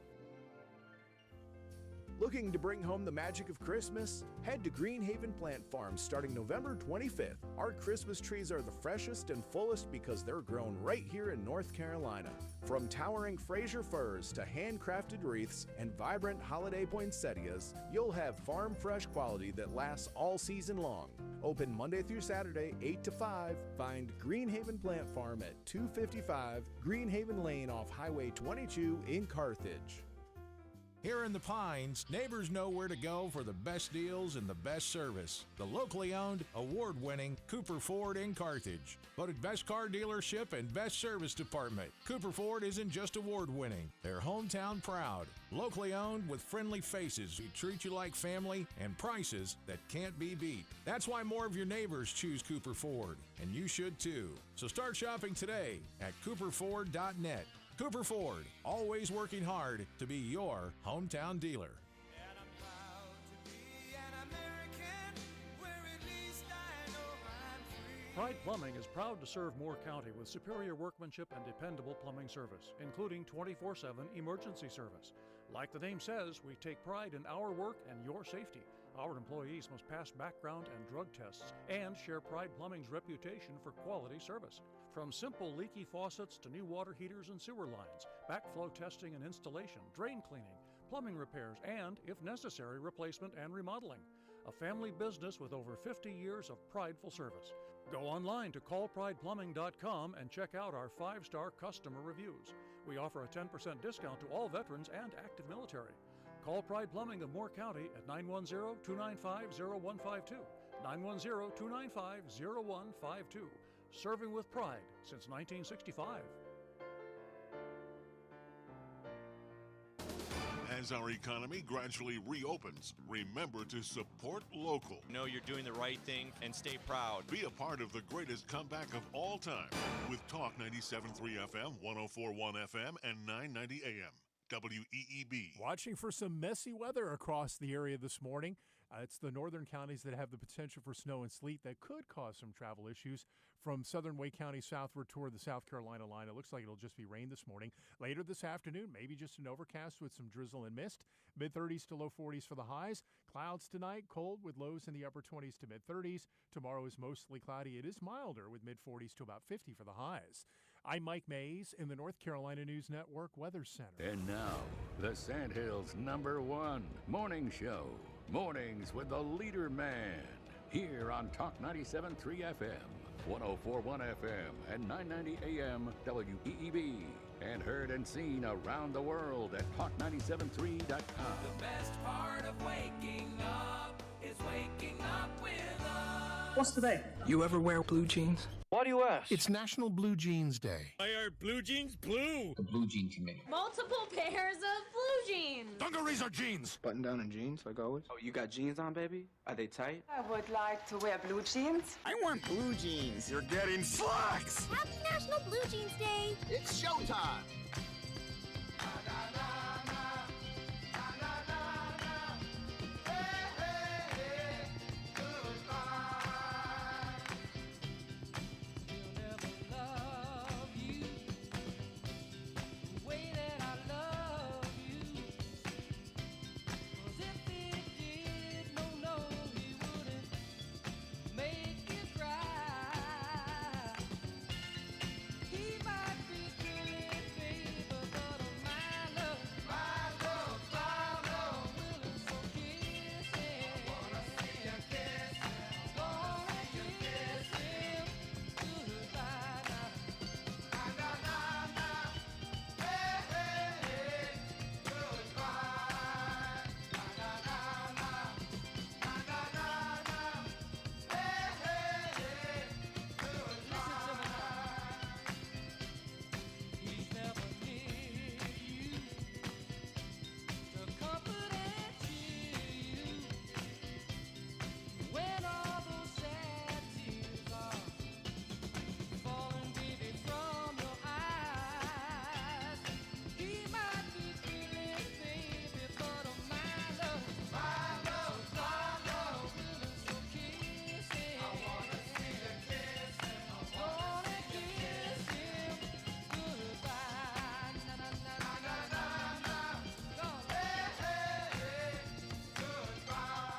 Looking to bring home the magic of Christmas? Head to Greenhaven Plant Farm starting November 25th. Our Christmas trees are the freshest and fullest because they're grown right here in North Carolina. From towering Fraser firs to handcrafted wreaths and vibrant holiday poinsettias, you'll have farm fresh quality that lasts all season long. Open Monday through Saturday, 8 to 5. Find Greenhaven Plant Farm at 255 Greenhaven Lane off Highway 22 in Carthage. Here in the Pines, neighbors know where to go for the best deals and the best service. The locally owned, award-winning Cooper Ford in Carthage. Voted best car dealership and best service department. Cooper Ford isn't just award-winning. They're hometown proud. Locally owned with friendly faces who treat you like family and prices that can't be beat. That's why more of your neighbors choose Cooper Ford, and you should too. So start shopping today at cooperford.net. Cooper Ford, always working hard to be your hometown dealer. Pride Plumbing is proud to serve Moore County with superior workmanship and dependable plumbing service, including 24/7 emergency service. Like the name says, we take pride in our work and your safety. Our employees must pass background and drug tests and share Pride Plumbing's reputation for quality service. From simple leaky faucets to new water heaters and sewer lines, backflow testing and installation, drain cleaning, plumbing repairs, and, if necessary, replacement and remodeling. A family business with over 50 years of prideful service. Go online to callprideplumbing.com and check out our 5-star customer reviews. We offer a 10% discount to all veterans and active military. Call Pride Plumbing of Moore County at 910-295-0152. 910-295-0152. Serving with pride since 1965. As our economy gradually reopens, remember to support local. Know you're doing the right thing and stay proud. Be a part of the greatest comeback of all time with Talk 97.3 FM, 104.1 FM, and 990 AM. WEEB. Watching for some messy weather across the area this morning. It's the northern counties that have the potential for snow and sleet that could cause some travel issues from southern Wake County southward toward the South Carolina line. It looks like it'll just be rain this morning. Later this afternoon, maybe just an overcast with some drizzle and mist. Mid-30s to low 40s for the highs. Clouds tonight, cold with lows in the upper 20s to mid-30s. Tomorrow is mostly cloudy. It is milder with mid-40s to about 50 for the highs. I'm Mike Mays in the North Carolina News Network Weather Center. And now, the Sandhills' #1 morning show. Mornings with the Leader Man. Here on Talk 97.3 FM, 104.1 FM, and 990 AM WEEB. And heard and seen around the world at talk973.com. The best part of waking up is waking up with us. What's today? You ever wear blue jeans? Why do you ask? It's National Blue Jeans Day. Why are blue jeans blue? The Blue Jean Committee. Multiple pairs of blue jeans. Dungarees are jeans. Button down and jeans, like always. Oh, you got jeans on, baby? Are they tight? I would like to wear blue jeans. I want blue jeans. You're getting slacks. Happy National Blue Jeans Day. It's showtime.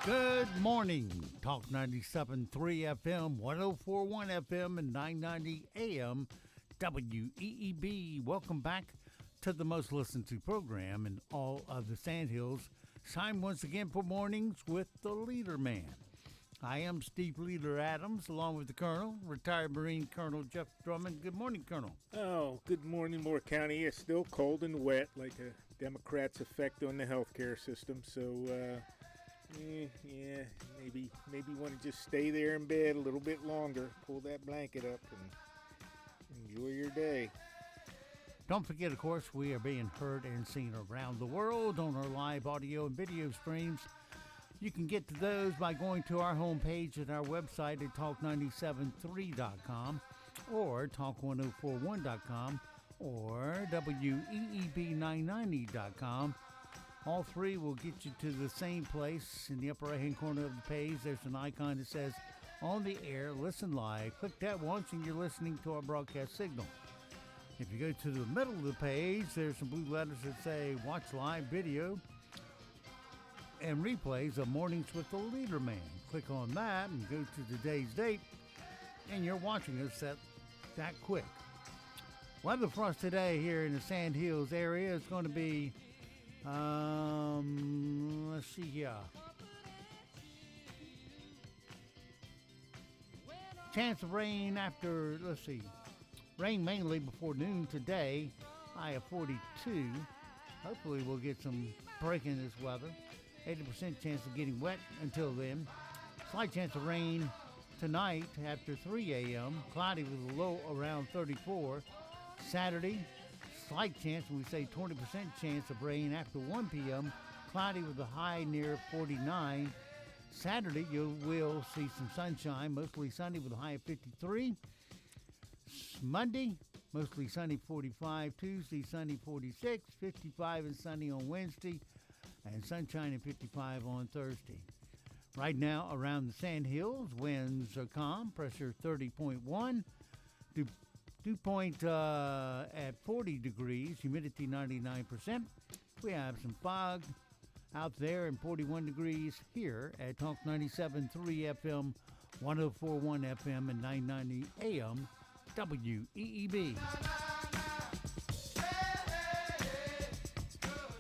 Good morning. Talk 97.3 FM, 104.1 FM, and 990 AM WEEB. Welcome back to the most listened to program in all of the Sandhills. Time once again for Mornings with the Leader Man. I am Steve Leader Adams, along with the Colonel, retired Marine Colonel Jeff Drummond. Good morning, Colonel. Oh, good morning, Moore County. It's still cold and wet, like the Democrats' effect on the healthcare system. So, yeah, maybe want to just stay there in bed a little bit longer, pull that blanket up, and enjoy your day. Don't forget, of course, we are being heard and seen around the world on our live audio and video streams. You can get to those by going to our homepage at our website at talk973.com or talk1041.com or weeb990.com. All three will get you to the same place. In the upper right-hand corner of the page, there's an icon that says, On the Air, Listen Live. Click that once and you're listening to our broadcast signal. If you go to the middle of the page, there's some blue letters that say, Watch Live Video and replays of Mornings with the Leader Man. Click on that and go to today's date, and you're watching us that quick. Weather for us today here in the Sand Hills area is going to be, let's see here. Chance of rain after, rain mainly before noon today, high of 42. Hopefully we'll get some break in this weather. 80% chance of getting wet until then. Slight chance of rain tonight after 3 a.m. Cloudy with a low around 34. Saturday, slight chance, we say 20% chance of rain after 1 p.m. Cloudy with a high near 49. Saturday, you will see some sunshine, mostly sunny with a high of 53. Monday, mostly sunny 45. Tuesday, sunny 46. 55 and sunny on Wednesday. And sunshine and 55 on Thursday. Right now, around the Sand Hills, winds are calm, pressure 30.1, dew point at 40 degrees, humidity 99%. We have some fog out there and 41 degrees here at Talk 97.3 FM, 104.1 FM, and 990 AM, WEEB.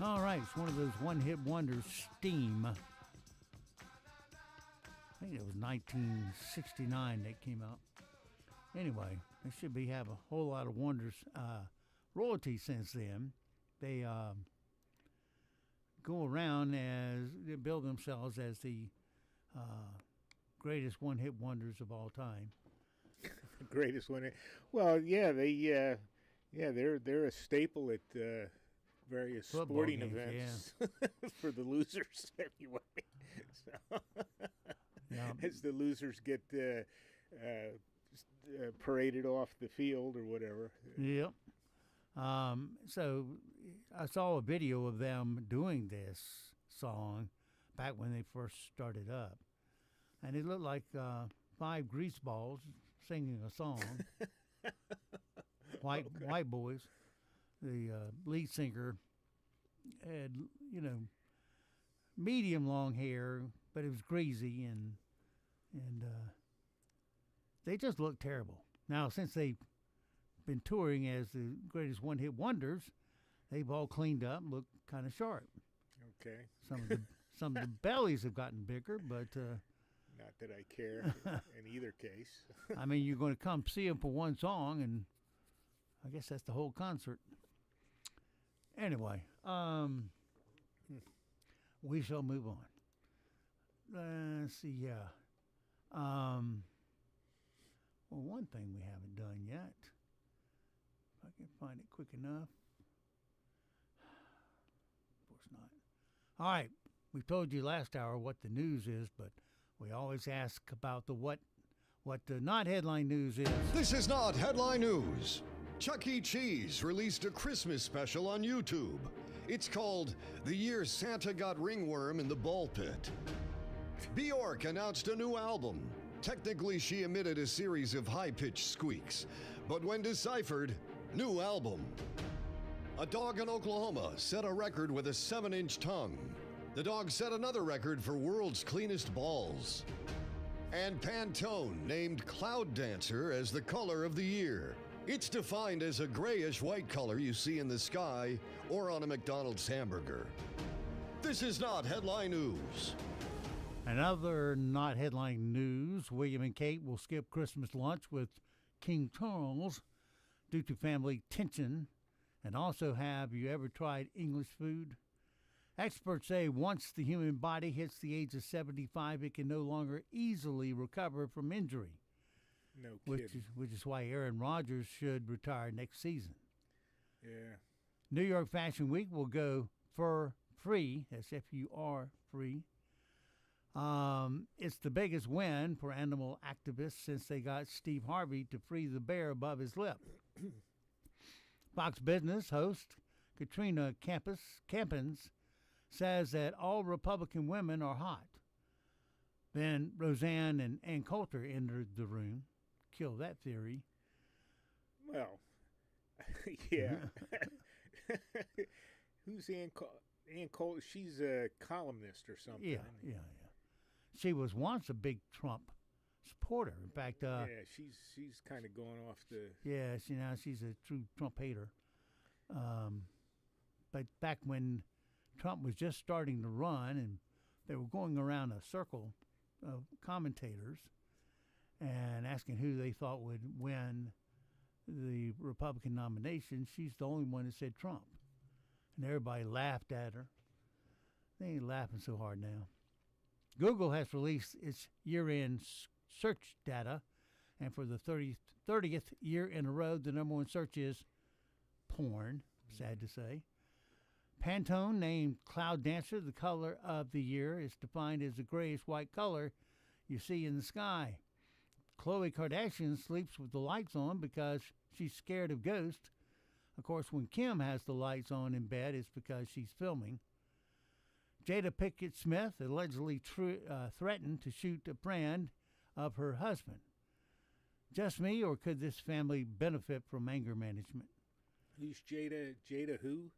All right, it's one of those one-hit wonders, Steam. I think it was 1969 that came out. Anyway, they should have a whole lot of wonders. Royalty since then. They go around as they bill themselves as the greatest one-hit wonders of all time. Greatest one. Well, yeah, they're a staple at various Football sporting games, events for the losers anyway. So, as the losers get paraded off the field or whatever. Yep. So I saw a video of them doing this song back when they first started up, and it looked like 5 greaseballs singing a song. White boys. The lead singer had, medium long hair, but it was greasy, and they just looked terrible. Now, since they've been touring as the greatest one-hit wonders, they've all cleaned up and look kind of sharp. Okay. Some of the bellies have gotten bigger, but not that I care in either case. I mean, you're going to come see them for one song, and I guess that's the whole concert. Anyway, we shall move on. Let's see, yeah. Well, one thing we haven't done yet, if I can find it quick enough. Of course not. All right, we told you last hour what the news is, but we always ask about the what the not headline news is. This is not headline news. Chuck E. Cheese released a Christmas special on YouTube. It's called The Year Santa Got Ringworm in the Ball Pit. Bjork announced a new album. Technically, she emitted a series of high-pitched squeaks, but when deciphered, new album. A dog in Oklahoma set a record with a 7-inch tongue. The dog set another record for world's cleanest balls. And Pantone named Cloud Dancer as the color of the year. It's defined as a grayish-white color you see in the sky or on a McDonald's hamburger. This is not headline news. Another not headline news, William and Kate will skip Christmas lunch with King Charles due to family tension. And also, have you ever tried English food? Experts say once the human body hits the age of 75, it can no longer easily recover from injury. No kidding. Which is why Aaron Rodgers should retire next season. Yeah. New York Fashion Week will go fur free. That's F-U-R free. It's the biggest win for animal activists since they got Steve Harvey to free the bear above his lip. Fox Business host Katrina Campins says that all Republican women are hot. Then Roseanne and Ann Coulter entered the room. Kill that theory. Well, yeah. Who's Ann Coulter? She's a columnist or something. Yeah. She was once a big Trump supporter. In fact, yeah, she's kind of going off the. Yeah, she's a true Trump hater. But back when Trump was just starting to run, and they were going around a circle of commentators and asking who they thought would win the Republican nomination, she's the only one that said Trump. And everybody laughed at her. They ain't laughing so hard now. Google has released its year-end search data, and for the 30th year in a row, the number one search is porn, sad to say. Pantone named Cloud Dancer the color of the year. It's defined as the grayish white color you see in the sky. Khloe Kardashian sleeps with the lights on because she's scared of ghosts. Of course, when Kim has the lights on in bed, it's because she's filming. Jada Pinkett Smith allegedly threatened to shoot a friend of her husband. Just me, or could this family benefit from anger management? Who's Jada? Jada who?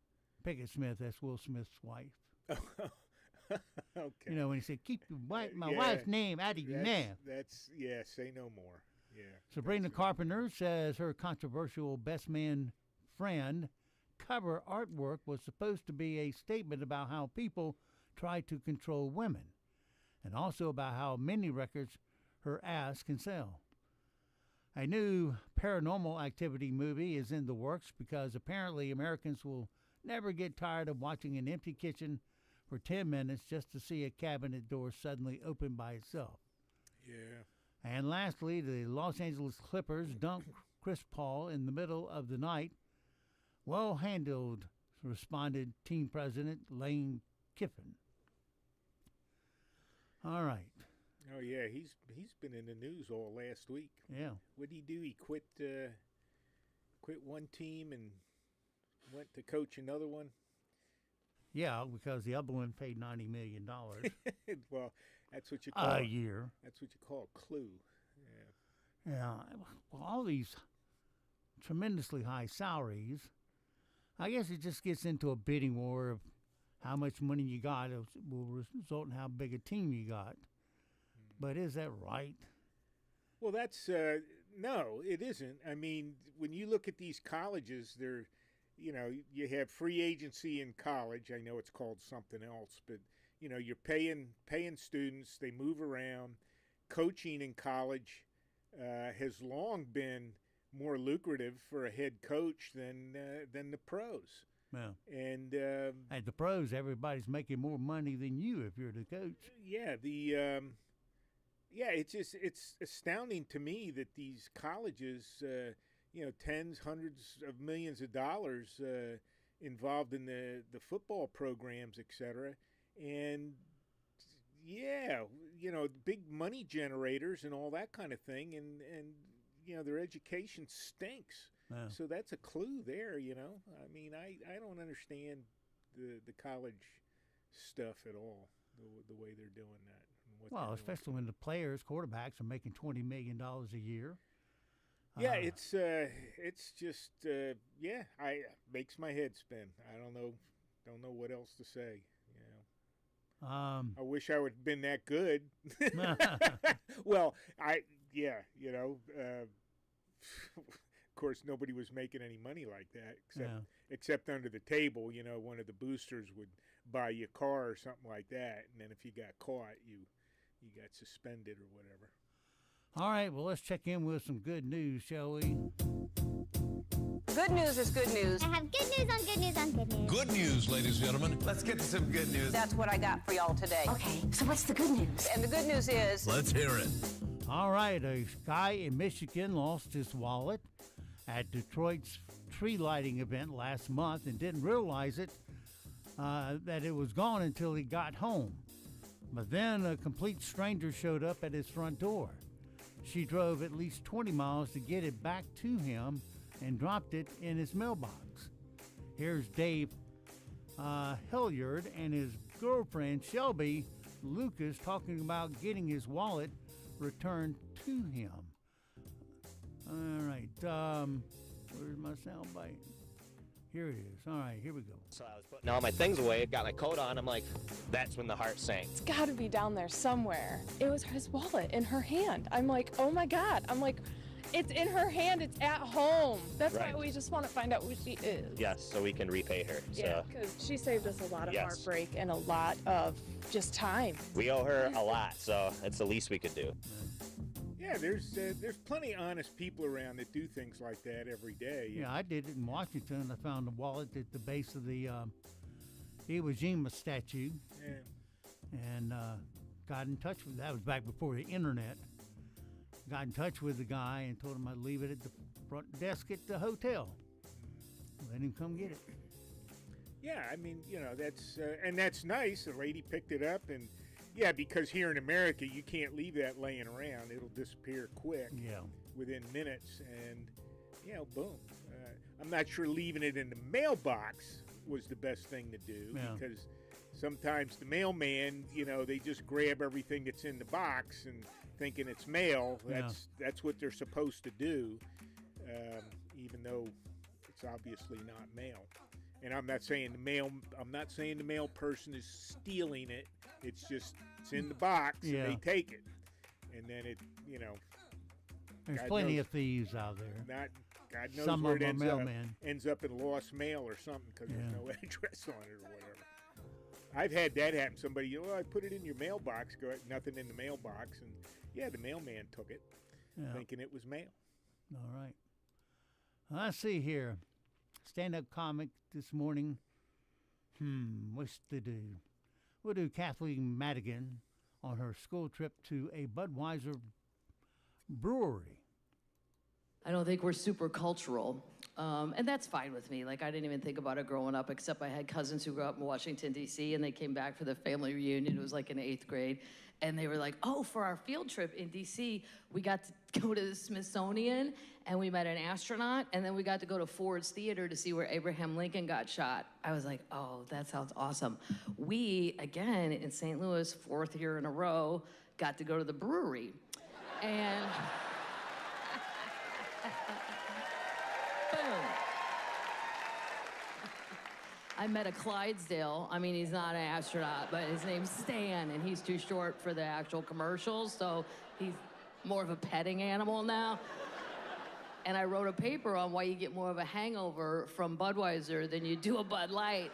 Pinkett Smith, that's Will Smith's wife. Okay. You know, when he said, keep my wife's name out of your name. Say no more. Yeah. Sabrina Carpenter says her controversial Best Man Friend cover artwork was supposed to be a statement about how people try to control women, and also about how many records her ass can sell. A new Paranormal Activity movie is in the works because apparently Americans will never get tired of watching an empty kitchen for 10 minutes just to see a cabinet door suddenly open by itself. Yeah. And lastly, the Los Angeles Clippers dunked Chris Paul in the middle of the night. Well handled, responded team president Lane Kiffin. All right. Oh yeah, he's been in the news all last week. Yeah. What did he do? He quit one team and went to coach another one. Yeah, because the other one paid $90 million. Well, that's what you call a year. That's what you call a clue. Yeah. Yeah. Well, all these tremendously high salaries, I guess it just gets into a bidding war of how much money you got will result in how big a team you got. But is that right? Well, that's no, it isn't. I mean, when you look at these colleges, they're, you have free agency in college. I know it's called something else, but you're paying students. They move around. Coaching in college has long been more lucrative for a head coach than the pros. Yeah. And at the pros, everybody's making more money than you if you're the coach. Yeah, it's astounding to me that these colleges, tens, hundreds of millions of dollars involved in the football programs, et cetera. And yeah, big money generators and all that kind of thing. And their education stinks. Yeah. So that's a clue there, I mean, I don't understand the college stuff at all, the way they're doing that. And well, especially when the players, quarterbacks, are making $20 million a year. Yeah, it's just makes my head spin. I don't know what else to say. I wish I would have been that good. Well, of course, nobody was making any money like that except under the table. One of the boosters would buy you a car or something like that, and then if you got caught, he got suspended or whatever. All right, well, let's check in with some good news, shall we? Good news is good news. I have good news on good news on good news. Good news, ladies and gentlemen. Let's get to some good news. That's what I got for y'all today. Okay, so what's the good news? And the good news is... Let's hear it. All right, a guy in Michigan lost his wallet at Detroit's tree lighting event last month and didn't realize that it was gone until he got home. But then a complete stranger showed up at his front door. She drove at least 20 miles to get it back to him and dropped it in his mailbox. Here's Dave Hilliard and his girlfriend Shelby Lucas talking about getting his wallet returned to him. All right, where's my sound bite? Here it is. All right, here we go. So I was putting all my things away, got my coat on. I'm like, that's when the heart sank. It's got to be down there somewhere. It was his wallet in her hand. I'm like, oh my God. I'm like, it's in her hand. It's at home. That's Right. why we just want to find out who she is. Yes, so we can repay her. Yeah, So because she saved us a lot of Yes. heartbreak and a lot of just time. we owe her a lot, so it's the least we could do. Yeah, there's plenty of honest people around that do things like that every day. Yeah, I did it in Washington. I found a wallet at the base of the Iwo Jima statue Yeah. and got in touch with. That was back before the internet. Got in touch with the guy and told him I'd leave it at the front desk at the hotel. Let him come get it. Yeah, I mean, that's nice. The lady picked it up, and yeah, because here in America, you can't leave that laying around. It'll disappear quick. Yeah. Within minutes, and boom. I'm not sure leaving it in the mailbox was the best thing to do Yeah. because sometimes the mailman, they just grab everything that's in the box and thinking it's mail. That's what they're supposed to do, even though it's obviously not mail. And I'm not saying the mail person is stealing it. It's just it's in the box Yeah. and they take it, and then it There's God plenty knows- of thieves out there. God knows Some where of it them mailmen. ends up in lost mail or something because Yeah. there's no address on it or whatever. I've had that happen. Somebody, I put it in your mailbox. Go nothing in the mailbox, and the mailman took it, Yeah. thinking it was mail. All right. Let's see here. Stand-up comic this morning. What's to do? We'll do Kathleen Madigan on her school trip to a Budweiser brewery. I don't think we're super cultural. And that's fine with me. Like, I didn't even think about it growing up, except I had cousins who grew up in Washington, D.C., and they came back for the family reunion. It was like in 8th grade. And they were like, oh, for our field trip in D.C., we got to go to the Smithsonian, and we met an astronaut, and then we got to go to Ford's Theater to see where Abraham Lincoln got shot. I was like, oh, that sounds awesome. We, again, in St. Louis, 4th year in a row, got to go to the brewery. And... boom. I met a Clydesdale. I mean, he's not an astronaut, but his name's Stan, and he's too short for the actual commercials, so he's more of a petting animal now. And I wrote a paper on why you get more of a hangover from Budweiser than you do a Bud Light.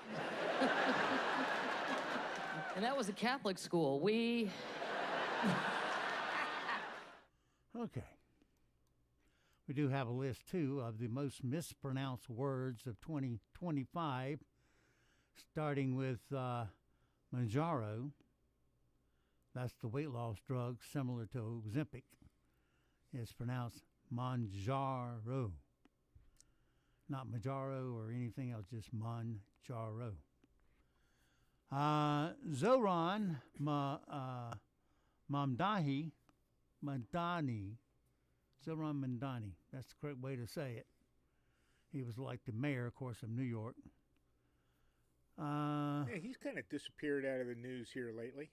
And that was a Catholic school. Okay. We do have a list, too, of the most mispronounced words of 2025, starting with Manjaro. That's the weight loss drug similar to Ozempic. It's pronounced Manjaro. Not Manjaro or anything else, just Manjaro. Zoran Mamdani. Zoran Mamdani. That's the correct way to say it. He was like the mayor, of course, of New York. He's kind of disappeared out of the news here lately.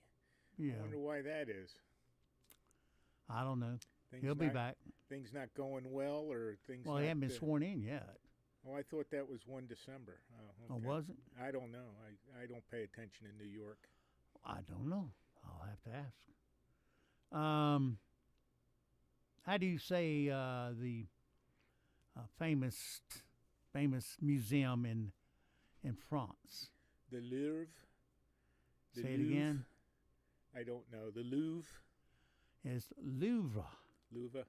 Yeah. I wonder why that is. I don't know. He'll be back. Things not going well, or things. Well, he hasn't been sworn in yet. Oh, I thought that was 1 December. Oh, okay. Oh, was it? I don't know. I don't pay attention in New York. I don't know. I'll have to ask. How do you say the famous museum in France? The Louvre. Say it again. I I don't know. The Louvre? It's Louvre. Louvre?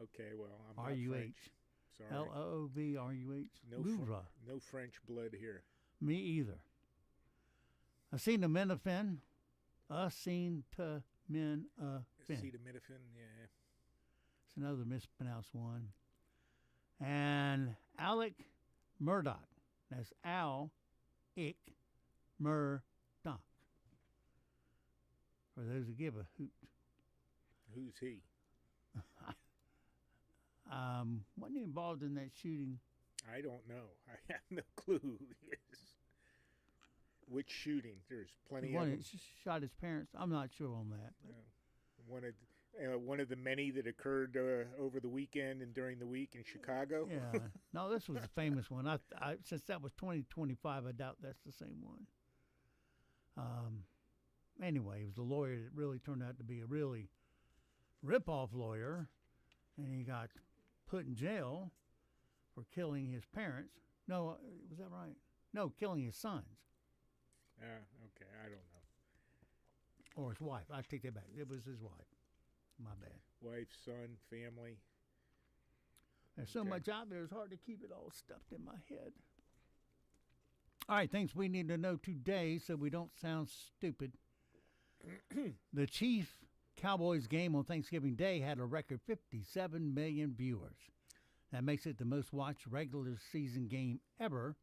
Okay, well, I'm not R-U-H. French. Sorry. L-O-O-V-R-U-H. No no French blood here. Me either. Acetaminophen. Acetaminophen. Acetaminophen, yeah. It's another mispronounced one. And Alec Murdoch. That's Al-Ick Murdoch. For those who give a hoot. Who's he? Wasn't he involved in that shooting? I don't know. I have no clue who he is. Which shooting? There's plenty The one of that them. shot his parents. I'm not sure on that. One of the many that occurred over the weekend and during the week in Chicago. Yeah. No, this was a famous one. I since that was 2025, I doubt that's the same one. Anyway, he was a lawyer that really turned out to be a really rip-off lawyer, and he got put in jail for killing his parents. No, was that right? No, killing his sons. Okay, I don't know. Or his wife. I take that back. It was his wife. My bad. Wife, son, family. There's so much out there, it's hard to keep it all stuffed in my head. All right, things we need to know today so we don't sound stupid. The Chiefs Cowboys game on Thanksgiving Day had a record 57 million viewers. That makes it the most watched regular season game ever,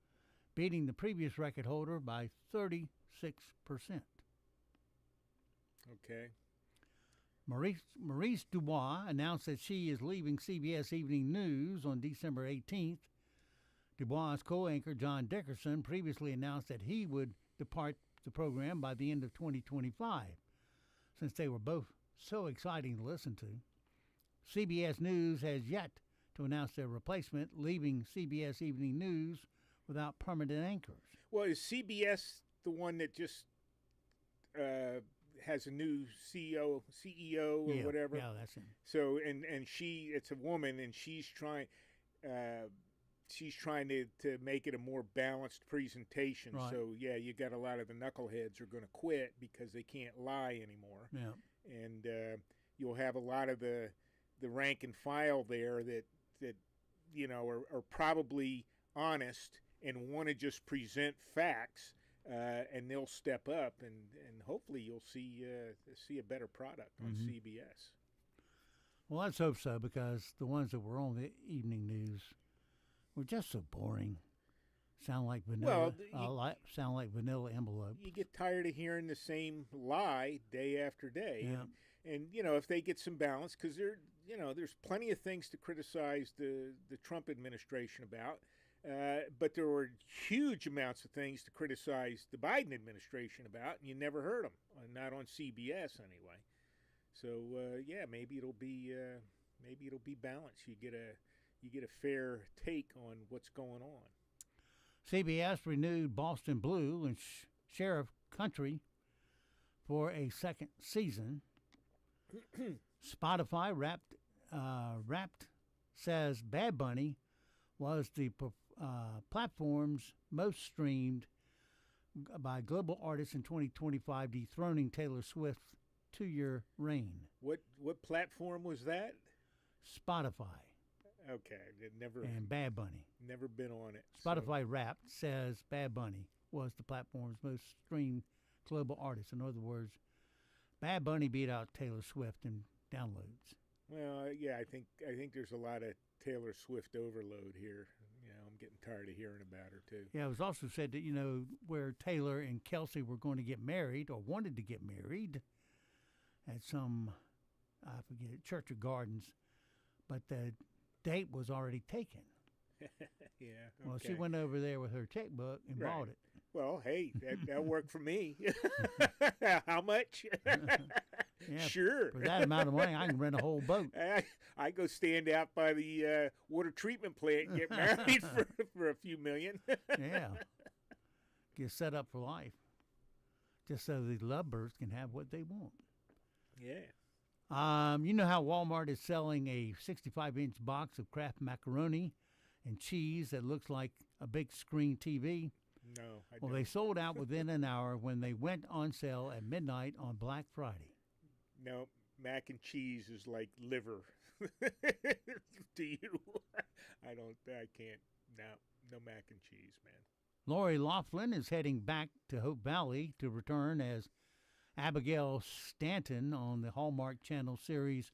beating the previous record holder by 36%. Okay. Maurice Dubois announced that she is leaving CBS Evening News on December 18th. Dubois' co-anchor John Dickerson previously announced that he would depart the program by the end of 2025, since they were both so exciting to listen to. CBS News has yet to announce their replacement, leaving CBS Evening News without permanent anchors. Well, is CBS the one that just has a new CEO or whatever? Yeah, that's him. So and it's a woman, and she's trying to make it a more balanced presentation. Right. So yeah, you got a lot of the knuckleheads are going to quit because they can't lie anymore. Yeah. And you'll have a lot of the rank and file there that you know are probably honest and want to just present facts, and they'll step up, and hopefully you'll see a better product on CBS. Well, let's hope so, because the ones that were on the evening news were just so boring. Sound like vanilla. Sound like vanilla envelope. You get tired of hearing the same lie day after day. Yeah. And you know, if they get some balance, because there's plenty of things to criticize the Trump administration about, but there were huge amounts of things to criticize the Biden administration about, and you never heard them, not on CBS anyway. So yeah, maybe it'll be balanced. You get a fair take on what's going on. CBS renewed Boston Blue and Sheriff Country for a second season. Spotify Wrapped says Bad Bunny was the platform's most streamed by global artists in 2025, dethroning Taylor Swift's 2-year reign. What platform was that? Spotify. Okay, never. And Bad Bunny. Never been on it. Spotify Wrapped says Bad Bunny was the platform's most streamed global artist. In other words, Bad Bunny beat out Taylor Swift in downloads. Well, yeah, I think there's a lot of Taylor Swift overload here. You know, I'm getting tired of hearing about her too. Yeah, it was also said that, where Taylor and Kelsey were going to get married or wanted to get married at some, I forget, Church of Gardens, but the date was already taken. Yeah. Okay. Well, she went over there with her checkbook and bought it. Well, hey, that worked for me. How much? Yeah, sure. For that amount of money, I can rent a whole boat. I go stand out by the water treatment plant and get married for a few million. Yeah. Get set up for life. Just so the lovebirds can have what they want. Yeah. You know how Walmart is selling a 65-inch box of Kraft macaroni and cheese that looks like a big screen TV? No, I Well, don't. they sold out within an hour when they went on sale at midnight on Black Friday. No, mac and cheese is like liver to you. I can't. No mac and cheese, man. Lori Laughlin is heading back to Hope Valley to return as Abigail Stanton on the Hallmark Channel series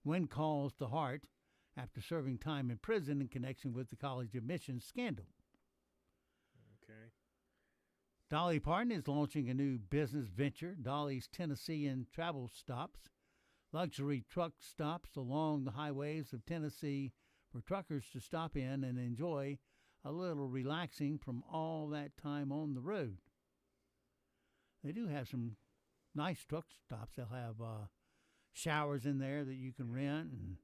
When Calls the Heart after serving time in prison in connection with the college admissions scandal. Okay. Dolly Parton is launching a new business venture, Dolly's Tennessean Travel Stops, luxury truck stops along the highways of Tennessee for truckers to stop in and enjoy a little relaxing from all that time on the road. They do have some nice truck stops. They'll have showers in there that you can rent and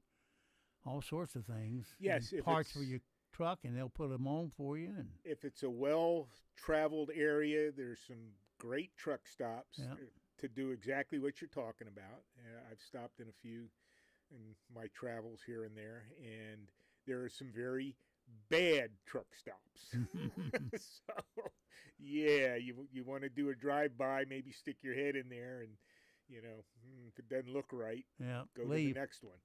all sorts of things. Yes, and if parts it's- for your truck, and they'll put them on for you. And If it's a well-traveled area, there's some great truck stops Yeah. to do exactly what you're talking about. I've stopped in a few in my travels here and there, and there are some very bad truck stops. So, yeah, you want to do a drive-by, maybe stick your head in there, and if it doesn't look right, Yeah, go leave. to the next one.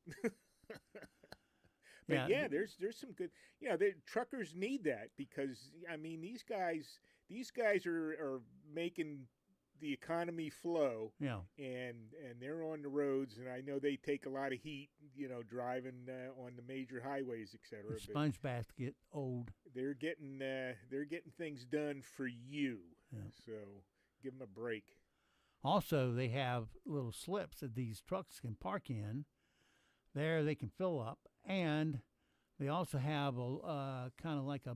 But Yeah. yeah, there's some good. The truckers need that because I mean these guys are making the economy flow. Yeah. And they're on the roads, and I know they take a lot of heat, driving on the major highways, etc. the sponge baths get old. They're getting things done for you. Yeah. So give them a break. Also, they have little slips that these trucks can park in. There they can fill up, and they also have a kind of like a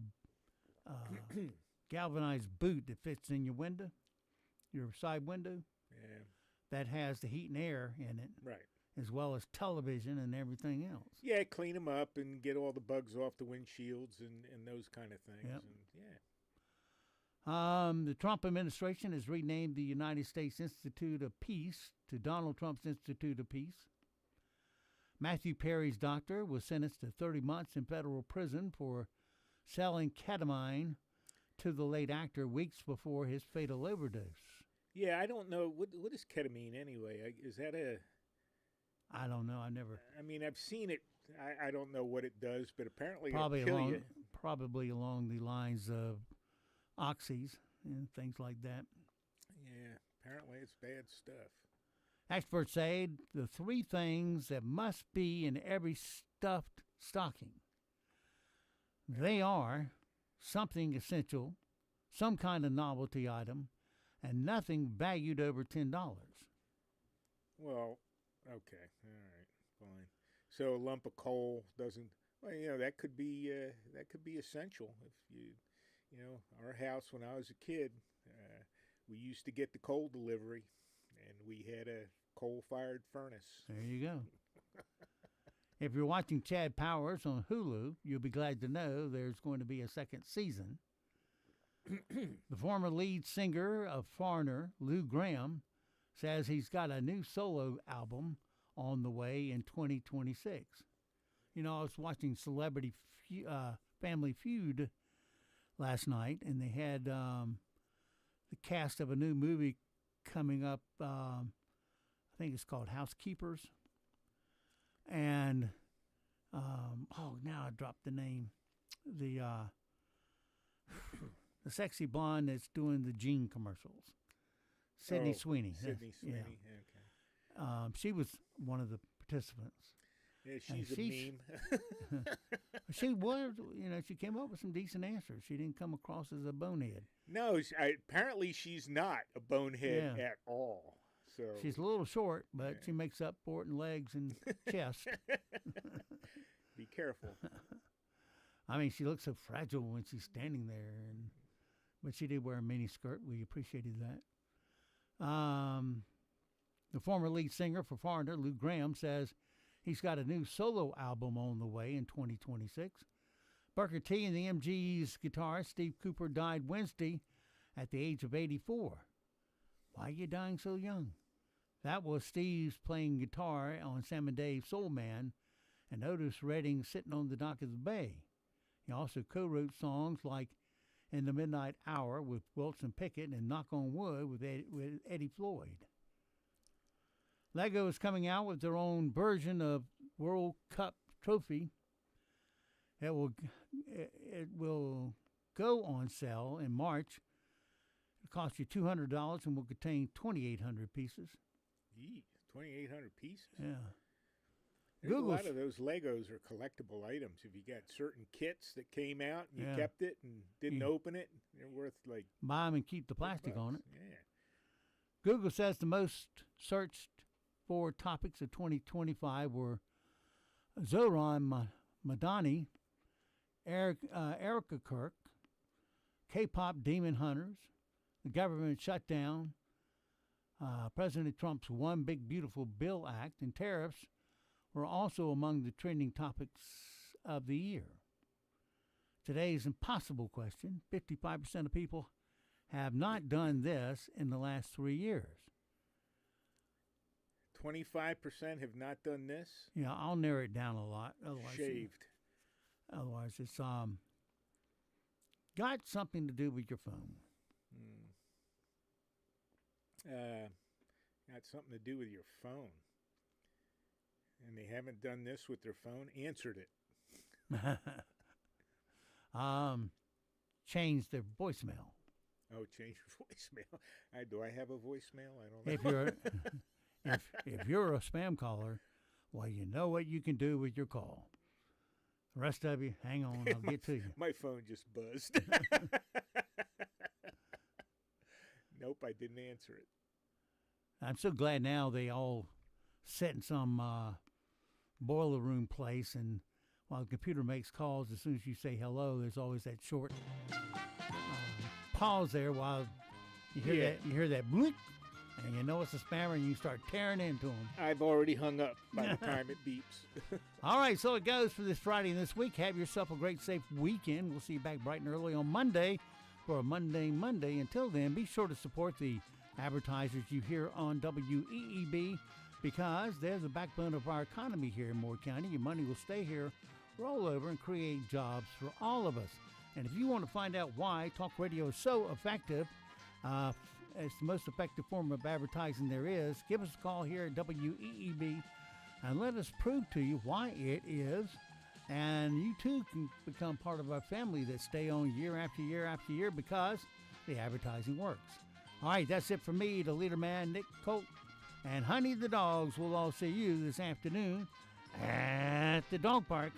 galvanized boot that fits in your window, your side window. Yeah. That has the heat and air in it, Right. as well as television and everything else. Yeah, clean them up and get all the bugs off the windshields and those kind of things. Yep. And yeah. The Trump administration has renamed the United States Institute of Peace to Donald Trump's Institute of Peace. Matthew Perry's doctor was sentenced to 30 months in federal prison for selling ketamine to the late actor weeks before his fatal overdose. Yeah, I don't know. What is ketamine anyway? Is that a... I don't know. I never... I mean, I've seen it. I don't know what it does, but apparently it'll kill you. Probably along the lines of oxys and things like that. Yeah, apparently it's bad stuff. Experts say the three things that must be in every stuffed stocking. They are something essential, some kind of novelty item, and nothing valued over $10. Well, okay, all right, fine. So a lump of coal doesn't. Well, that could be essential. If our house when I was a kid, we used to get the coal delivery, and we had a coal-fired furnace. There you go. If you're watching Chad Powers on Hulu, you'll be glad to know there's going to be a second season. The former lead singer of Foreigner, Lou Graham, says he's got a new solo album on the way in 2026. I was watching Celebrity Family Feud last night, and they had the cast of a new movie coming up. I think it's called Housekeepers. And, now I dropped the name. The sexy blonde that's doing the Gene commercials. Sydney Sweeney. Sydney Sweeney, Yeah. okay. She was one of the participants. Yeah, And she's a meme. She was, she came up with some decent answers. She didn't come across as a bonehead. No, apparently she's not a bonehead Yeah. at all. So She's a little short, but she makes up for it in legs and chest. Be careful. I mean, she looks so fragile when she's standing there, but she did wear a mini skirt. We appreciated that. The former lead singer for Foreigner, Lou Graham, says he's got a new solo album on the way in 2026. Booker T and the MG's guitarist Steve Cooper died Wednesday at the age of 84. Why are you dying so young? That was Steve's playing guitar on Sam and Dave's Soul Man and Otis Redding Sitting on the Dock of the Bay. He also co-wrote songs like in the midnight hour with Wilson Pickett and Knock on Wood with Eddie Floyd. Lego is coming out with their own version of World Cup trophy. It will go on sale in March. It costs you $200 and will contain 2,800 pieces. Yee, 2,800 pieces? Yeah. There's a lot of those Legos are collectible items. If you got certain kits that came out and you kept it and didn't open it, they're worth like... Buy them and keep the plastic on it. Yeah. Google says the most searched for topics of 2025 were Zohran Madani, Erica Kirk, K-pop demon hunters, the government shutdown, President Trump's One Big Beautiful Bill Act, and tariffs were also among the trending topics of the year. Today's impossible question: 55% of people have not done this in the last 3 years. 25% have not done this? Yeah, I'll narrow it down a lot. Otherwise, Shaved. Otherwise, it's got something to do with your phone. Got something to do with your phone. And they haven't done this with their phone. Answered it. Change their voicemail. Oh, change your voicemail. Do I have a voicemail? I don't know. If you're if you're a spam caller, well, you know what you can do with your call. The rest of you, hang on, I'll get to you. My phone just buzzed. Nope, I didn't answer it. I'm so glad now they all sit in some boiler room place, and while the computer makes calls, as soon as you say hello, there's always that short pause there while you hear that bloop, and you know it's a spammer, and you start tearing into them. I've already hung up by the time it beeps. All right, so it goes for this Friday and this week. Have yourself a great, safe weekend. We'll see you back bright and early on Monday for a Monday. Until then, be sure to support the advertisers you hear on WEEB, because they're the backbone of our economy here in Moore County. Your money will stay here, roll over, and create jobs for all of us. And if you want to find out why talk radio is so effective, it's the most effective form of advertising there is, give us a call here at WEEB and let us prove to you why it is. And you too can become part of our family that stay on year after year after year, because the advertising works. All right, that's it for me, the leader man, Nick Colt, and Honey the dogs. We'll all see you this afternoon at the dog park.